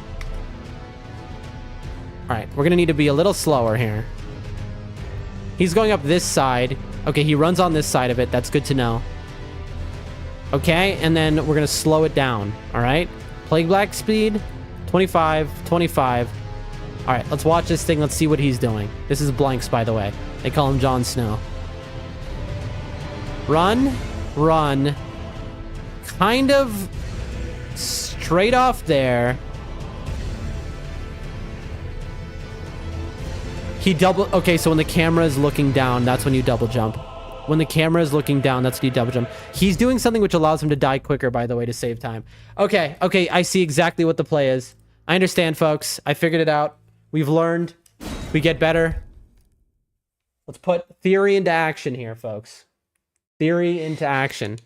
Alright, we're gonna need to be a little slower here. He's going up this side. Okay, he runs on this side of it. That's good to know. Okay, and then we're gonna slow it down. Alright? Plague Black speed. 25, 25. All right, let's watch this thing. Let's see what he's doing. This is Blanks, by the way. They call him Jon Snow. Run, run, kind of straight off there. He double... Okay, so when the camera is looking down, that's when you double jump. When the camera is looking down, that's when you double jump. He's doing something which allows him to die quicker, by the way, to save time. Okay, okay, I see exactly what the play is. I understand, folks. I figured it out. We've learned. We get better. Let's put theory into action here, folks. Theory into action.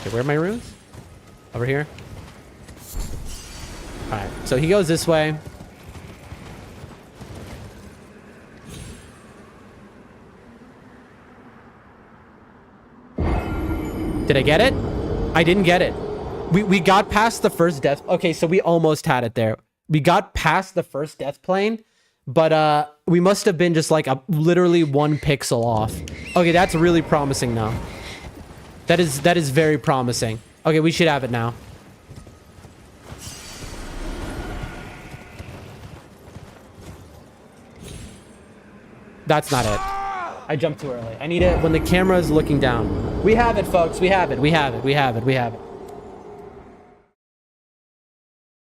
Okay, where are my runes? Over here? Alright, so he goes this way. Did I get it? I didn't get it. We got past the first death. Okay, so we almost had it there. We got past the first death plane, but we must have been just like literally 1 pixel off. Okay, that's really promising now. That is very promising. Okay, we should have it now. That's not it. I jumped too early. I need it when the camera is looking down. We have it, folks. We have it. We have it. We have it. We have it.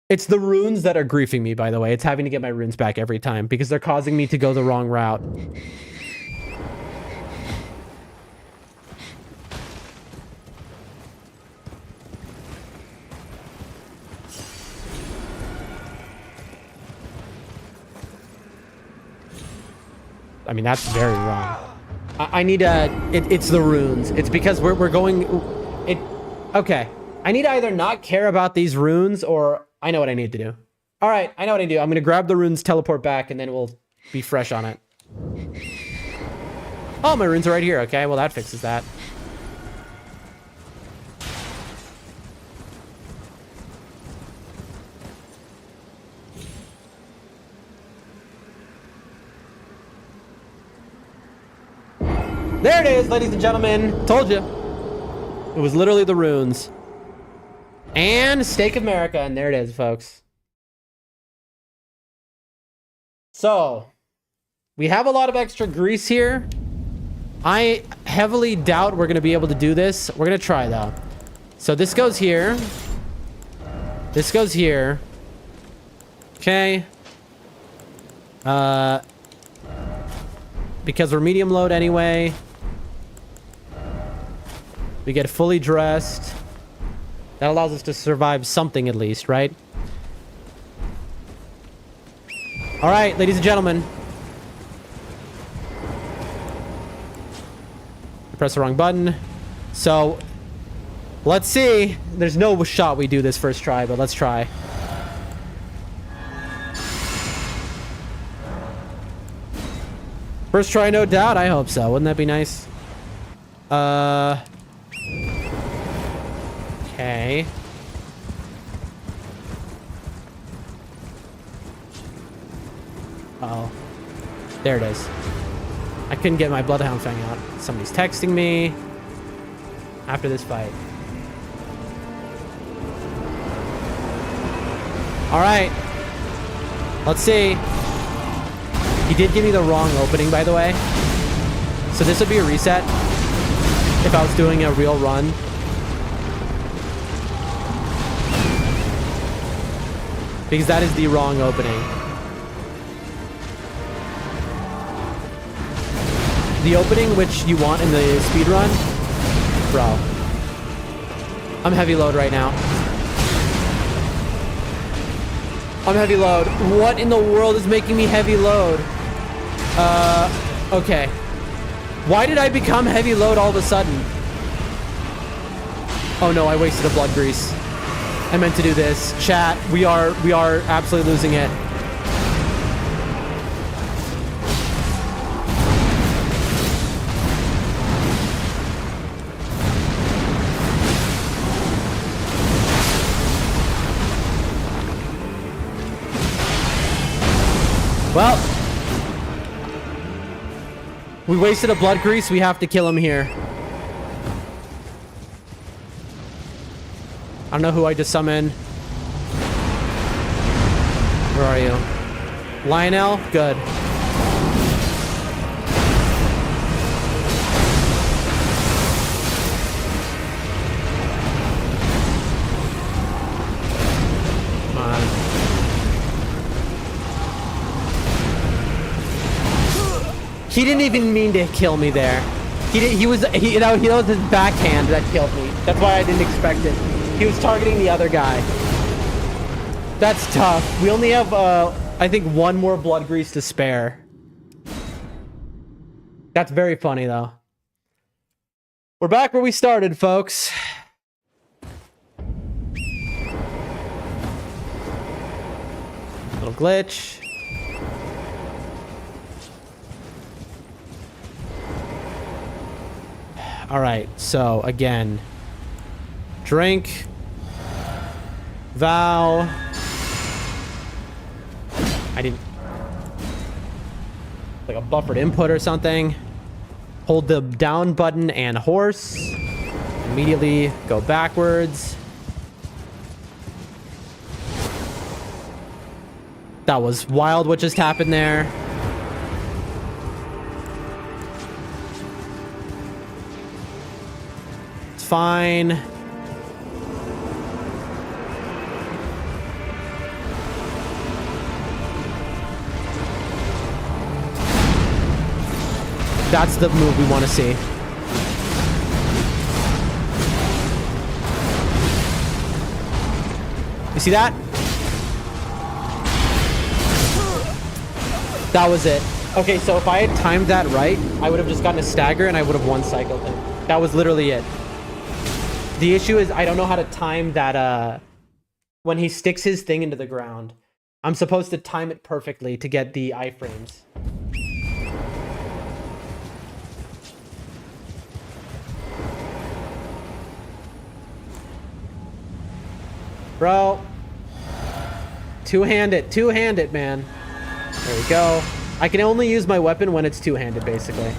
It's the runes that are griefing me, by the way. It's having to get my runes back every time because they're causing me to go the wrong route. I mean, that's very wrong. I need it's the runes. It's because we're going... Okay. I need to either not care about these runes or... I know what I need to do. All right, I know what I do. I'm going to grab the runes, teleport back, and then we'll be fresh on it. Oh, my runes are right here. Okay, well, that fixes that. There it is, ladies and gentlemen. Told you. It was literally the runes. And Stake of America, and there it is, folks. So, we have a lot of extra grease here. I heavily doubt we're going to be able to do this. We're going to try, though. So this goes here. This goes here. Okay. Because we're medium load anyway. We get fully dressed. That allows us to survive something at least, right? All right, ladies and gentlemen. Press the wrong button. So, let's see. There's no shot we do this first try, but let's try. First try, no doubt. I hope so. Wouldn't that be nice? Okay. Uh-oh. There it is. I couldn't get my Bloodhound Fang out. Somebody's texting me after this fight. All right. Let's see. He did give me the wrong opening, by the way. So this would be a reset if I was doing a real run. Because that is the wrong opening. The opening which you want in the speedrun? Bro. I'm heavy load right now. I'm heavy load. What in the world is making me heavy load? Okay. Why did I become heavy load all of a sudden? Oh no, I wasted a blood grease. I meant to do this. Chat, we are absolutely losing it. Well, we wasted a blood grease. We have to kill him here. I don't know who I just summoned. Where are you? Lionel? Good. He didn't even mean to kill me there. He was his backhand that killed me. That's why I didn't expect it. He was targeting the other guy. That's tough. We only have, I think, one more blood grease to spare. That's very funny, though. We're back where we started, folks. Little glitch. All right, so again, drink, vow. I didn't, like a buffered input or something. Hold the down button and horse. Immediately go backwards. That was wild what just happened there. It's fine. That's the move we want to see. You see that? That was it. Okay, so if I had timed that right, I would have just gotten a stagger and I would have one cycled him. That was literally it. The issue is I don't know how to time that when he sticks his thing into the ground. I'm supposed to time it perfectly to get the iframes. Bro. Two-handed, man. There we go. I can only use my weapon when it's two-handed, basically.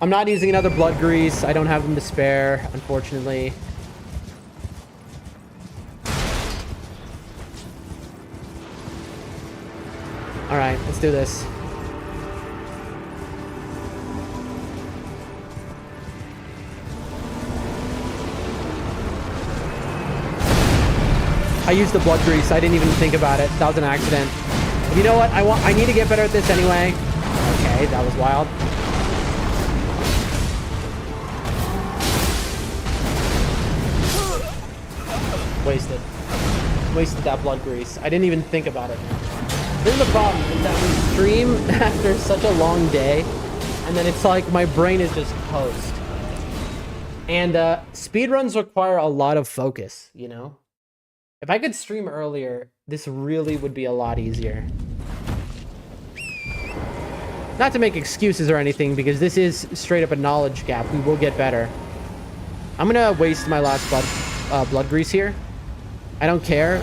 I'm not using another blood grease. I don't have them to spare, unfortunately. All right, let's do this. I used the blood grease. I didn't even think about it. That was an accident. But you know what? I need to get better at this anyway. Okay, that was wild. Wasted that blood grease. I didn't even think about it. Here's the problem is that we stream after such a long day, and then it's like my brain is just toast. And speedruns require a lot of focus, you know? If I could stream earlier, this really would be a lot easier. Not to make excuses or anything, because this is straight up a knowledge gap. We will get better. I'm gonna waste my last blood grease here. I don't care,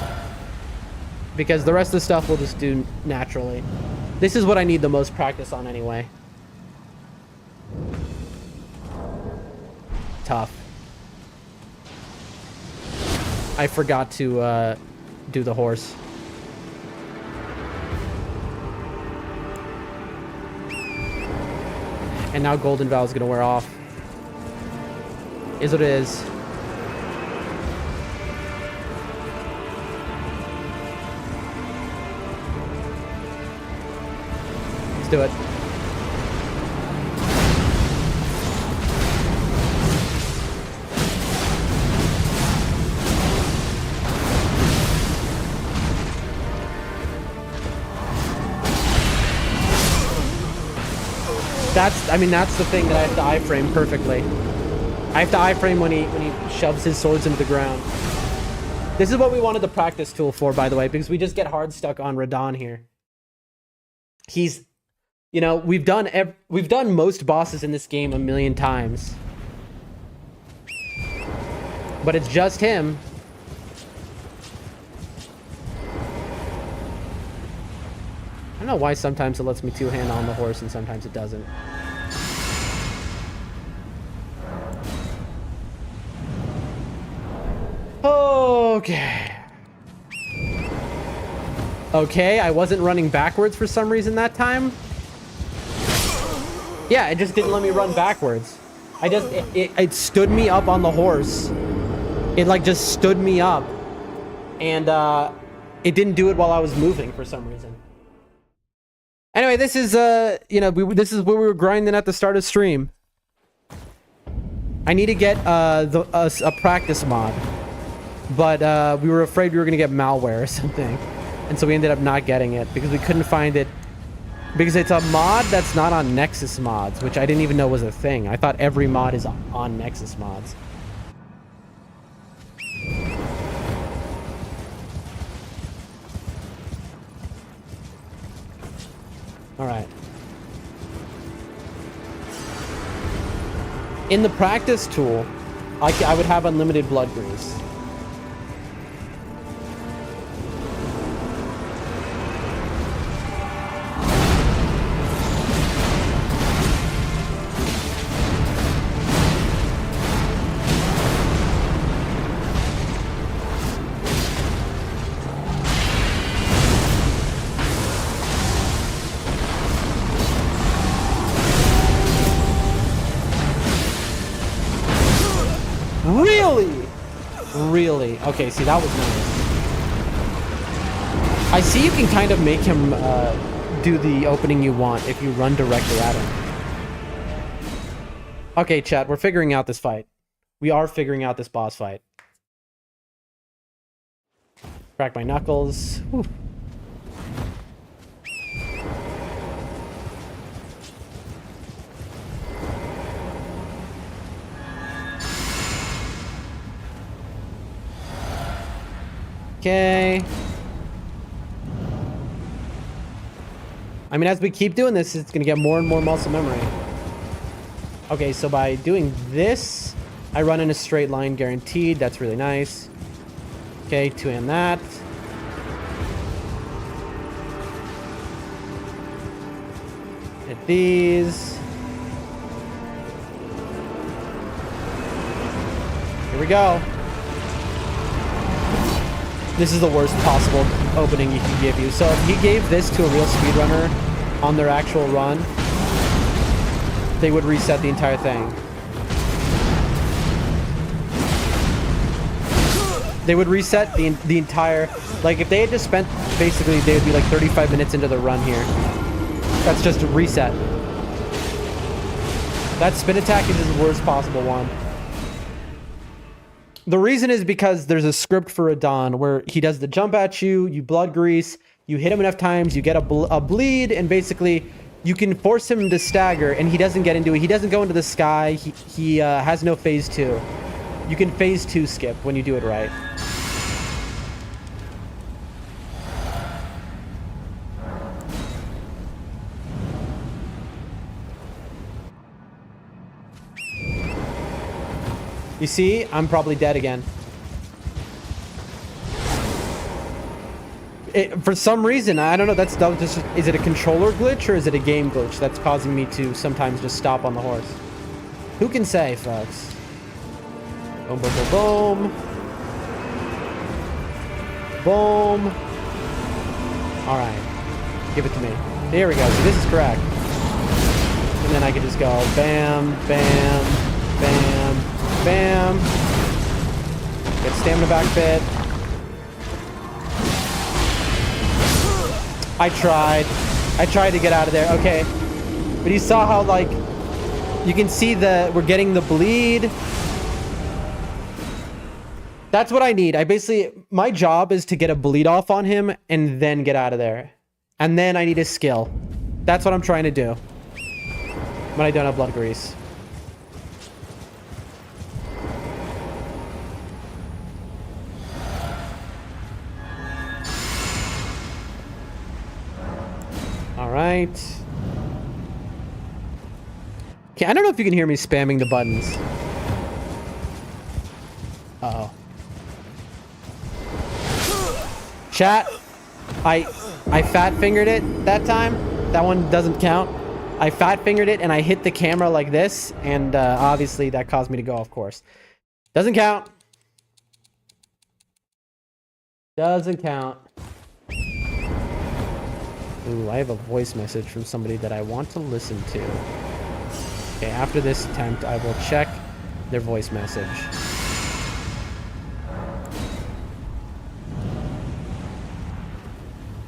because the rest of the stuff we'll just do naturally. This is what I need the most practice on anyway. Tough. I forgot to do the horse. And now Golden Vow is gonna wear off. Is what it is. Let's do it. That's the thing that I have to iframe perfectly. I have to iframe when he shoves his swords into the ground. This is what we wanted the practice tool for, by the way, because we just get hard stuck on Radon here. He's, you know, we've done most bosses in this game a million times, but it's just him. I don't know why sometimes it lets me two-hand on the horse and sometimes it doesn't. Okay. Okay, I wasn't running backwards for some reason that time. Yeah, it just didn't let me run backwards. It stood me up on the horse. It like just stood me up. And it didn't do it while I was moving for some reason. Anyway, this is you know, this is what we were grinding at the start of stream. I need to get a practice mod, but we were afraid we were gonna get malware or something, and so we ended up not getting it because we couldn't find it. Because it's a mod that's not on Nexus mods, which I didn't even know was a thing. I thought every mod is on Nexus mods. All right. In the practice tool, I would have unlimited blood grease. Really? Okay, see, that was nice. I see you can kind of make him do the opening you want if you run directly at him. Okay, chat, we're figuring out this fight. We are figuring out this boss fight. Crack my knuckles. Whew. Okay. I mean, as we keep doing this, it's gonna get more and more muscle memory. Okay, so by doing this, I run in a straight line guaranteed. That's really nice. Okay, two-hand that. Hit these. Here we go. This is the worst possible opening he can give you. So if he gave this to a real speedrunner on their actual run, they would reset the entire thing. They would reset the entire... Like, if they had just spent... Basically, they would be like 35 minutes into the run here. That's just a reset. That spin attack is the worst possible one. The reason is because there's a script for Radon where he does the jump at you, you blood grease, you hit him enough times, you get a bleed, and basically you can force him to stagger, and he doesn't get into it. He doesn't go into the sky. He has no phase 2. You can phase 2 skip when you do it right. You see, I'm probably dead again. For some reason, I don't know, that was just, is it a controller glitch or is it a game glitch that's causing me to sometimes just stop on the horse? Who can say, folks? Boom, boom, boom, boom. Boom. All right, give it to me. Here we go, so this is correct. And then I can just go bam, bam, bam, bam. Get stamina back bit. I tried to get out of there. Okay, but you saw how, like, you can see we're getting the bleed. That's what I need. My job is to get a bleed off on him and then get out of there, and then I need a skill. That's what I'm trying to do, but I don't have blood grease. All right. Okay, I don't know if you can hear me spamming the buttons. Uh-oh. Chat, I fat fingered it that time. That one doesn't count. I fat fingered it and I hit the camera like this, and obviously that caused me to go off course. Doesn't count. Doesn't count. Ooh, I have a voice message from somebody that I want to listen to. Okay, after this attempt, I will check their voice message.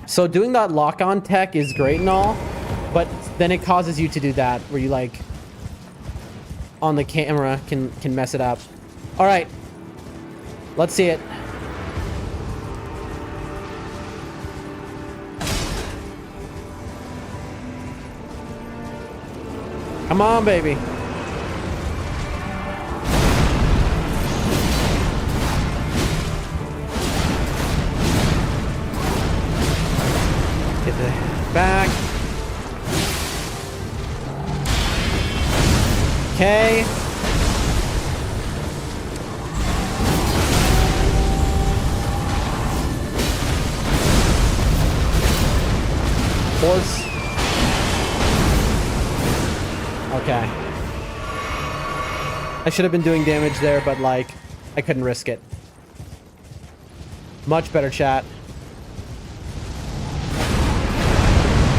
So doing that lock-on tech is great and all, but then it causes you to do that where you like on the camera can mess it up. All right, let's see it. Come on, baby. Get the back. Okay. Horse. Okay. I should have been doing damage there, but like, I couldn't risk it. Much better, chat.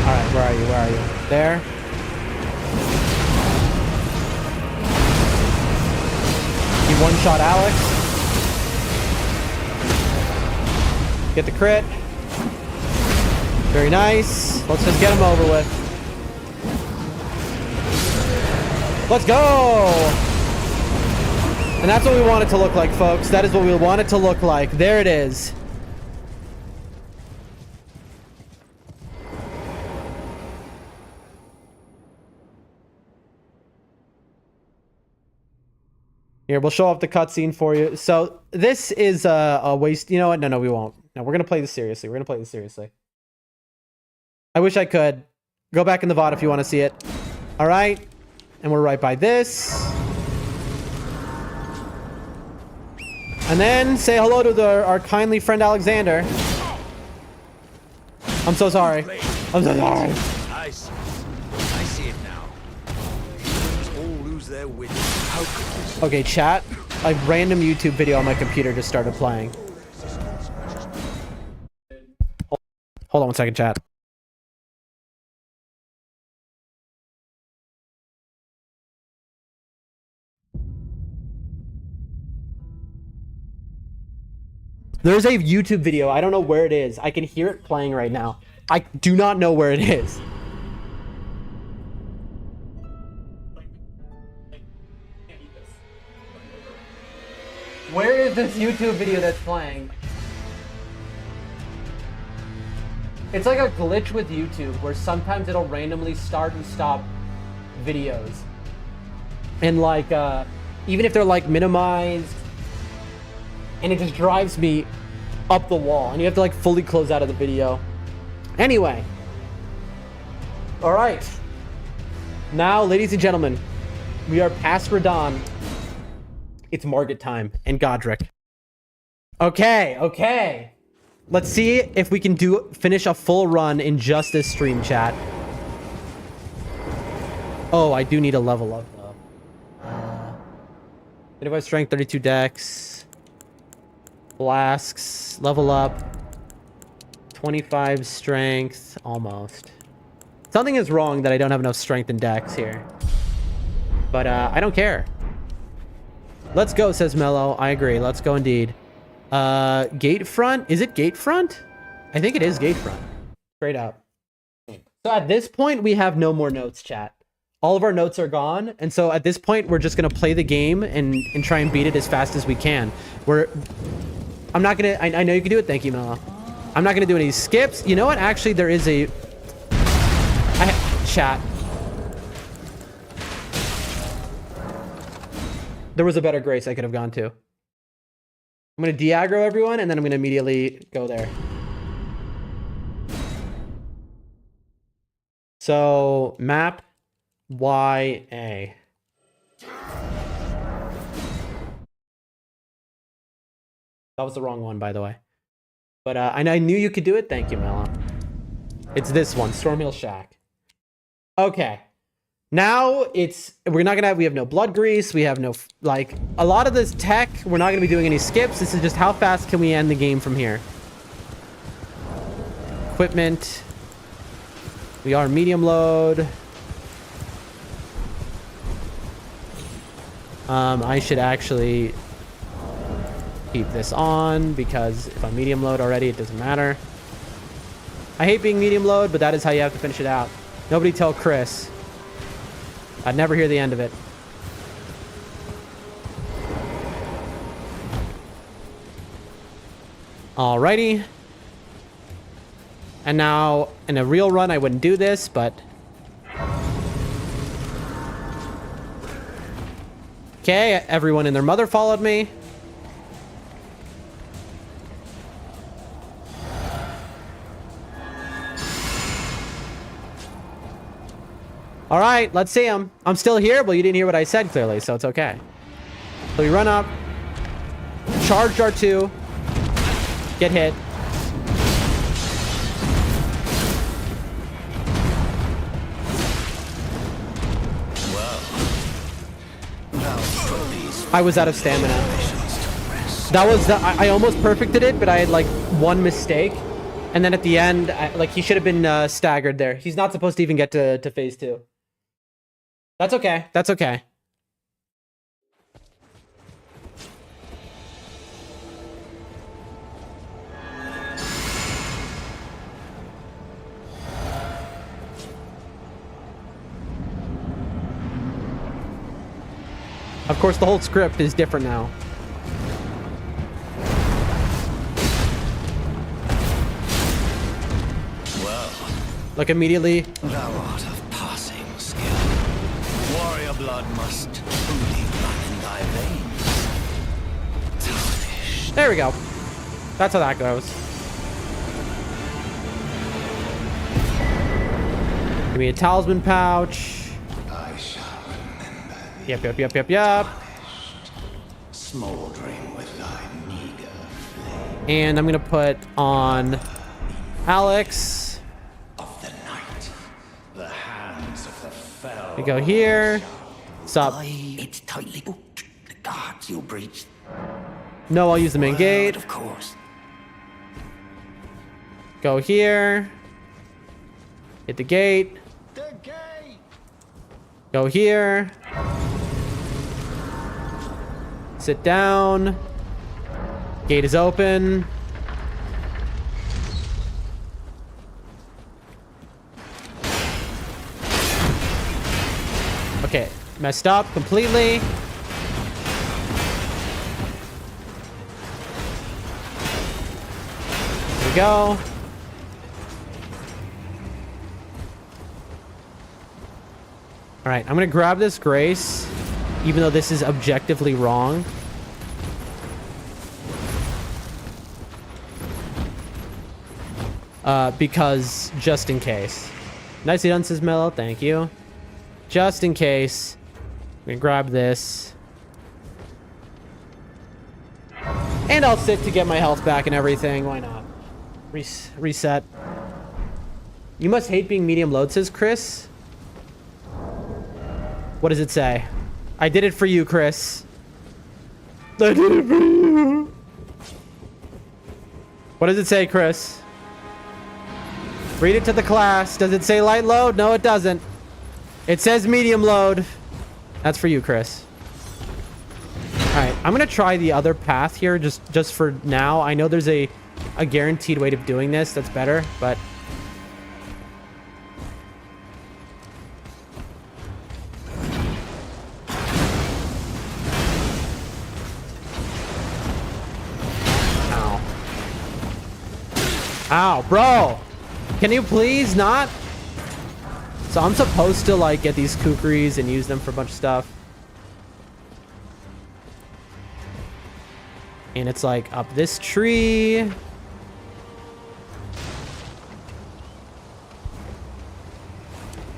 Alright, where are you? Where are you? There. He one-shot Alex. Get the crit. Very nice. Let's just get him over with. Let's go! And that's what we want it to look like, folks. That is what we want it to look like. There it is. Here, we'll show off the cutscene for you. So this is a waste. You know what? No, we won't. No, we're going to play this seriously. We're going to play this seriously. I wish I could. Go back in the VOD if you want to see it. All right. And we're right by this. And then say hello to our kindly friend Alexander. I'm so sorry. I'm so sorry. I see it now. Humans all lose their wits. How could this? Okay, chat. A random YouTube video on my computer just started playing. Hold on one second, chat. There's a YouTube video. I don't know where it is. I can hear it playing right now. I do not know where it is. Where is this YouTube video that's playing? It's like a glitch with YouTube where sometimes it'll randomly start and stop videos. And like, even if they're like minimized, and it just drives me up the wall, and you have to like fully close out of the video. Anyway. All right. Now, ladies and gentlemen, we are past Radon. It's Margit time and Godric. Okay. Let's see if we can finish a full run in just this stream, chat. Oh, I do need a level up though. 35 strength, 32 dex. Flasks, level up. 25 strength, almost. Something is wrong that I don't have enough strength and dex here. But I don't care. Let's go, says Mello. I agree. Let's go indeed. Gate front? Is it gate front? I think it is gate front. Straight up. So at this point, we have no more notes, chat. All of our notes are gone. And so at this point, we're just going to play the game and try and beat it as fast as we can. I'm not going to... I know you can do it. Thank you, Mello. I'm not going to do any skips. You know what? Actually, there is a... Chat. There was a better Grace I could have gone to. I'm going to de-aggro everyone, and then I'm going to immediately go there. So, map YA. That was the wrong one, by the way. But I knew you could do it. Thank you, Mello. It's this one, Stormhill Shack. Okay. Now we have no blood grease. We have no, like, a lot of this tech. We're not going to be doing any skips. This is just how fast can we end the game from here. Equipment. We are medium load. I should actually keep this on because if I'm medium load already, it doesn't matter. I hate being medium load, but that is how you have to finish it out. Nobody tell Chris. I'd never hear the end of it. Alrighty. And now, in a real run, I wouldn't do this, but... Okay, everyone and their mother followed me. Alright, let's see him. I'm still here, but you didn't hear what I said clearly, so it's okay. So we run up. Charge R2. Get hit. I was out of stamina. That was the... I almost perfected it, but I had like one mistake. And then at the end, like he should have been staggered there. He's not supposed to even get to phase 2. That's okay. That's okay. Of course, the whole script is different now. Well, Like immediately. thou art of passing skill. Warrior blood must truly run in thy veins. Tarnished. There we go. That's how that goes. Give me a talisman pouch. I shall remember thee. Yep. Smoldering with thy meager flame And I'm gonna put on Alex. of the night. The hands of the fell. We go here. What's up? It's tightly booked. The guards you'll breach. No, I'll use the main gate. Of course. Go here. Hit the gate. The gate! Go here. Sit down. Gate is open. Okay, messed up completely. Here we go. All right, I'm gonna grab this Grace, even though this is objectively wrong. Because just in case. Nicely done, says Mellow. Thank you. Just in case, I'm gonna grab this. And I'll sit to get my health back and everything. Why not? Reset. You must hate being medium load, says Chris. What does it say? I did it for you, Chris. I did it for you. What does it say, Chris? Read it to the class. Does it say light load? No, it doesn't. It says medium load. That's for you, Chris. All right, I'm gonna try the other path here just for now. I know there's a guaranteed way of doing this that's better, but ow, bro. Can you please not? So I'm supposed to like get these kukris and use them for a bunch of stuff. And it's like up this tree. Am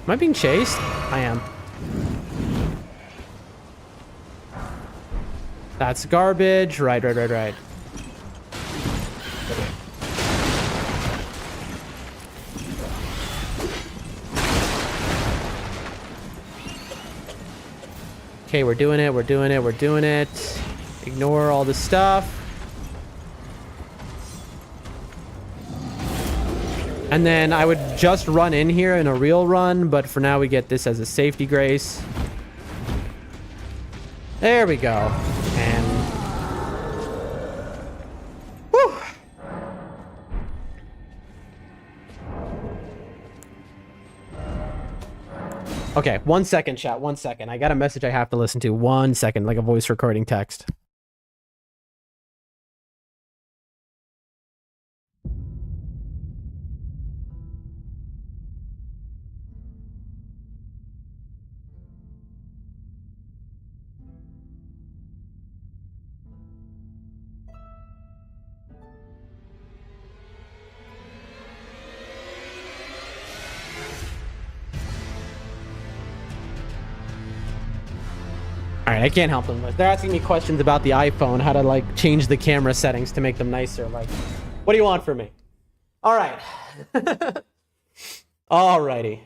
I being chased? I am. That's garbage. Right. Okay, we're doing it. Ignore all this stuff. And then I would just run in here in a real run, but for now we get this as a safety grace. There we go. And whew. Okay, 1 second, chat. 1 second. I got a message I have to listen to. 1 second, like a voice recording text. All right, I can't help them. They're asking me questions about the iPhone, how to like change the camera settings to make them nicer. Like, what do you want from me? All right. Alrighty.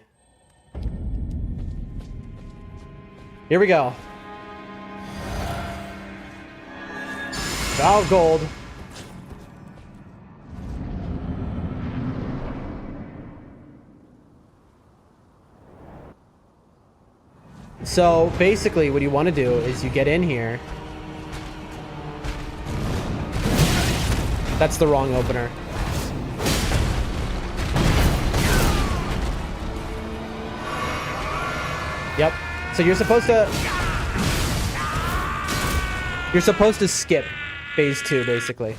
Here we go. Valve Gold. So basically what you want to do is you get in here. That's the wrong opener. Yep. So you're supposed to skip phase 2 basically.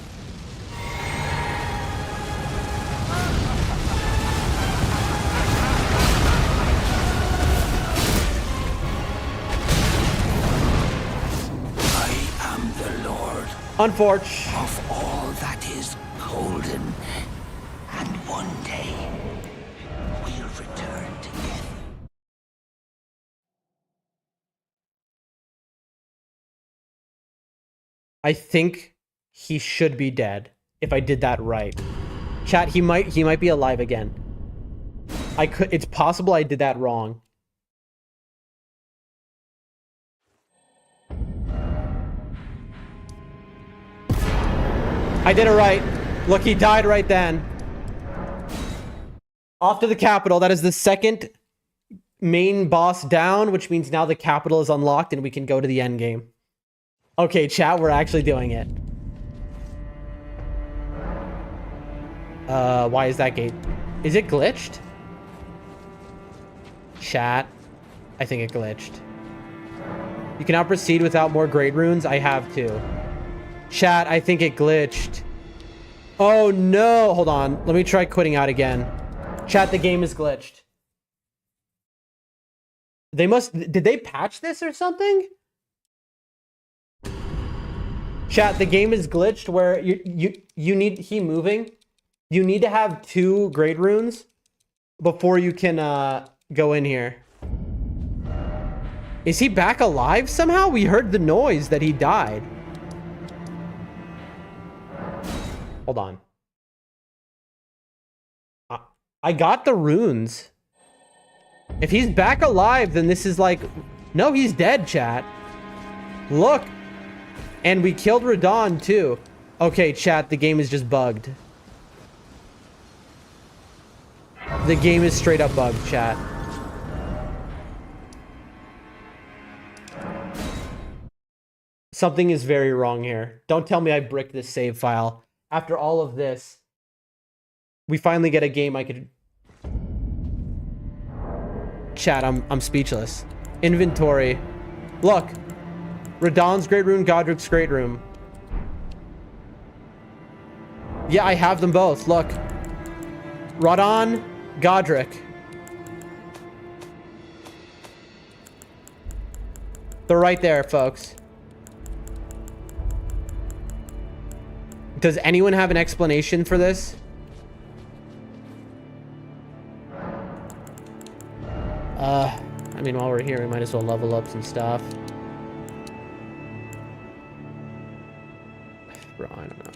Unfortunate. Of all that is golden, and one day we'll return together. I think he should be dead if I did that right. Chat, he might be alive again. It's possible I did that wrong. I did it right. Look, he died right then. Off to the capital. That is the second main boss down, which means now the capital is unlocked and we can go to the end game. Okay, chat, we're actually doing it. Why is that gate? Is it glitched? Chat, I think it glitched. You cannot proceed without more grade runes. I have to. Chat, I think it glitched. Oh no, hold on. Let me try quitting out again. Chat, the game is glitched. Did they patch this or something? Chat, the game is glitched where you need he moving. You need to have 2 grade runes before you can go in here. Is he back alive somehow? We heard the noise that he died. Hold on. I got the runes. If he's back alive, then this is like... No, he's dead, chat. Look. And we killed Radon, too. Okay, chat, the game is just bugged. The game is straight up bugged, chat. Something is very wrong here. Don't tell me I bricked this save file. After all of this, we finally get a game I could... Chat, I'm speechless. Inventory. Look. Radon's Great Rune, Godric's Great Rune. Yeah, I have them both. Look. Radon, Godric. They're right there, folks. Does anyone have an explanation for this? I mean, while we're here, we might as well level up some stuff. Bro, I don't know.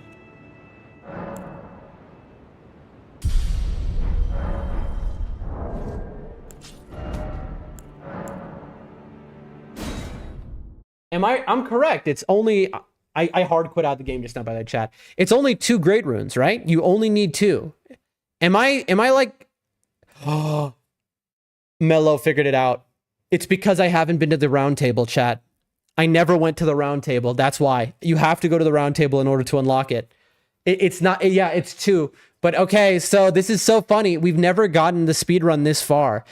I'm correct. It's only... I hard quit out the game just now by that chat. It's only 2 great runes, right? You only need 2. Am I like... Oh... Mello figured it out. It's because I haven't been to the round table, chat. I never went to the round table. That's why. You have to go to the round table in order to unlock it. It's not... Yeah, it's 2. But okay, so this is so funny. We've never gotten the speedrun this far.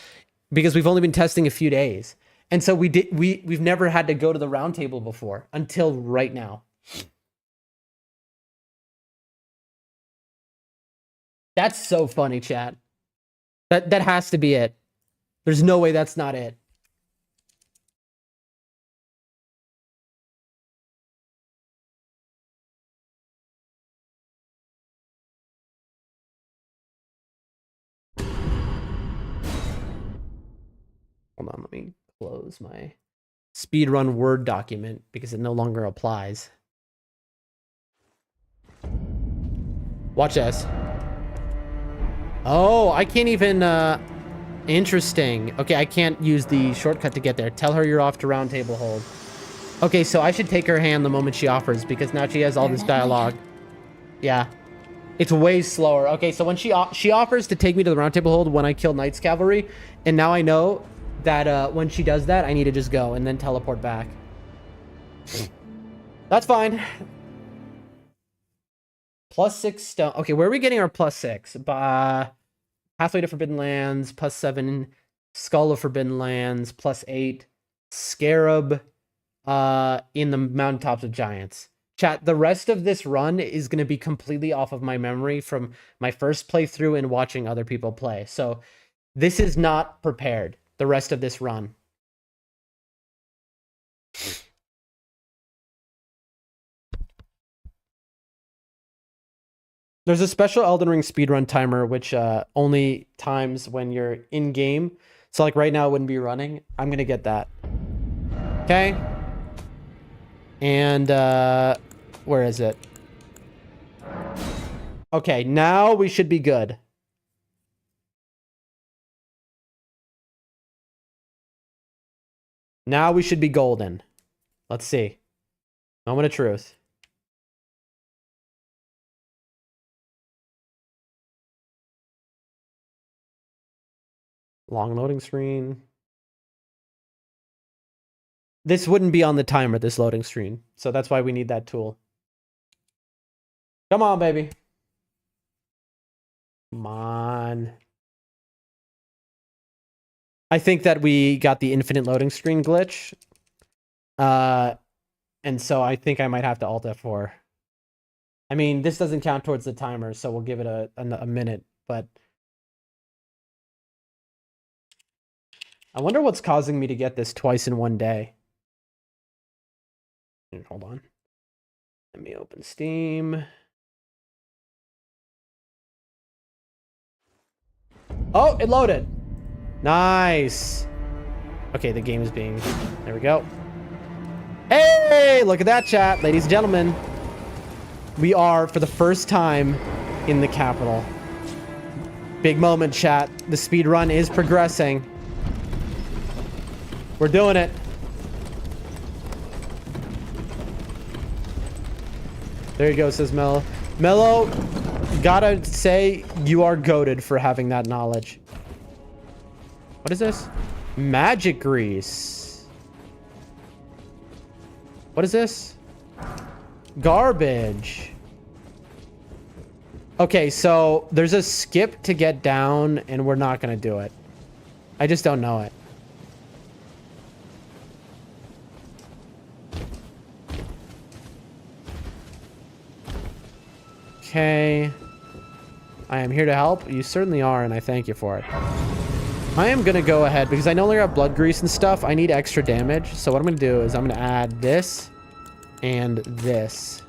because we've only been testing a few days. And so we've never had to go to the round table before until right now. That's so funny, chat. That has to be it. There's no way that's not it. Hold on, let me close my speedrun Word document because it no longer applies. Watch this. Oh, I can't even, interesting. Okay, I can't use the shortcut to get there. Tell her you're off to round table hold. Okay, so I should take her hand the moment she offers because now she has all this dialogue. Yeah. It's way slower. Okay, so when she offers to take me to the round table hold when I kill Knight's Cavalry, and now I know that when she does that, I need to just go and then teleport back. That's fine. +6 stone. Okay, where are we getting our +6? Pathway to Forbidden Lands, +7. Skull of Forbidden Lands, +8. Scarab in the Mountaintops of Giants. Chat, the rest of this run is going to be completely off of my memory from my first playthrough and watching other people play. So this is not prepared, the rest of this run. There's a special Elden Ring speedrun timer, which only times when you're in-game. So like right now it wouldn't be running. I'm going to get that. Okay. And where is it? Okay, now we should be good. Now we should be golden. Let's see. Moment of truth. Long loading screen. This wouldn't be on the timer, this loading screen. So that's why we need that tool. Come on, baby. Come on. I think that we got the infinite loading screen glitch. And so I think I might have to Alt F4. I mean, this doesn't count towards the timer, so we'll give it a minute. But I wonder what's causing me to get this twice in one day. Hold on. Let me open Steam. Oh, it loaded. Nice. Okay, the game is being... There we go. Hey, look at that, chat. Ladies and gentlemen. We are, for the first time, in the capital. Big moment, chat. The speed run is progressing. We're doing it. There you go, says Mello. Mello, gotta say, you are goated for having that knowledge. What is this? Magic grease. What is this? Garbage. Okay, so there's a skip to get down, and we're not gonna do it. I just don't know it. Okay. I am here to help. You certainly are, and I thank you for it. I am going to go ahead, because I no longer have blood grease and stuff. I need extra damage. So what I'm going to do is I'm going to add this and this.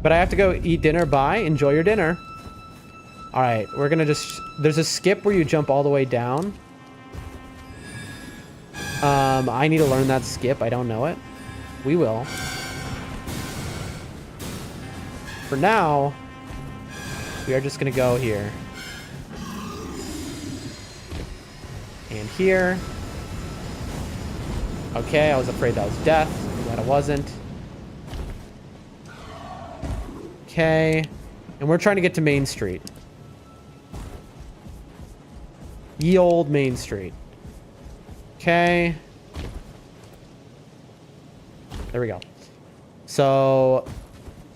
But I have to go eat dinner. Bye. Enjoy your dinner. All right. We're going to just... There's a skip where you jump all the way down. I need to learn that skip. I don't know it. We will. For now, we are just going to go here. And here. Okay, I was afraid that was death. I'm glad it wasn't. Okay. And we're trying to get to Main Street. Ye old Main Street. Okay. There we go. So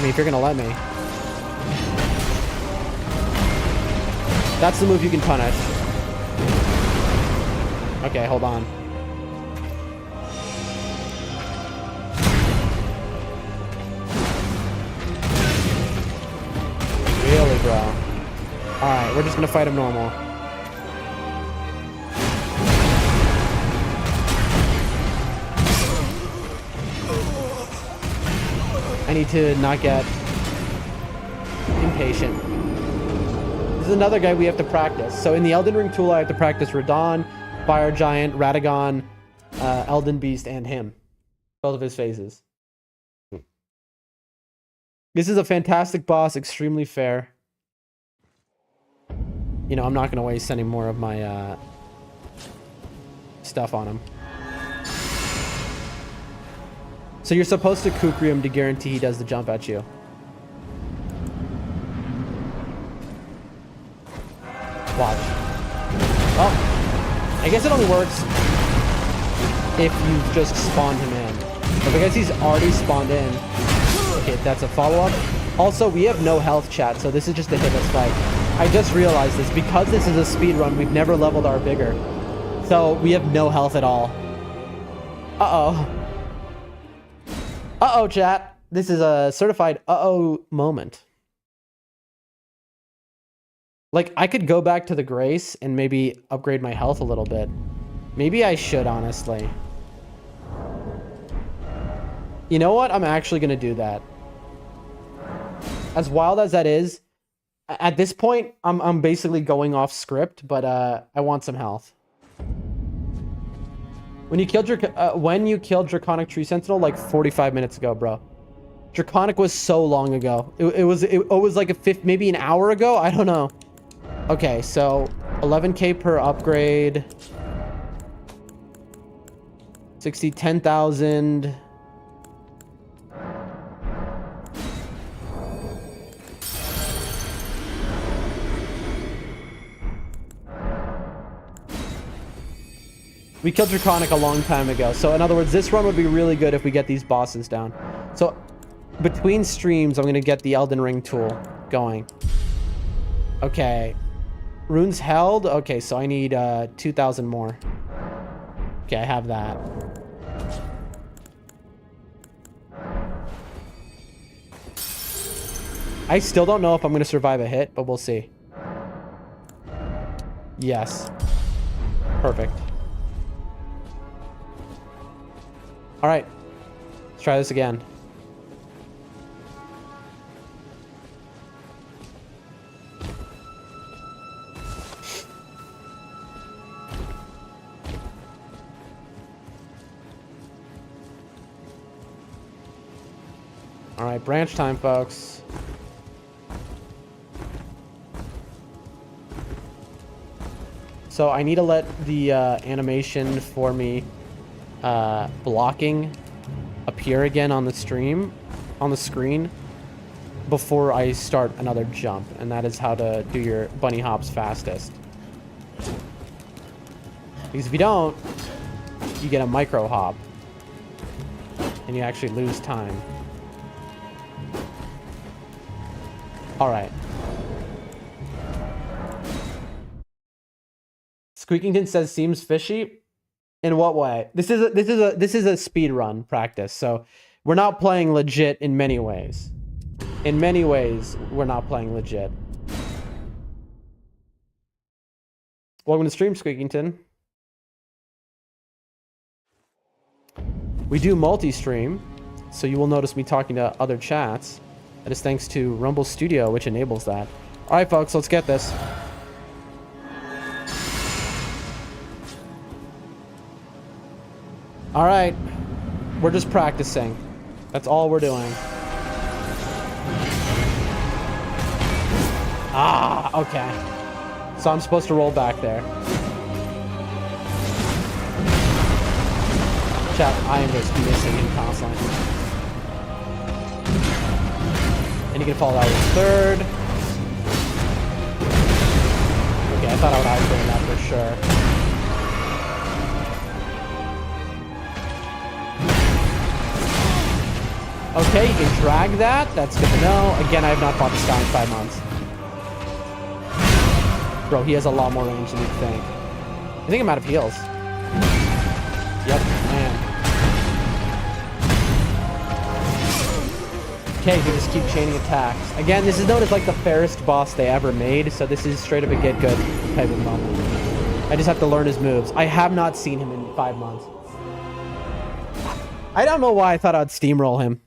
I mean, if you're gonna let me. That's the move you can punish. Okay, hold on. Really, bro? Alright, we're just gonna fight him normal. I need to not get impatient. This is another guy we have to practice. So in the Elden Ring tool, I have to practice Radon, Fire Giant, Radagon, Elden Beast, and him. Both of his phases. This is a fantastic boss, extremely fair. You know, I'm not going to waste any more of my stuff on him. So you're supposed to kukri him to guarantee he does the jump at you. Watch. Oh, I guess it only works if you just spawned him in. But because he's already spawned in, okay, that's a follow-up. Also, we have no health, chat, so this is just a hitless fight. I just realized this. Because this is a speed run, we've never leveled our vigor. So we have no health at all. Uh-oh. Uh-oh, chat. This is a certified uh-oh moment. Like, I could go back to the Grace and maybe upgrade my health a little bit. Maybe I should, honestly. You know what? I'm actually going to do that. As wild as that is, at this point, I'm basically going off script, but I want some health. When you killed Draconic Tree Sentinel like 45 minutes ago, bro. Draconic was so long ago. It was like maybe an hour ago. I don't know. Okay, so 11k per upgrade. 10,000. We killed Draconic a long time ago. So in other words, this run would be really good if we get these bosses down. So between streams, I'm going to get the Elden Ring tool going. Okay. Runes held. Okay, so I need 2,000 more. Okay, I have that. I still don't know if I'm going to survive a hit, but we'll see. Yes. Perfect. All right, let's try this again. All right, branch time, folks. So I need to let the animation for me blocking appear again on the screen before I start another jump, and that is how to do your bunny hops fastest. Because if you don't, you get a micro hop and you actually lose time. All right. Squeakington says seems fishy. In what way? This is a speed run practice, so we're not playing legit in many ways. In many ways, we're not playing legit. Welcome to stream, Squeakington. We do multi-stream, so you will notice me talking to other chats. That is thanks to Rumble Studio, which enables that. All right, folks, let's get this. All right, we're just practicing. That's all we're doing. Ah, okay. So I'm supposed to roll back there. Chat, I am just missing him constantly. And you can follow that with third. Okay, I thought I would isolate that for sure. Okay, you can drag that. That's good to know. Again, I have not fought this guy in 5 months. Bro, he has a lot more range than you think. I think I'm out of heals. Yep, man. Okay, you just keep chaining attacks. Again, this is known as like the fairest boss they ever made, so this is straight up a get good type of moment. I just have to learn his moves. I have not seen him in 5 months. I don't know why I thought I'd steamroll him.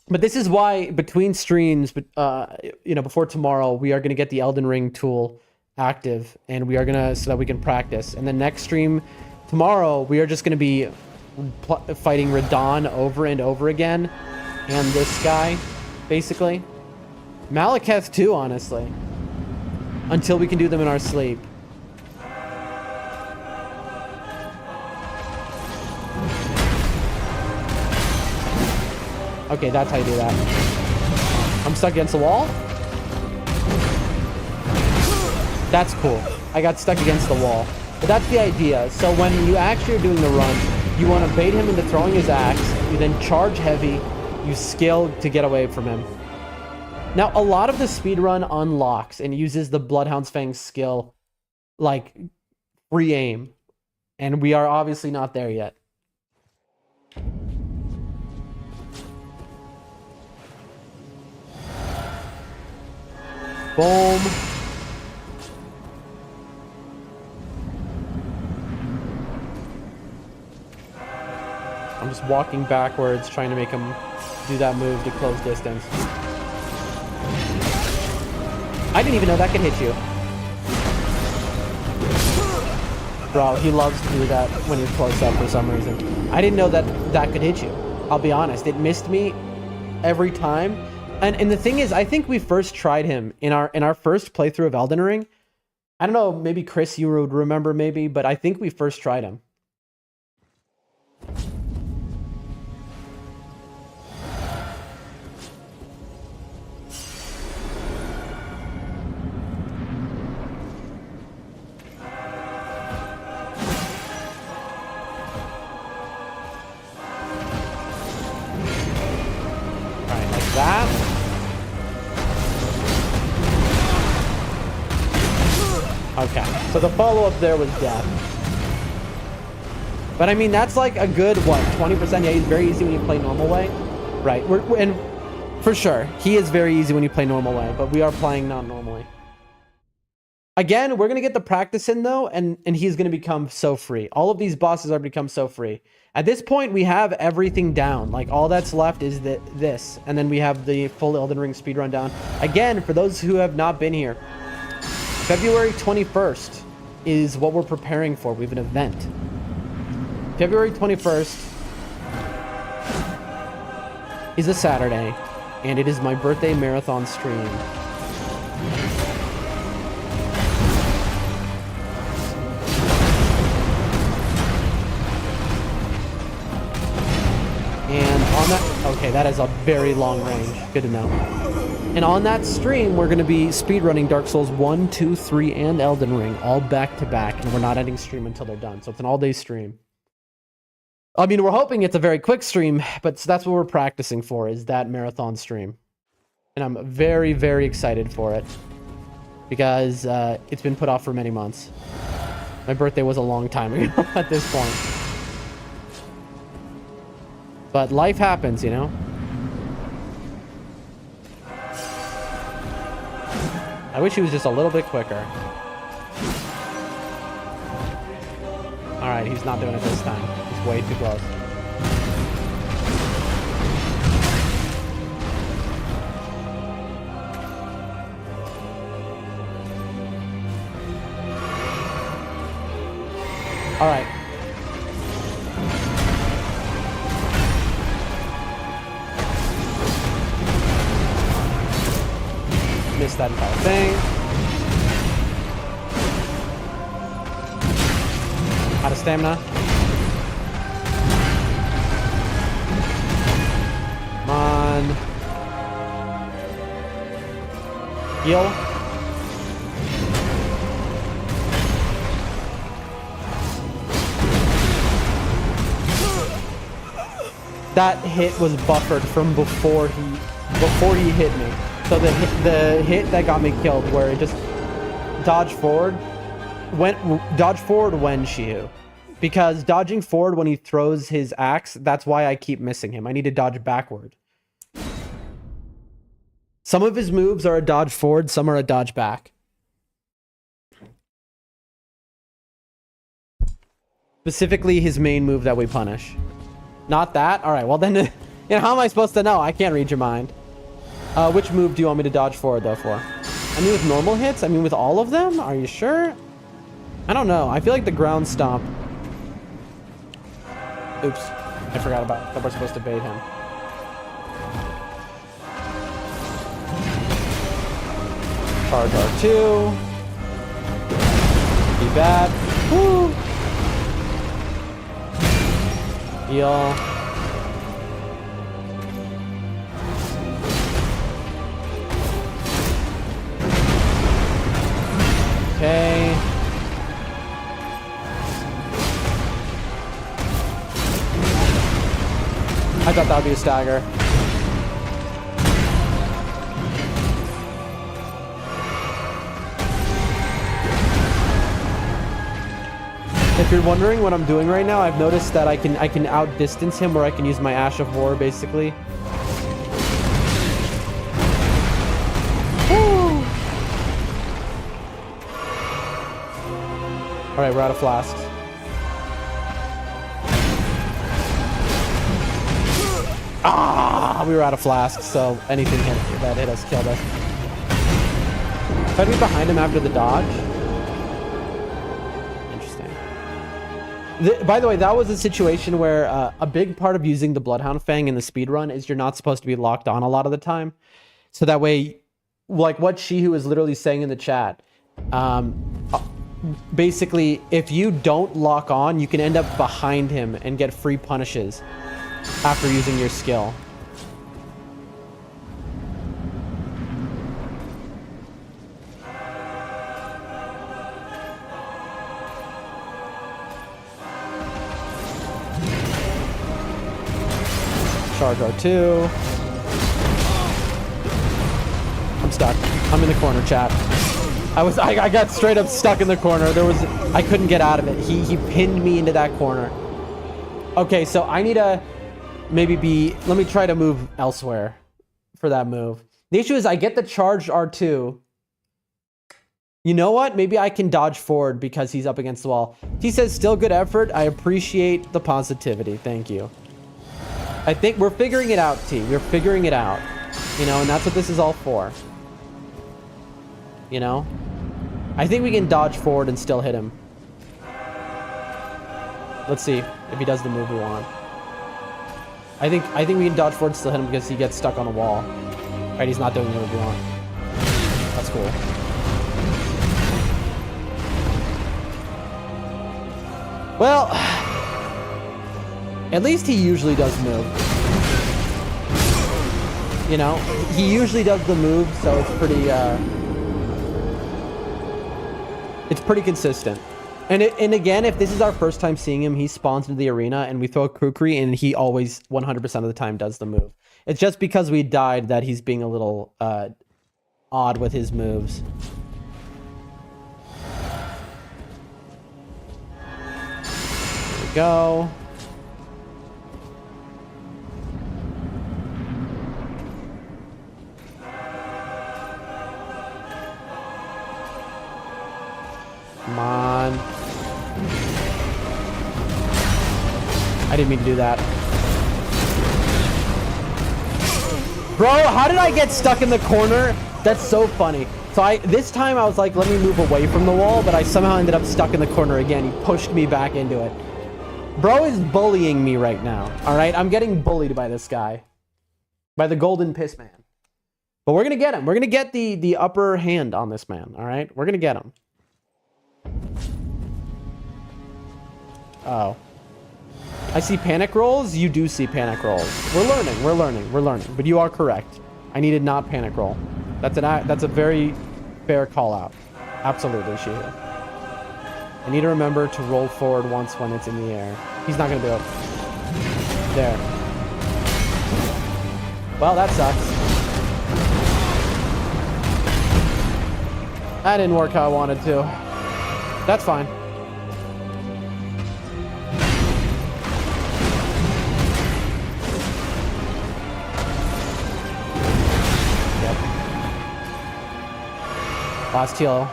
But this is why between streams, before tomorrow, we are going to get the Elden Ring tool active, and we are going to, so that we can practice. And the next stream tomorrow, we are just going to be fighting Radahn over and over again. And this guy, basically. Malekith too, honestly. Until we can do them in our sleep. Okay, that's how you do that. I'm stuck against the wall. That's cool. I got stuck against the wall. But that's the idea. So when you actually are doing the run, you want to bait him into throwing his axe. You then charge heavy. You skill to get away from him. Now, a lot of the speedrun unlocks and uses the Bloodhound's Fang skill, like free aim. And we are obviously not there yet. Boom. I'm just walking backwards, trying to make him do that move to close distance. I didn't even know that could hit you. Bro, he loves to do that when he's close up for some reason. I didn't know that that could hit you. I'll be honest, it missed me every time. And the thing is, I think we first tried him in our first playthrough of Elden Ring. I don't know, maybe Chris, you would remember maybe, but I think we first tried him. Alright, like that. Okay, so the follow-up there was death. But I mean, that's like a good, what, 20%? Yeah, he's very easy when you play normal way. Right, and for sure, he is very easy when you play normal way, but we are playing not normally. Again, we're going to get the practice in, though, and he's going to become so free. All of these bosses are become so free. At this point, we have everything down. Like, all that's left is this, and then we have the full Elden Ring speedrun down. Again, for those who have not been here, February 21st is what we're preparing for. We have an event. February 21st is a Saturday, and it is my birthday marathon stream. And on that, okay, that is a very long range. Good to know. And on that stream, we're going to be speedrunning Dark Souls 1, 2, 3, and Elden Ring, all back to back, and we're not ending stream until they're done. So it's an all-day stream. I mean, we're hoping it's a very quick stream, but that's what we're practicing for, is that marathon stream. And I'm very, very excited for it, because it's been put off for many months. My birthday was a long time ago at this point. But life happens, you know? I wish he was just a little bit quicker. Alright, he's not doing it this time. He's way too close. Alright. Missed that entire thing. Out of stamina. Come on. Heal. That hit was buffered from before he hit me. So the hit that got me killed, where it just dodge forward when Shihu. Because dodging forward when he throws his axe, that's why I keep missing him. I need to dodge backward. Some of his moves are a dodge forward, some are a dodge back. Specifically his main move that we punish. Not that? Alright, well then, you know, how am I supposed to know? I can't read your mind. Which move do you want me to dodge forward though for? I mean with normal hits? I mean with all of them? Are you sure? I don't know. I feel like the ground stomp. Oops. I forgot about that we're supposed to bait him. Charge R2. Be bad. Woo! Heal. Okay. I thought that would be a stagger. If you're wondering what I'm doing right now, I've noticed that I can outdistance him, or I can use my Ash of War basically. All right, we're out of flasks. Ah, we were out of flasks, so anything that hit us killed us. If I'd be behind him after the dodge. By the way, that was a situation where a big part of using the Bloodhound Fang in the speedrun is you're not supposed to be locked on a lot of the time. So that way, like what Shihu is literally saying in the chat, basically, if you don't lock on, you can end up behind him and get free punishes after using your skill. Charge R2. I'm stuck. I'm in the corner, chat. I got straight up stuck in the corner. I couldn't get out of it. He pinned me into that corner. Okay, so I need to maybe let me try to move elsewhere for that move. The issue is I get the charged R2. You know what? Maybe I can dodge forward because he's up against the wall. He says, still good effort. I appreciate the positivity. Thank you. I think we're figuring it out, T. We're figuring it out. You know, and that's what this is all for. You know? I think we can dodge forward and still hit him. Let's see if he does the move we want. I think we can dodge forward and still hit him because he gets stuck on the wall. Right, he's not doing the move we want. That's cool. Well, at least he usually does move. You know, he usually does the move, so it's pretty consistent. And again, if this is our first time seeing him, he spawns into the arena and we throw a kukri and he always 100% of the time does the move. It's just because we died that he's being a little odd with his moves. There we go. Come on. I didn't mean to do that. Bro, how did I get stuck in the corner? That's so funny. So this time I was like, let me move away from the wall, but I somehow ended up stuck in the corner again. He pushed me back into it. Bro is bullying me right now. All right, I'm getting bullied by this guy. By the golden piss man. But we're going to get him. We're going to get the upper hand on this man. All right, we're going to get him. Oh. I see panic rolls. You do see panic rolls. We're learning. But you are correct. I needed not panic roll. That's a very fair call out. Absolutely, Shihu. I need to remember to roll forward once when it's in the air. He's not going to do it. There. Well, that sucks. That didn't work how I wanted to. That's fine. Yep. Last heal.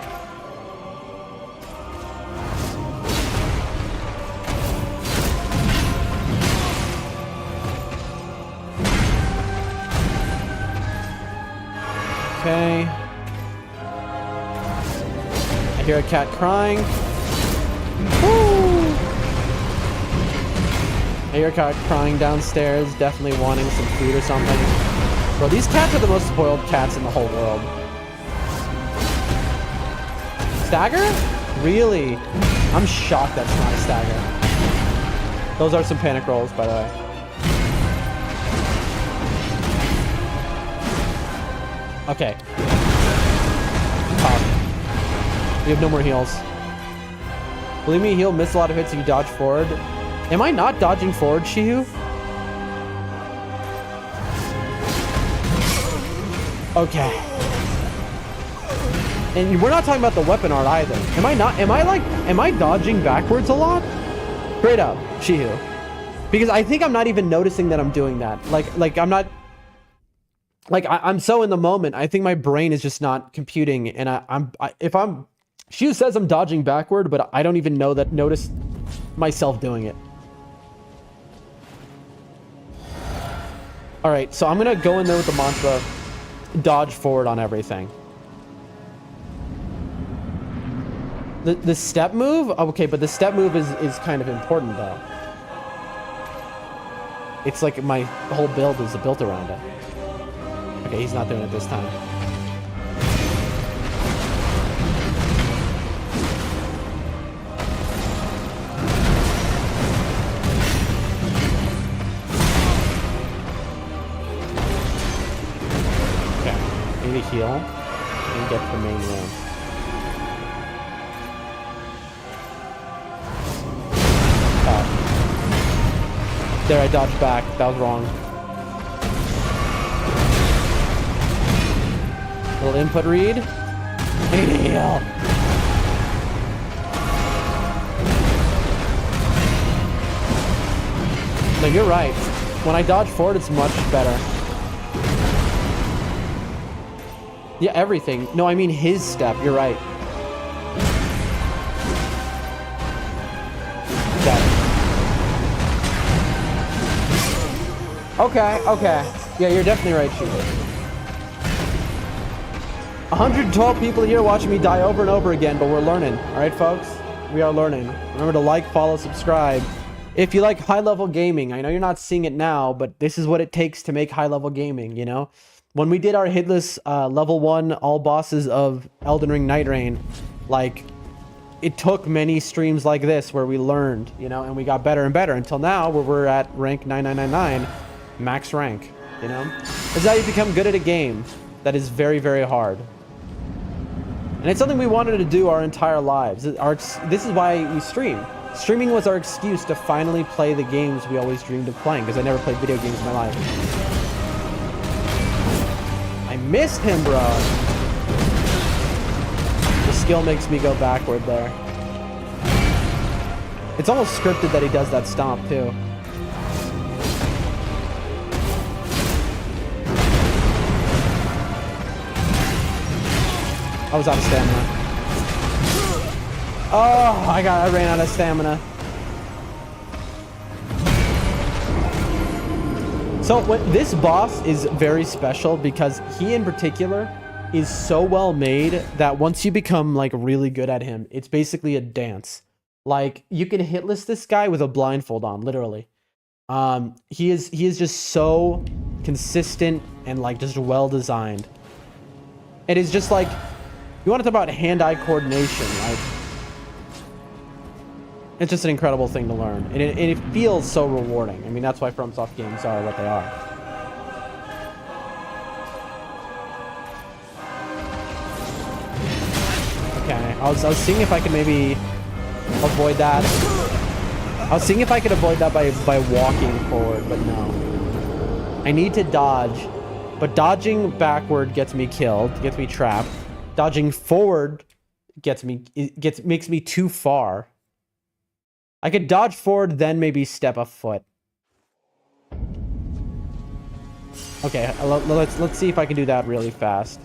Okay. I hear a cat crying. Woo! I hear a cat crying downstairs, definitely wanting some food or something. Bro, these cats are the most spoiled cats in the whole world. Stagger? Really? I'm shocked that's not a stagger. Those are some panic rolls, by the way. Okay. We have no more heals. Believe me, he'll miss a lot of hits if you dodge forward. Am I not dodging forward, Shihu? Okay. And we're not talking about the weapon art either. Am I dodging backwards a lot? Straight up, Shihu. Because I think I'm not even noticing that I'm doing that. Like I'm not... Like, I'm so in the moment. I think my brain is just not computing. And Shihu says I'm dodging backward, but I don't even notice myself doing it. All right, so I'm going to go in there with the mantra, dodge forward on everything. The step move? Okay, but the step move is kind of important, though. It's like my whole build is built around it. Okay, he's not doing it this time. Okay, I need to heal and get to the main room. Oh. There, I dodged back. That was wrong. Little input read. Heal. No, you're right. When I dodge forward, it's much better. Yeah, everything. No, I mean his step. You're right. Okay, okay. Yeah, you're definitely right, Shooter. 112 people here watching me die over and over again, but we're learning. All right, folks? We are learning. Remember to like, follow, subscribe. If you like high-level gaming, I know you're not seeing it now, but this is what it takes to make high-level gaming, you know? When we did our hitless level 1 all bosses of Elden Ring NIGHTREIGN, like, it took many streams like this where we learned, you know, and we got better and better until now where we're at rank 9999, max rank, you know? This is how you become good at a game that is very, very hard. And it's something we wanted to do our entire lives. This is why we stream. Streaming was our excuse to finally play the games we always dreamed of playing, because I never played video games in my life. I missed him, bro. The skill makes me go backward there. It's almost scripted that he does that stomp, too. I was out of stamina. Oh, I ran out of stamina. So this boss is very special because he in particular is so well made that once you become like really good at him, it's basically a dance. Like you can hitless this guy with a blindfold on, literally. He is just so consistent and like just well designed. It is just like, you want to talk about hand-eye coordination, like, it's just an incredible thing to learn. And it feels so rewarding. I mean, that's why FromSoft games are what they are. Okay, I was seeing if I could maybe avoid that. I was seeing if I could avoid that by walking forward, but no. I need to dodge But dodging backward gets me killed, gets me trapped. Dodging forward makes me too far. I could dodge forward, then maybe step a foot. Okay, let's see if I can do that really fast.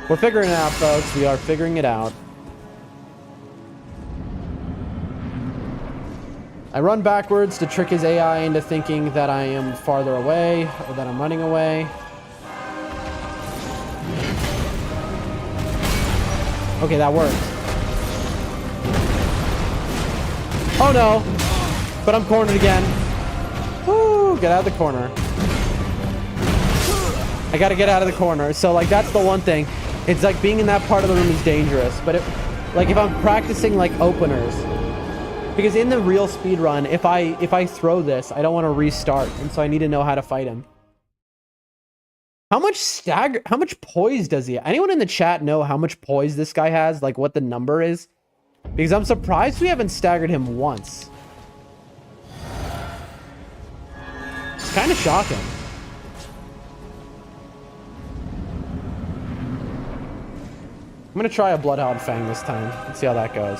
We're figuring it out, folks. We are figuring it out. I run backwards to trick his AI into thinking that I am farther away or that I'm running away. Okay, that worked. Oh no! But I'm cornered again. Woo! Get out of the corner. I gotta get out of the corner. So, like, that's the one thing. It's like being in that part of the room is dangerous. But like, if I'm practicing, like, openers. Because in the real speedrun, if I throw this, I don't want to restart. And so I need to know how to fight him. How much poise does he have? Anyone in the chat know how much poise this guy has? Like, what the number is? Because I'm surprised we haven't staggered him once. It's kind of shocking. I'm going to try a Bloodhound Fang this time. Let's see how that goes.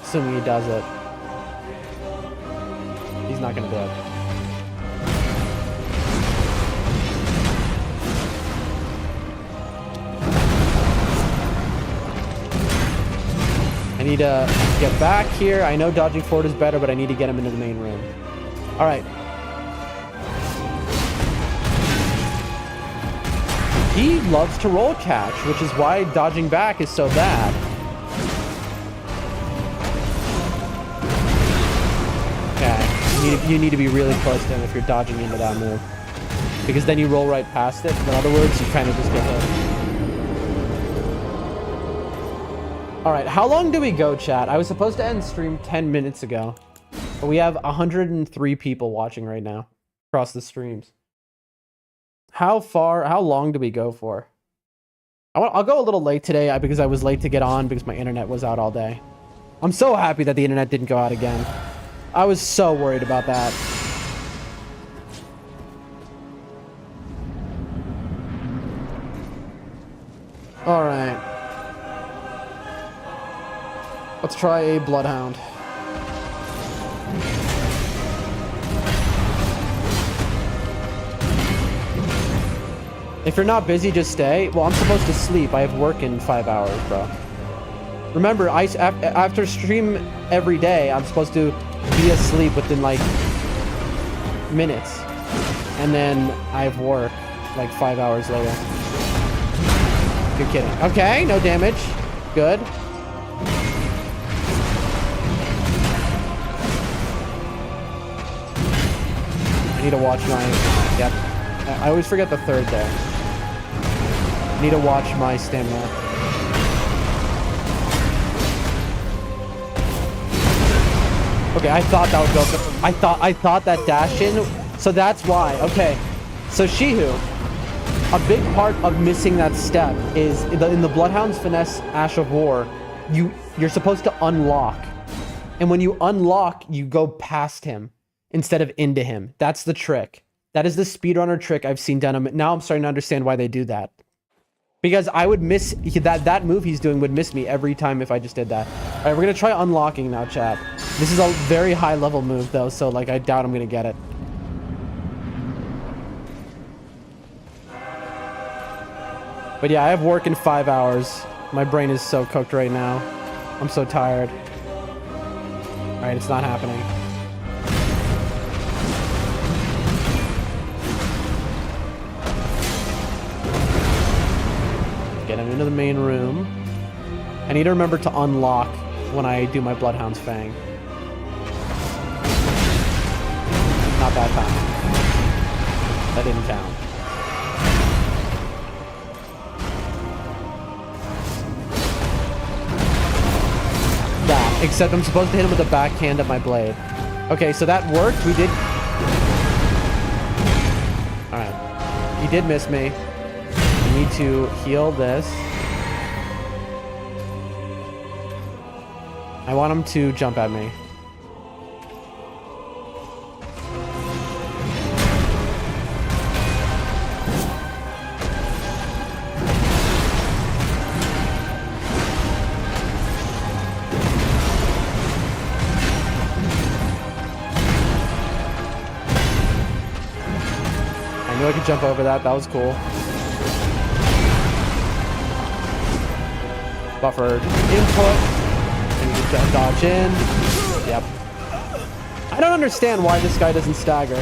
Assuming he does it. He's not going to do it. I need to get back here. I know dodging forward is better, but I need to get him into the main room. All right. He loves to roll catch, which is why dodging back is so bad. Okay. You need to be really close to him if you're dodging into that move. Because then you roll right past it. In other words, you kind of just get hit. Alright, how long do we go, chat? I was supposed to end stream 10 minutes ago. But we have 103 people watching right now. Across the streams. How long do we go for? I'll go a little late today because I was late to get on because my internet was out all day. I'm so happy that the internet didn't go out again. I was so worried about that. Alright. Let's try a Bloodhound. If you're not busy, just stay. Well, I'm supposed to sleep. I have work in 5 hours, bro. Remember, after stream every day, I'm supposed to be asleep within, like, minutes. And then I have work, like, 5 hours later. You're kidding. Okay, no damage. Good. I need to watch my... Yep. I always forget the third there. I need to watch my stamina. Okay, I thought that would go... I thought that dash in... So that's why. Okay. So Shihu, a big part of missing that step is... In the Bloodhound's Finesse Ash of War, you're supposed to unlock. And when you unlock, you go past him instead of into him. That's the trick. That is the speedrunner trick I've seen done. Now I'm starting to understand why they do that. Because I would miss... That move he's doing would miss me every time if I just did that. Alright, we're going to try unlocking now, chat. This is a very high level move, though, so, like, I doubt I'm going to get it. But yeah, I have work in 5 hours. My brain is so cooked right now. I'm so tired. Alright, it's not happening. Get him into the main room. I need to remember to unlock when I do my Bloodhound's Fang. Not that time. That didn't count. That, except I'm supposed to hit him with the backhand of my blade. Okay, so that worked. We did... Alright. He did miss me. I need to heal this. I want him to jump at me. I could jump over that. That was cool. Buffered input. And you just dodge in. Yep. I don't understand why this guy doesn't stagger.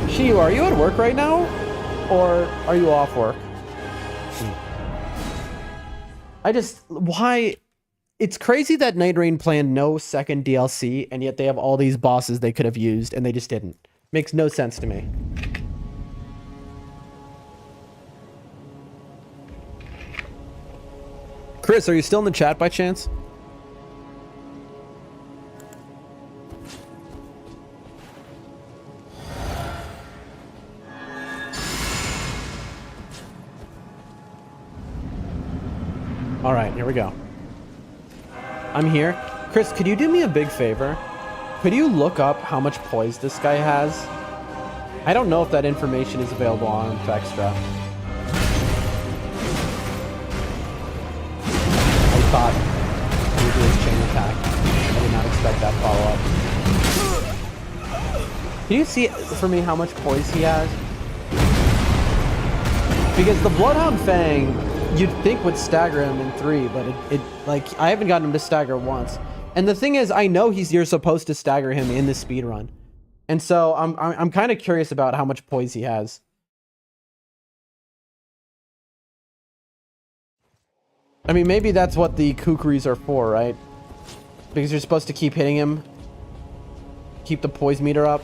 Shiyu, are you at work right now? Or are you off work? Why? It's crazy that NIGHTREIGN planned no second DLC, and yet they have all these bosses they could have used, and they just didn't. Makes no sense to me. Chris, are you still in the chat by chance? All right, here we go. I'm here. Chris, could you do me a big favor? Could you look up how much poise this guy has? I don't know if that information is available on Vextra. I thought he would do his chain attack. I did not expect that follow-up. Can you see for me how much poise he has? Because the Bloodhound Fang, you'd think would stagger him in 3, but it like I haven't gotten him to stagger once. And the thing is, I know you're supposed to stagger him in the speedrun. And so I'm kind of curious about how much poise he has. I mean, maybe that's what the kukris are for, right? Because you're supposed to keep hitting him. Keep the poise meter up.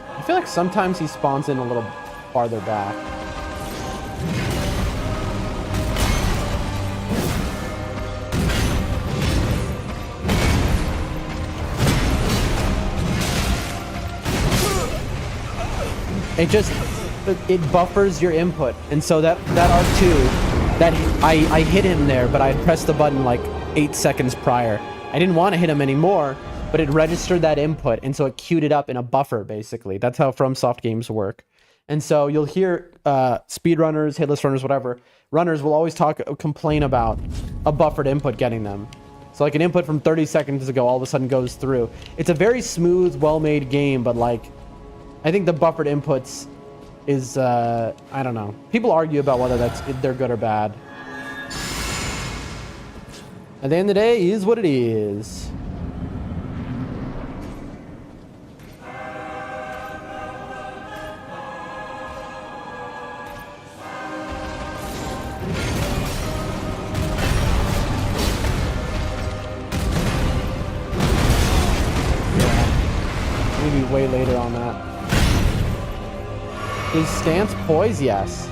I feel like sometimes he spawns in a little farther back. It buffers your input, and so that R2, that I hit him there, but I had pressed the button like 8 seconds prior. I didn't want to hit him anymore, but it registered that input, and so it queued it up in a buffer, basically. That's how FromSoft games work. And so you'll hear speedrunners, hitless runners, whatever, runners will always complain about a buffered input getting them. So like an input from 30 seconds ago all of a sudden goes through. It's a very smooth, well-made game, but like, I think the buffered inputs is, I don't know. People argue about whether they're good or bad. At the end of the day, it is what it is. Maybe way later on that. Is stance poise? Yes.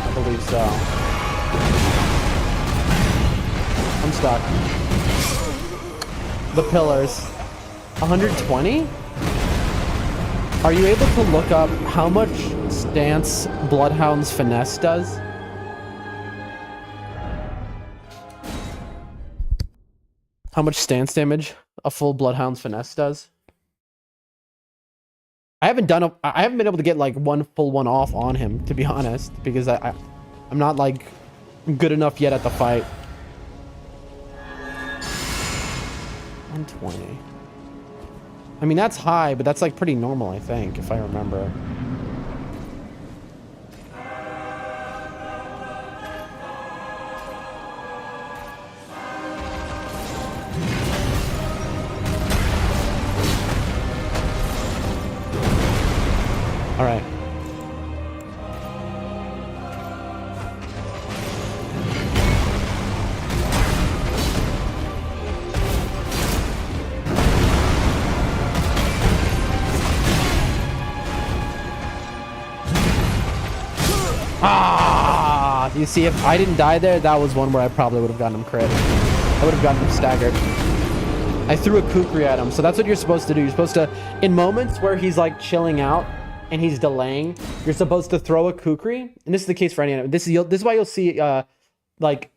I believe so. I'm stuck. The pillars. 120? Are you able to look up how much stance Bloodhound's finesse does? How much stance damage a full Bloodhound's finesse does? I haven't been able to get like one full one off on him, to be honest, because I'm not like good enough yet at the fight. 120. I mean, that's high, but that's like pretty normal, I think, if I remember. All right. Ah! You see, if I didn't die there, that was one where I probably would have gotten him crit. I would have gotten him staggered. I threw a kukri at him, so that's what you're supposed to do. You're supposed to, in moments where he's like chilling out and he's delaying, you're supposed to throw a kukri, and this is the case for any anime. This is why you'll see like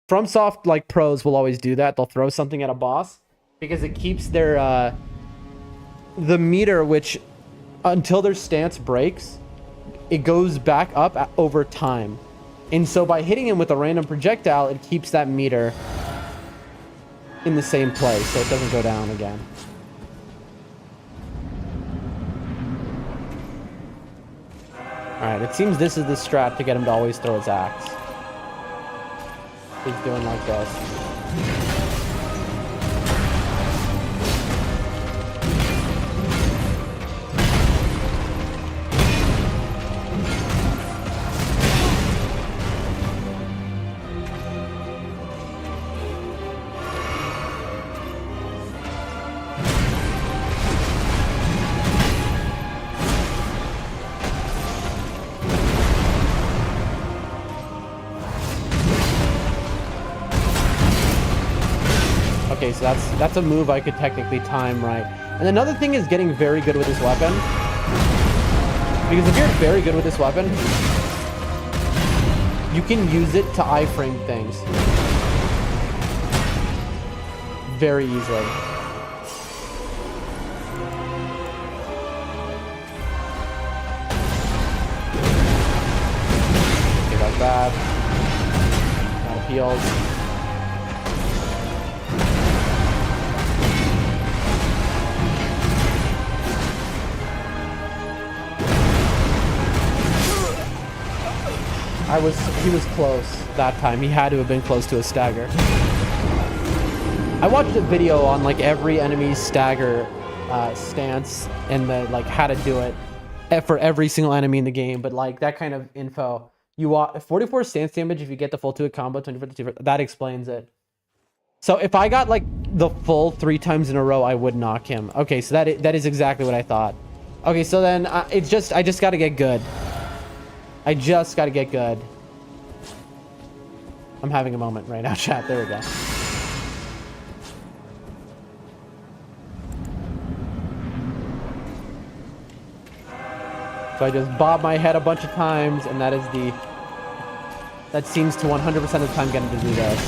FromSoft like pros will always do that. They'll throw something at a boss, because it keeps their the meter, which until their stance breaks, it goes back up over time. And so by hitting him with a random projectile, it keeps that meter in the same place so it doesn't go down again. Alright, it seems this is the strat to get him to always throw his axe. He's doing like this. Okay, so that's a move I could technically time right. And another thing is getting very good with this weapon. Because if you're very good with this weapon, you can use it to iframe things very easily. Okay, that's bad. That appeals. He was close that time. He had to have been close to a stagger. I watched a video on like every enemy's stagger stance and the like how to do it for every single enemy in the game. But like that kind of info, you want 44 stance damage if you get the full 2-hit combo, 24 to 2. That explains it. So if I got like the full 3 times in a row, I would knock him. Okay, so that is exactly what I thought. Okay, so then I just got to get good. I just got to get good. I'm having a moment right now, chat. There we go. So I just bob my head a bunch of times, and that seems to 100% of the time get him to do this.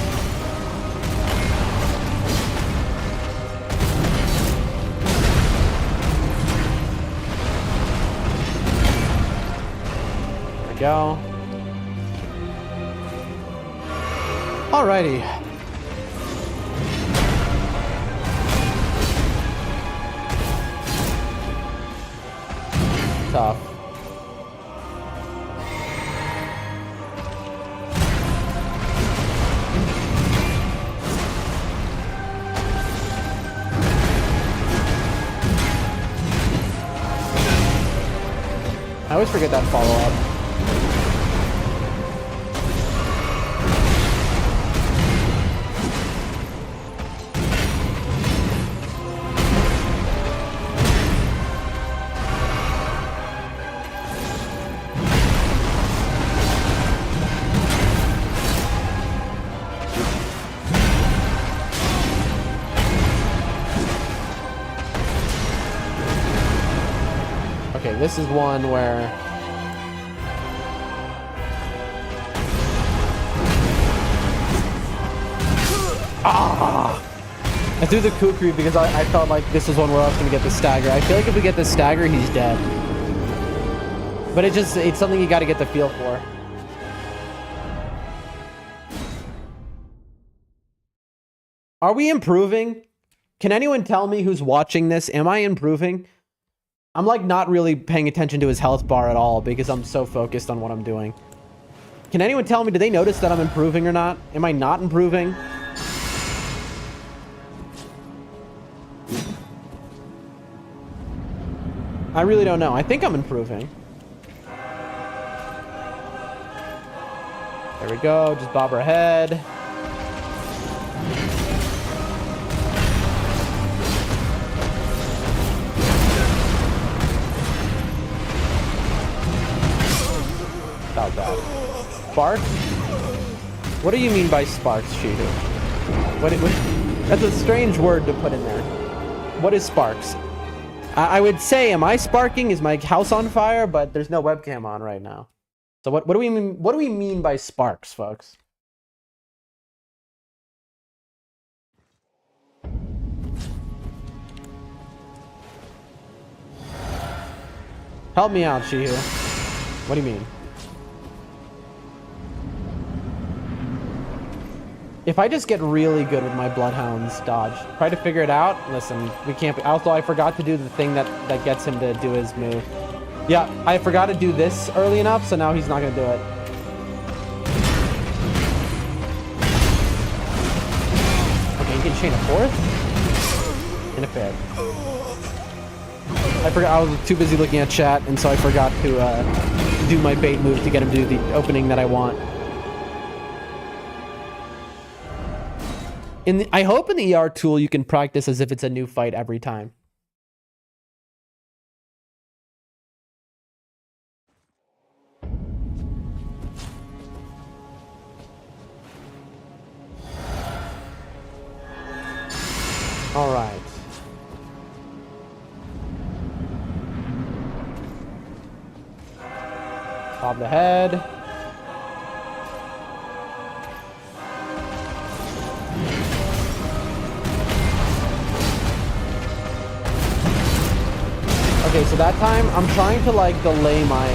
There we go. Alrighty. Tough. I always forget that follow-up. This is one where I threw the kukri because I felt like this was one where I was going to get the stagger. I feel like if we get the stagger, he's dead. But it's something you got to get the feel for. Are we improving? Can anyone tell me who's watching this? Am I improving? I'm like not really paying attention to his health bar at all because I'm so focused on what I'm doing. Can anyone tell me, do they notice that I'm improving or not? Am I not improving? I really don't know. I think I'm improving. There we go. Just bob her head. About that. Sparks? What do you mean by sparks, Shihu? What, that's a strange word to put in there. What is sparks? I would say, am I sparking? Is my house on fire? But there's no webcam on right now. So what do we mean? What do we mean by sparks, folks? Help me out, Shihu. What do you mean? If I just get really good with my Bloodhound's dodge, try to figure it out. Listen, we can't be. Also, I forgot to do the thing that gets him to do his move. Yeah, I forgot to do this early enough, so now he's not gonna do it. Okay, you can chain a fourth and a fifth. I forgot. I was too busy looking at chat, and so I forgot to do my bait move to get him to do the opening that I want. I hope in the ER tool you can practice as if it's a new fight every time. All right. Bob the head. Okay, so that time I'm trying to like delay my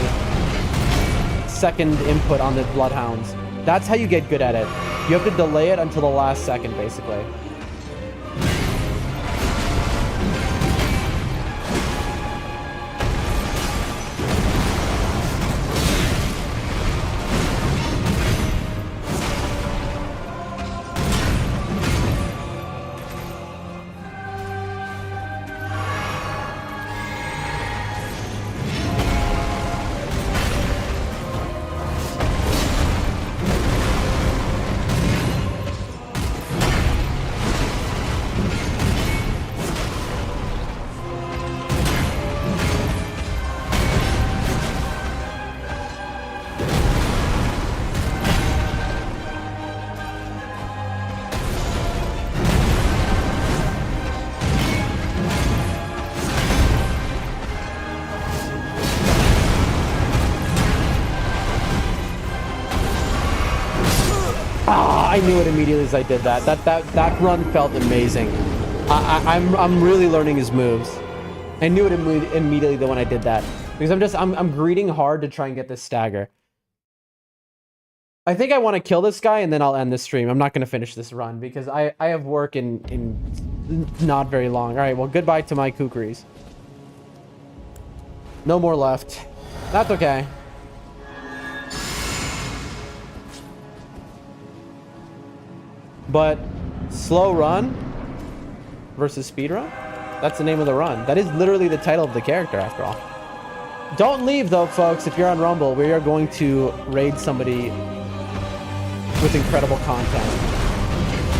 second input on the Bloodhounds. That's how you get good at it. You have to delay it until the last second, basically. I knew it immediately as I did that. That run felt amazing. I'm really learning his moves. I knew it immediately though when I did that because I'm greeting hard to try and get this stagger. I think I want to kill this guy and then I'll end the stream. I'm not going to finish this run because I have work in not very long. All right, well goodbye to my kukris. No more left. That's okay. But slow run versus speedrun? That's the name of the run. That is literally the title of the character after all. Don't leave though, folks. If you're on Rumble, we are going to raid somebody with incredible content.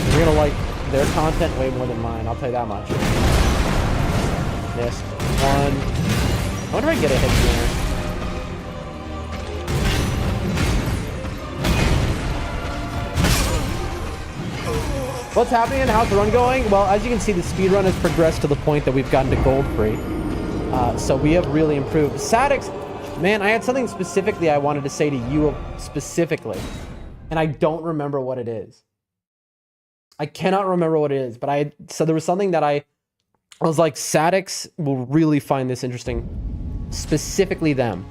You're gonna like their content way more than mine, I'll tell you that much. Missed one. I wonder if I get a hit here. What's happening and how's the run going? Well, as you can see, the speedrun has progressed to the point that we've gotten to gold free. So we have really improved. Sadix, man, I had something specifically I wanted to say to you specifically, and I don't remember what it is. I cannot remember what it is, but so there was something that I was like, Sadix will really find this interesting. Specifically them.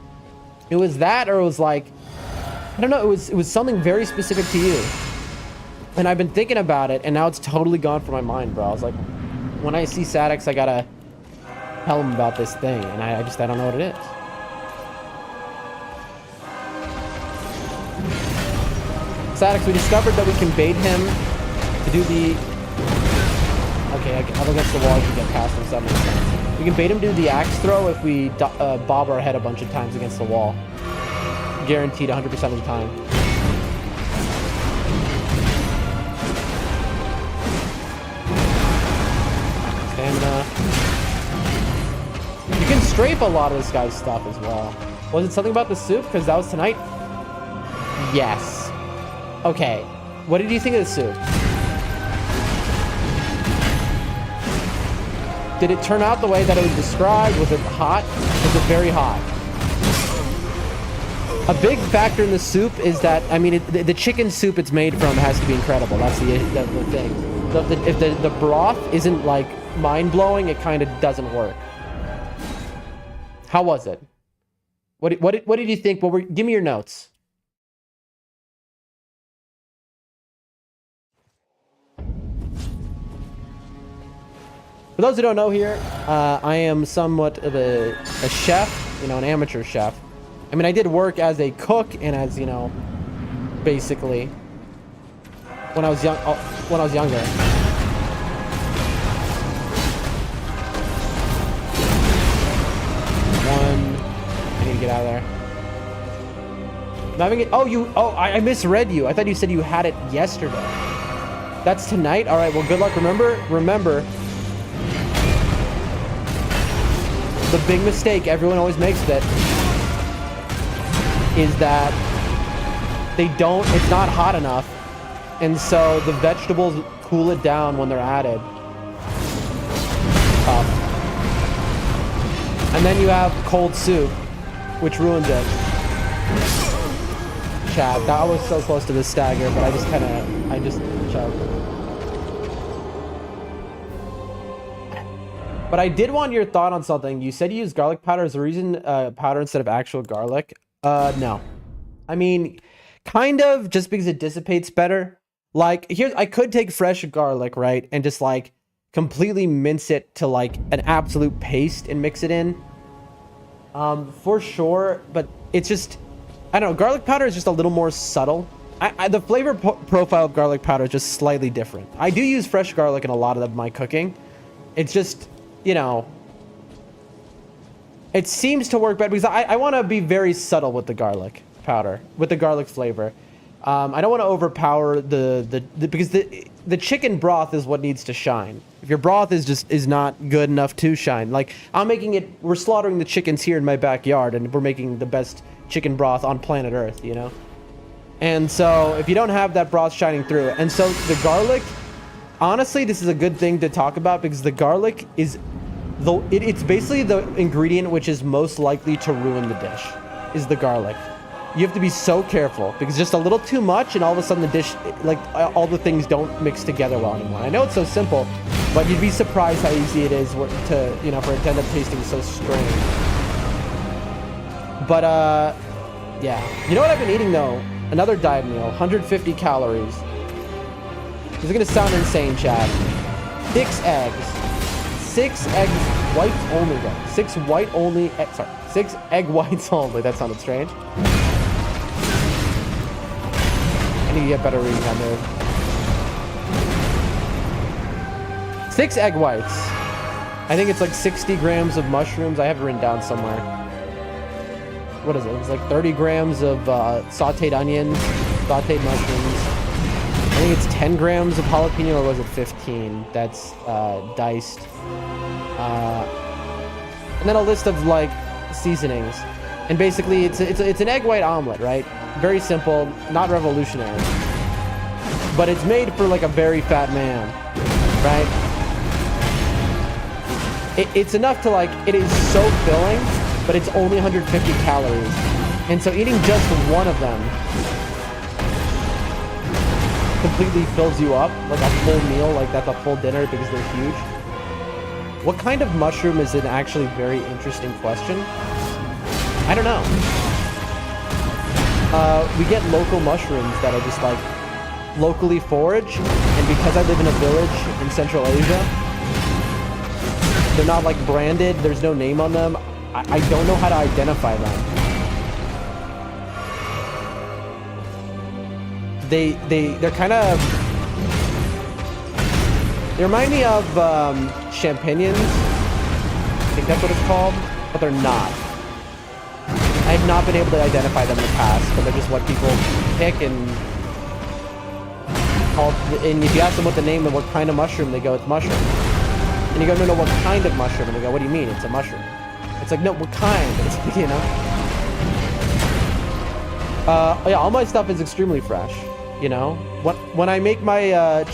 It was that, or it was like, I don't know, it was something very specific to you. And I've been thinking about it, and now it's totally gone from my mind, bro. I was like, when I see Sadix, I gotta tell him about this thing, and I don't know what it is. Sadix, we discovered that we can bait him to do the... Okay, up against the wall, you can get past him, so that makes sense. We can bait him to do the axe throw if we bob our head a bunch of times against the wall. Guaranteed 100% of the time. Stamina. You can strafe a lot of this guy's stuff as well. Was it something about the soup? Because that was tonight? Yes. Okay. What did you think of the soup? Did it turn out the way that it was described? Was it hot? Was it very hot? A big factor in the soup is that, I mean, the chicken soup it's made from has to be incredible. That's the thing. If the broth isn't like mind-blowing, it kind of doesn't work. How was it? What did you think? Give me your notes. For those who don't know here, I am somewhat of a chef, you know, an amateur chef. I mean, I did work as a cook and as, you know, basically when I was young, when I was younger. I need to get out of there. I'm having it. I misread you. I thought you said you had it yesterday. That's tonight? All right, well, good luck. Remember, the big mistake everyone always makes that is that it's not hot enough. And so the vegetables cool it down when they're added. Tough. And then you have cold soup, which ruins it. Chat, that was so close to the stagger, but I just choked. But I did want your thought on something. You said you use garlic powder. Is the reason powder instead of actual garlic? No. I mean, kind of, just because it dissipates better. Like, I could take fresh garlic, right? And just, like, completely mince it to, like, an absolute paste and mix it in. For sure, but it's just, I don't know, garlic powder is just a little more subtle. The flavor profile of garlic powder is just slightly different. I do use fresh garlic in a lot of my cooking. It's just, you know, it seems to work better because I want to be very subtle with the garlic powder, with the garlic flavor. I don't want to overpower because the chicken broth is what needs to shine. If your broth is not good enough to shine, like we're slaughtering the chickens here in my backyard and we're making the best chicken broth on planet Earth, you know? And so if you don't have that broth shining through, and so the garlic, honestly, this is a good thing to talk about because the garlic is, it's basically the ingredient which is most likely to ruin the dish, is the garlic. You have to be so careful because just a little too much and all of a sudden the dish, like all the things don't mix together well anymore. I know it's so simple, but you'd be surprised how easy it is to, you know, for it to end up tasting so strange. But, yeah. You know what I've been eating though? Another diet meal, 150 calories. This is gonna sound insane, Chad. 6 eggs. 6 eggs, whites only though. 6 white only, 6 egg whites only. That sounded strange. I need to get better reading on this. 6 egg whites. I think it's like 60 grams of mushrooms. I have it written down somewhere. What is it? It's like 30 grams of sauteed onions, sauteed mushrooms. I think it's 10 grams of jalapeno, or was it 15? That's diced. And then a list of like seasonings. And basically it's an egg white omelet, right? Very simple, not revolutionary. But it's made for like a very fat man, right? It's enough to like, it is so filling, but it's only 150 calories. And so eating just one of them completely fills you up, like a full meal, like that's a full dinner because they're huge. What kind of mushroom is an actually very interesting question. I don't know. We get local mushrooms that are just like locally foraged, and because I live in a village in Central Asia, they're not like branded, there's no name on them. I don't know how to identify them. They're kind of, they remind me of champignons. I think that's what it's called, but they're not. I have not been able to identify them in the past, but they're just what people pick and call. And if you ask them what the name and what kind of mushroom, they go, it's mushroom. And you go, no, what kind of mushroom? And they go, what do you mean? It's a mushroom. It's like, no, what kind? It's, you know? Yeah, all my stuff is extremely fresh, you know? When I make my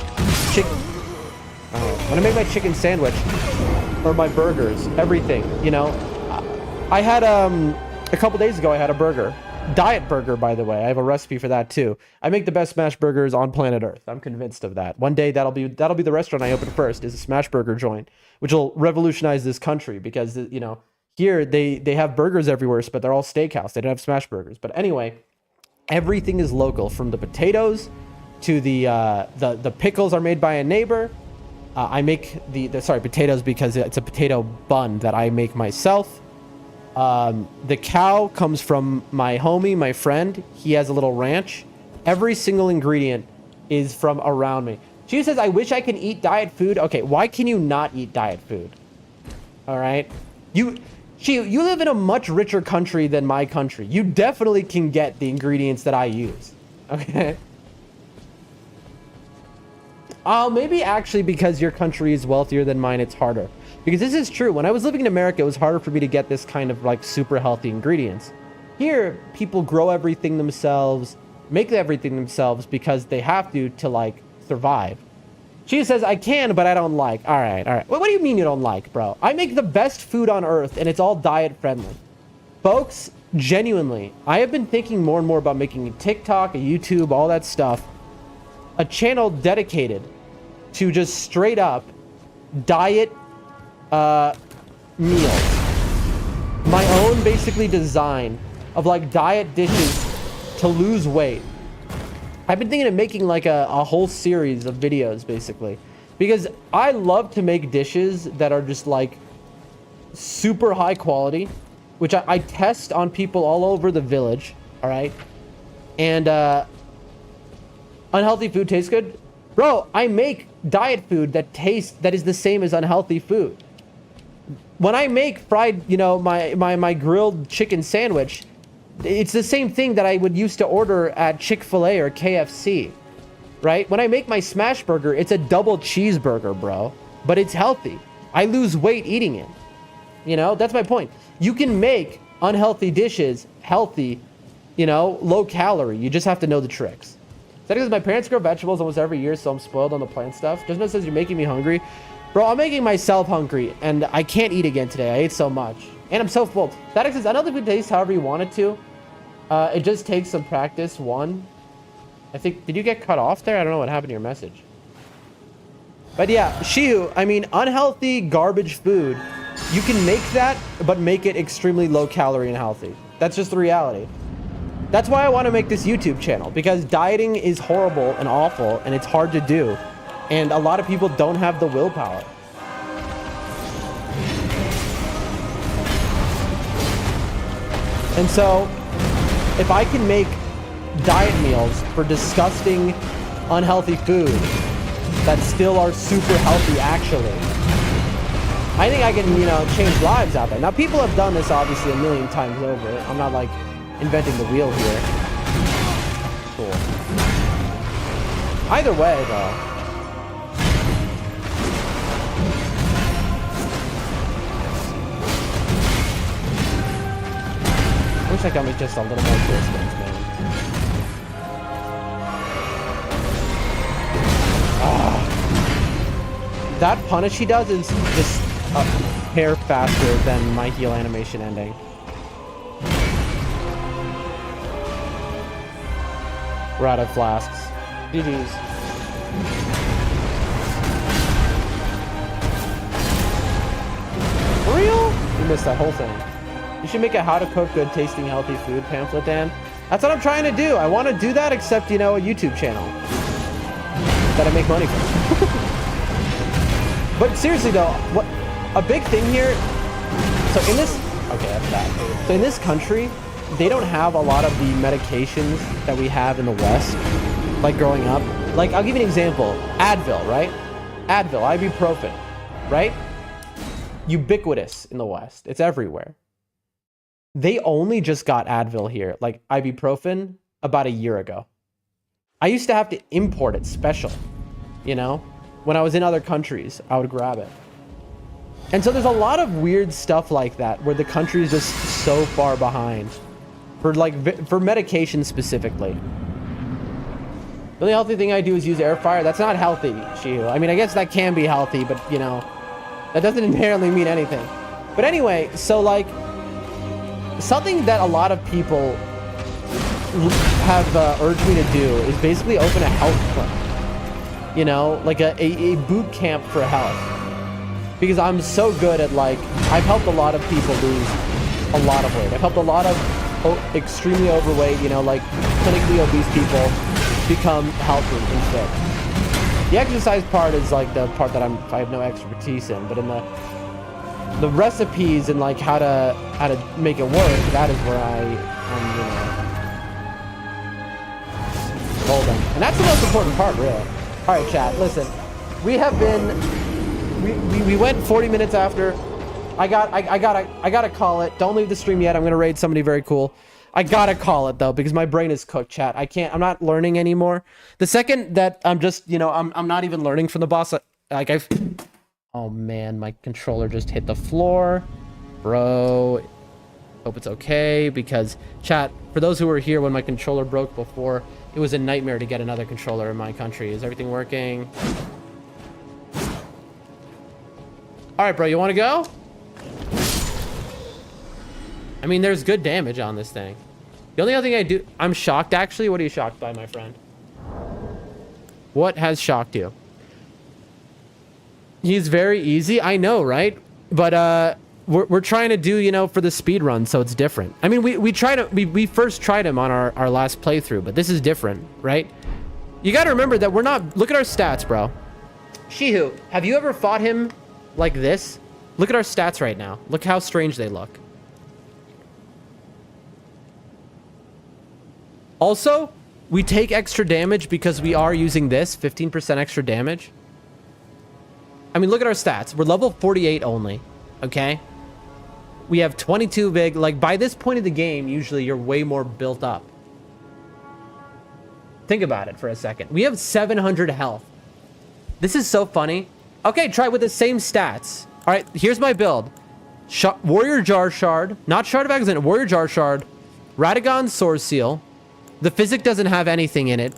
chicken sandwich or my burgers, everything, you know? I had, a couple days ago, I had a burger. Diet burger, by the way. I have a recipe for that too. I make the best smash burgers on planet Earth. I'm convinced of that. One day that'll be the restaurant I open first, is a smash burger joint, which will revolutionize this country because, you know, Here they have burgers everywhere, but they're all steakhouse. They don't have smash burgers. But anyway, everything is local, from the potatoes to the pickles are made by a neighbor. I make the potatoes because it's a potato bun that I make myself. The cow comes from my homie, my friend. He has a little ranch. Every single ingredient is from around me. She says, I wish I could eat diet food. Okay, why can you not eat diet food? All right? You live in a much richer country than my country. You definitely can get the ingredients that I use. Okay? Maybe actually because your country is wealthier than mine, it's harder. Because this is true. When I was living in America, it was harder for me to get this kind of like super healthy ingredients. Here, people grow everything themselves, make everything themselves because they have to like survive. She says, I can, but I don't like. All right. What do you mean you don't like, bro? I make the best food on earth and it's all diet friendly. Folks, genuinely, I have been thinking more and more about making a TikTok, a YouTube, all that stuff. A channel dedicated to just straight up diet meals. My own basically design of like diet dishes to lose weight. I've been thinking of making like a whole series of videos basically, because I love to make dishes that are just like super high quality, which I test on people all over the village. All right. And unhealthy food tastes good. Bro, I make diet food that is the same as unhealthy food. When I make fried, my grilled chicken sandwich, it's the same thing that I would used to order at Chick-fil-A or KFC, right? When I make my smash burger, it's a double cheeseburger, bro, but it's healthy. I lose weight eating it. That's my point. You can make unhealthy dishes healthy, low calorie. You just have to know the tricks. Is that because my parents grow vegetables almost every year, so I'm spoiled on the plant stuff? Just says you're making me hungry. Bro, I'm making myself hungry, and I can't eat again today. I ate so much. And I'm so full. That says, I know the food tastes however you want it to. It just takes some practice. I think, did you get cut off there? I don't know what happened to your message. But yeah, Shihu, I mean, unhealthy garbage food, you can make that, but make it extremely low calorie and healthy. That's just the reality. That's why I want to make this YouTube channel, because dieting is horrible and awful, and it's hard to do. And a lot of people don't have the willpower. And so, if I can make diet meals for disgusting, unhealthy food that still are super healthy, actually, I think I can, change lives out there. Now, people have done this, obviously, a million times over. I'm not, like, inventing the wheel here. Cool. Either way, though. I wish I could make just a little more distance, man. That punish he does is just a hair faster than my heal animation ending. We're out of flasks. GG's. For real? You missed that whole thing. You should make a how to cook good tasting healthy food pamphlet, Dan. That's what I'm trying to do. I want to do that, except, a YouTube channel that I make money from. But seriously though, what a big thing here. So in this, okay, that's that. So in this country, they don't have a lot of the medications that we have in the West, like growing up. Like, I'll give you an example. Advil, right? Advil, ibuprofen, right? Ubiquitous in the West. It's everywhere. They only just got Advil here, like ibuprofen, about a year ago. I used to have to import it special, When I was in other countries, I would grab it. And so there's a lot of weird stuff like that where the country is just so far behind for medication specifically. The only healthy thing I do is use air fryer. That's not healthy, Shihu. I mean, I guess that can be healthy, but that doesn't inherently mean anything. But anyway, so like something that a lot of people have urged me to do is basically open a health clinic. Like a boot camp for health. because I'm so good at like, I've helped a lot of people lose a lot of weight. I've helped a lot of extremely overweight, you know, like clinically obese people become healthy and fit. The exercise part is like the part that I have no expertise in, but in the recipes and like how to make it work, that is where I'm, you know, golden. And that's the most important part, really. All right, chat, listen. We have been, we went 40 minutes after. I gotta call it. Don't leave the stream yet. I'm gonna raid somebody very cool. I gotta call it though, because my brain is cooked, chat. I'm not learning anymore. The second that I'm just, you know, I'm not even learning from the boss. Like oh man, my controller just hit the floor. Bro, hope it's okay, because chat, for those who were here when my controller broke before, it was a nightmare to get another controller in my country. Is everything working? All right, bro, you want to go? I mean, there's good damage on this thing. The only other thing I do... I'm shocked, actually. What are you shocked by, my friend? What has shocked you? He's very easy. I know, right? But we're trying to do, you know, for the speed run, so it's different. I mean, we first tried him on our last playthrough, but this is different, right? You got to remember that we're not... Look at our stats, bro. Shihu, have you ever fought him like this? Look at our stats right now. Look how strange they look. Also, we take extra damage because we are using this 15% extra damage. I mean, look at our stats. We're level 48 only. Okay. We have 22 big. Like by this point of the game, usually you're way more built up. Think about it for a second. We have 700 health. This is so funny. Okay, try with the same stats. All right, here's my build. Warrior Jar Shard, not Shard of Accident, Warrior Jar Shard, Radagon Sword Seal. The physic doesn't have anything in it.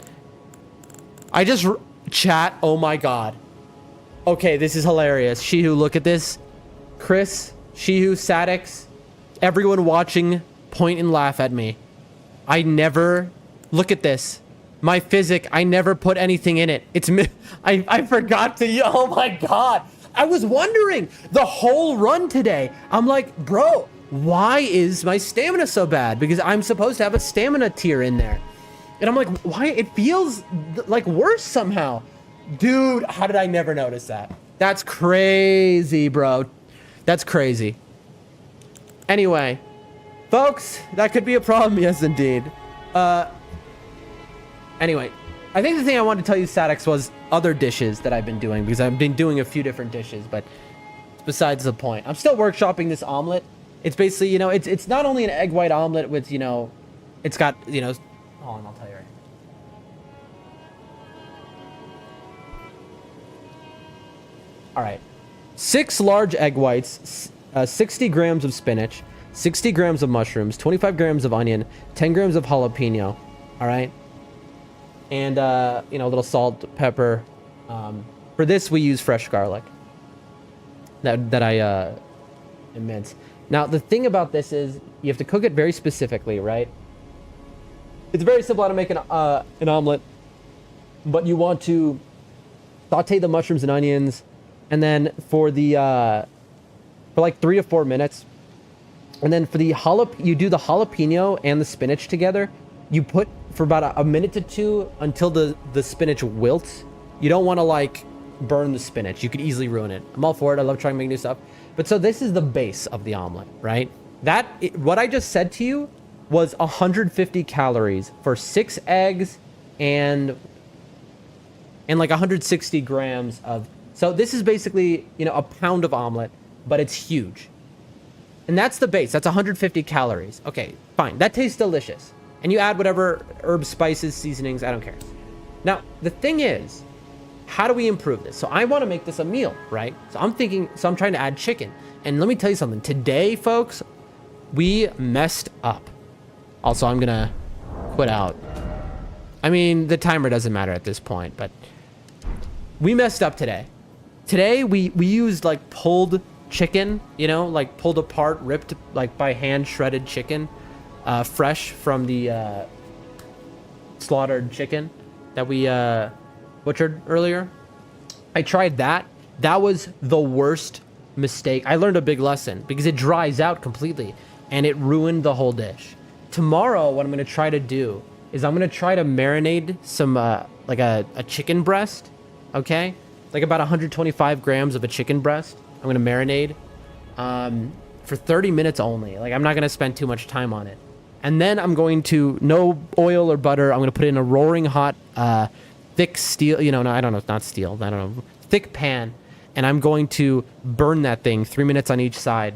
I just... Chat, oh my god. Okay, this is hilarious. Shihu, look at this. Chris, Shihu, Sadix, everyone watching, point and laugh at me. I never... Look at this. My physic, I never put anything in it. It's... I forgot to... Oh my god. I was wondering the whole run today. I'm like, bro... Why is my stamina so bad? Because I'm supposed to have a stamina tier in there. And I'm like, why? It feels like worse somehow. Dude, how did I never notice that? That's crazy, bro. That's crazy. Anyway, folks, that could be a problem. Yes, indeed. Anyway, I think the thing I wanted to tell you, Sadix, was other dishes that I've been doing, because I've been doing a few different dishes, but besides the point. I'm still workshopping this omelet. It's basically, you know, it's not only an egg white omelet with, you know, it's got, you know, hold on, I'll tell you right now. All right. 6 large egg whites, 60 grams of spinach, 60 grams of mushrooms, 25 grams of onion, 10 grams of jalapeno. All right. And, you know, a little salt, pepper. For this, we use fresh garlic that I mince. Now, the thing about this is you have to cook it very specifically, right? It's very simple how to make an omelet, but you want to saute the mushrooms and onions, and then for the for like 3 to 4 minutes, and then for the you do the jalapeno and the spinach together. You put for about a minute to 2 until the spinach wilts. You don't want to like burn the spinach. You could easily ruin it. I'm all for it. I love trying to make new stuff. But so this is the base of the omelet, right? What I just said to you was 150 calories for 6 eggs and like 160 grams of... So this is basically, you know, a pound of omelet, but it's huge. And that's the base. That's 150 calories. Okay, fine. That tastes delicious. And you add whatever herbs, spices, seasonings, I don't care. Now, the thing is, how do we improve this? So I want to make this a meal, right? So I'm trying to add chicken. And let me tell you something. Today, folks, we messed up. Also, I'm going to quit out. I mean, the timer doesn't matter at this point, but we messed up today. Today, we used like pulled chicken, you know, like pulled apart, ripped like by hand shredded chicken, fresh from the slaughtered chicken that we butchered earlier. I tried that. That was the worst mistake. I learned a big lesson because it dries out completely and it ruined the whole dish. Tomorrow, what I'm going to try to do is I'm going to try to marinate some, like a chicken breast. Okay. Like about 125 grams of a chicken breast. I'm going to marinate, for 30 minutes only. Like, I'm not going to spend too much time on it. And then I'm going to, no oil or butter. I'm going to put it in a roaring hot, thick steel, you know, no, I don't know, not steel. I don't know, thick pan. And I'm going to burn that thing 3 minutes on each side.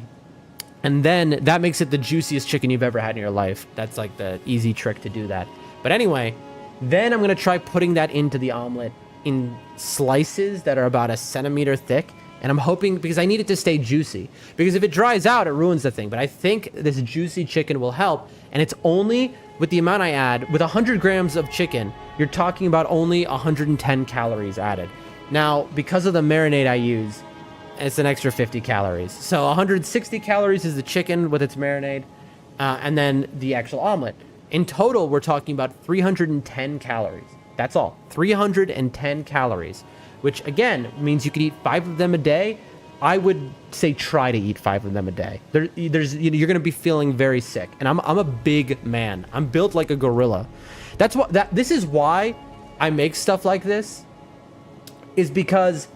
And then that makes it the juiciest chicken you've ever had in your life. That's like the easy trick to do that. But anyway, then I'm going to try putting that into the omelet in slices that are about a centimeter thick. And I'm hoping, because I need it to stay juicy. Because if it dries out, it ruins the thing. But I think this juicy chicken will help. And it's only, with the amount I add, with 100 grams of chicken, you're talking about only 110 calories added. Now, because of the marinade I use, it's an extra 50 calories. So 160 calories is the chicken with its marinade, and then the actual omelet. In total, we're talking about 310 calories. That's all. 310 calories, which again means you could eat 5 of them a day. I would say try to eat 5 of them a day. You're going to be feeling very sick, and I'm a big man. I'm built like a gorilla. This is why I make stuff like this. Is because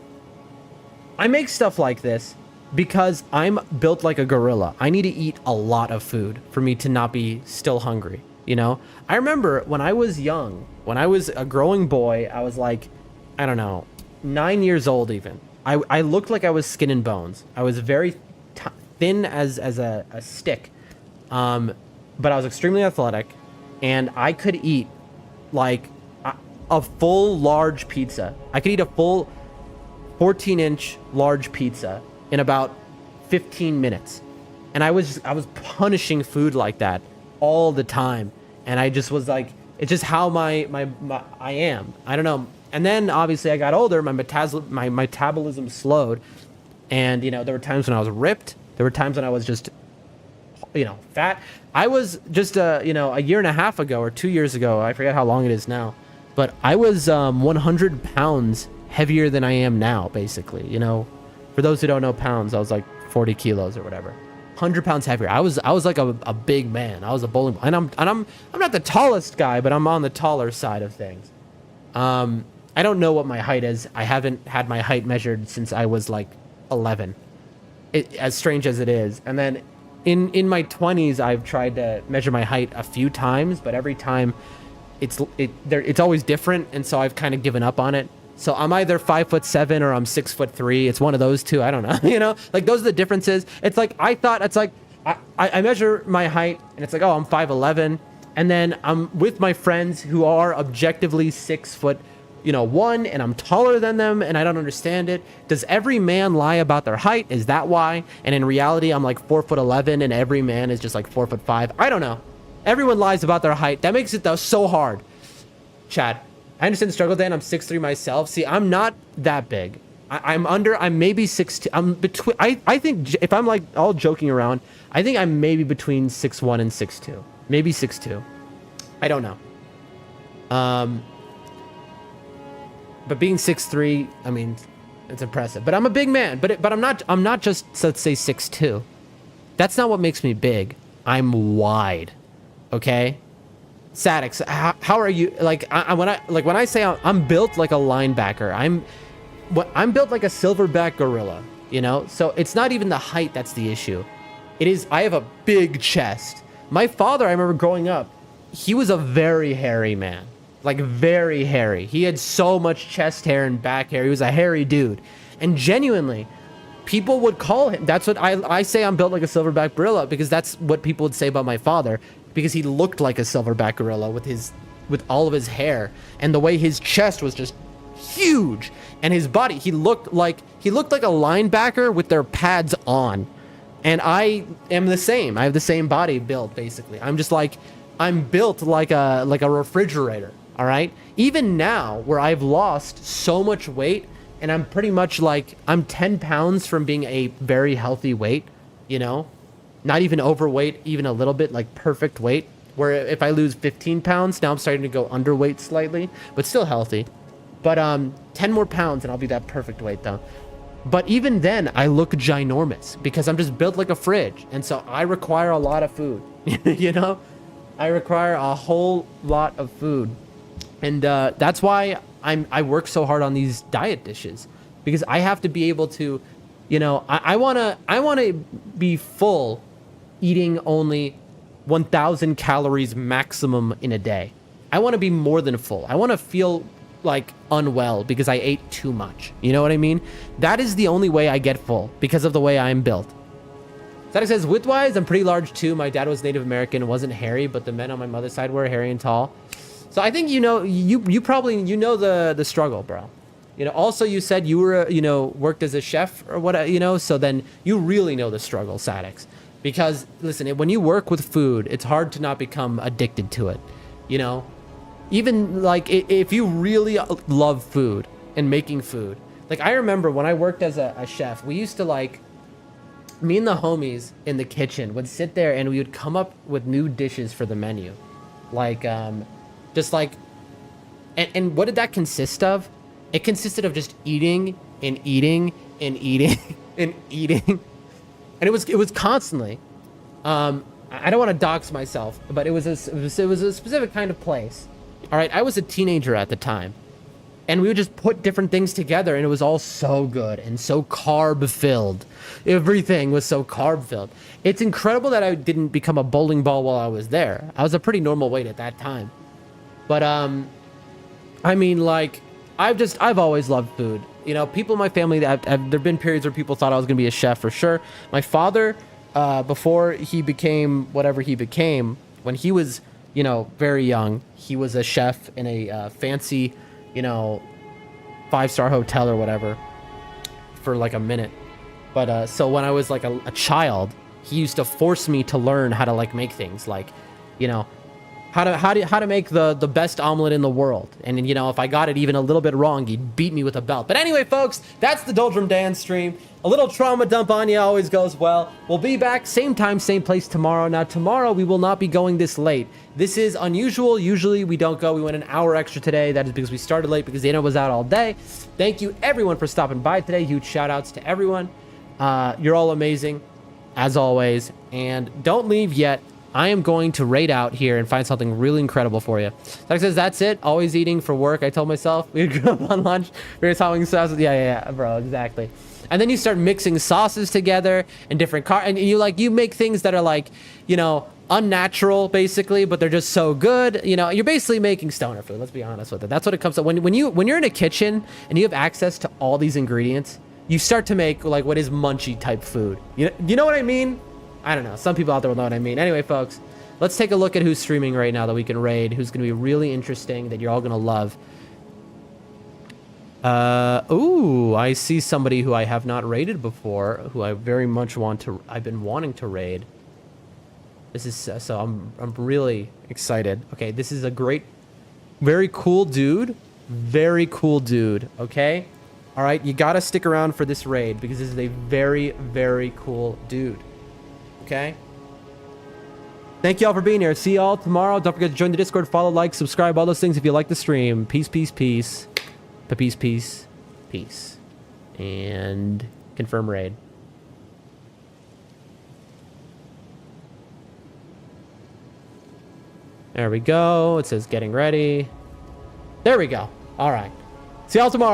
I make stuff like this because I'm built like a gorilla. I need to eat a lot of food for me to not be still hungry, you know? I remember when I was young, when I was a growing boy, I was like, I don't know, 9 years old even. I looked like I was skin and bones. I was very thin as a stick, but I was extremely athletic, and I could eat like a full large pizza. I could eat a full 14-inch large pizza in about 15 minutes. And I was punishing food like that all the time. And I just was like, it's just how I am. I don't know. And then obviously I got older, my metabolism slowed. And, you know, there were times when I was ripped. There were times when I was just, you know, fat. I was just, you know, a year and a half ago or 2 years ago, I forget how long it is now, but I was 100 pounds heavier than I am now, basically. You know, for those who don't know pounds, I was like 40 kilos or whatever. 100 pounds heavier. I was like a big man. I was a bowling ball. And I'm not the tallest guy, but I'm on the taller side of things. I don't know what my height is. I haven't had my height measured since I was like 11. As strange as it is. And then in my 20s, I've tried to measure my height a few times, but every time it's always different, and so I've kind of given up on it. So I'm either 5'7" or I'm 6'3". It's one of those two. I don't know. You know, like those are the differences. It's like I measure my height, and it's like, oh, I'm 5'11", and then I'm with my friends who are objectively 6'1", and I'm taller than them, and I don't understand it. Does every man lie about their height? Is that why? And in reality, I'm like 4'11", and every man is just like 4'5". I don't know. Everyone lies about their height. That makes it though so hard. Chad, I understand the struggle, Dan. I'm 6'3" myself. See, I'm not that big. I'm maybe 6'2". I'm between. I think if I'm like all joking around, I think I'm maybe between 6'1" and 6'2". Maybe 6'2". I don't know. But being 6'3", I mean, it's impressive. But I'm a big man. But I'm not just, let's say, 6'2". That's not what makes me big. I'm wide. Okay, Sadix, how are you? Like, when I say I'm built like a linebacker, I'm built like a silverback gorilla. You know, so it's not even the height that's the issue. It is I have a big chest. My father, I remember growing up, he was a very hairy man, like very hairy. He had so much chest hair and back hair. He was a hairy dude, and genuinely, people would call him. That's what I say. I'm built like a silverback gorilla because that's what people would say about my father. Because he looked like a silverback gorilla with all of his hair, and the way his chest was just huge, and his body, he looked like a linebacker with their pads on. And I am the same. I have the same body build, basically. I'm built like a refrigerator. All right. Even now, where I've lost so much weight, and I'm pretty much like I'm 10 pounds from being a very healthy weight, you know. Not even overweight, even a little bit, like perfect weight. Where if I lose 15 pounds, now I'm starting to go underweight slightly, but still healthy. But 10 more pounds and I'll be that perfect weight though. But even then, I look ginormous because I'm just built like a fridge. And so I require a lot of food, you know? I require a whole lot of food. And that's why I work so hard on these diet dishes, because I have to be able to, you know, I wanna be full eating only 1,000 calories maximum in a day. I want to be more than full. I want to feel like unwell because I ate too much. You know what I mean? That is the only way I get full, because of the way I'm built. Static says, width-wise, I'm pretty large too. My dad was Native American and wasn't hairy, but the men on my mother's side were hairy and tall. So I think, you know, you probably, you know, the struggle, bro. You know, also you said you were, you know, worked as a chef or what, you know, so then you really know the struggle, Sadix. Because listen, when you work with food, it's hard to not become addicted to it, you know? Even like if you really love food and making food. Like I remember when I worked as a chef, we used to like, me and the homies in the kitchen would sit there and we would come up with new dishes for the menu. Like, just like, and what did that consist of? It consisted of just eating and eating and eating and eating. And it was constantly, I don't want to dox myself, but it was a specific kind of place. All right. I was a teenager at the time, and we would just put different things together, and it was all so good and so carb filled. Everything was so carb filled. It's incredible that I didn't become a bowling ball while I was there. I was a pretty normal weight at that time. But, I mean, like, I've always loved food. You know, people in my family, there've been periods where people thought I was going to be a chef for sure. My father, before he became whatever he became, when he was, you know, very young, he was a chef in a fancy, you know, 5-star hotel or whatever for like a minute. But so when I was like a child, he used to force me to learn how to like make things like, you know, how to make the best omelet in the world. And you know, if I got it even a little bit wrong, he'd beat me with a belt. But anyway, folks, that's the Doldrum Dan stream. A little trauma dump on you always goes well. We'll be back same time, same place tomorrow. Now tomorrow we will not be going this late. This is unusual. Usually we don't go. We went an hour extra today. That is because we started late because Dana was out all day. Thank you everyone for stopping by today. Huge shout outs to everyone. You're all amazing as always. And don't leave yet. I am going to raid out here and find something really incredible for you. Like says, that's it. Always eating for work. I told myself we would go on lunch. We were talking sauces. Yeah, bro, exactly. And then you start mixing sauces together and different and you make things that are like, you know, unnatural basically, but they're just so good. You know, you're basically making stoner food. Let's be honest with it. That's what it comes to. When you're in a kitchen and you have access to all these ingredients, you start to make like what is munchy type food. You know what I mean? I don't know. Some people out there will know what I mean. Anyway, folks, let's take a look at who's streaming right now that we can raid, who's going to be really interesting, that you're all going to love. Ooh, I see somebody who I have not raided before, who I very much I've been wanting to raid. This is, so I'm really excited. Okay, this is a great, very cool dude. Very cool dude, okay? All right, you got to stick around for this raid because this is a very, very cool dude. Okay. Thank you all for being here. See y'all tomorrow. Don't forget to join the Discord, follow, like, subscribe, all those things if you like the stream. Peace, peace, peace. Peace, peace, peace. And confirm raid. There we go. It says getting ready. There we go. All right. See y'all tomorrow.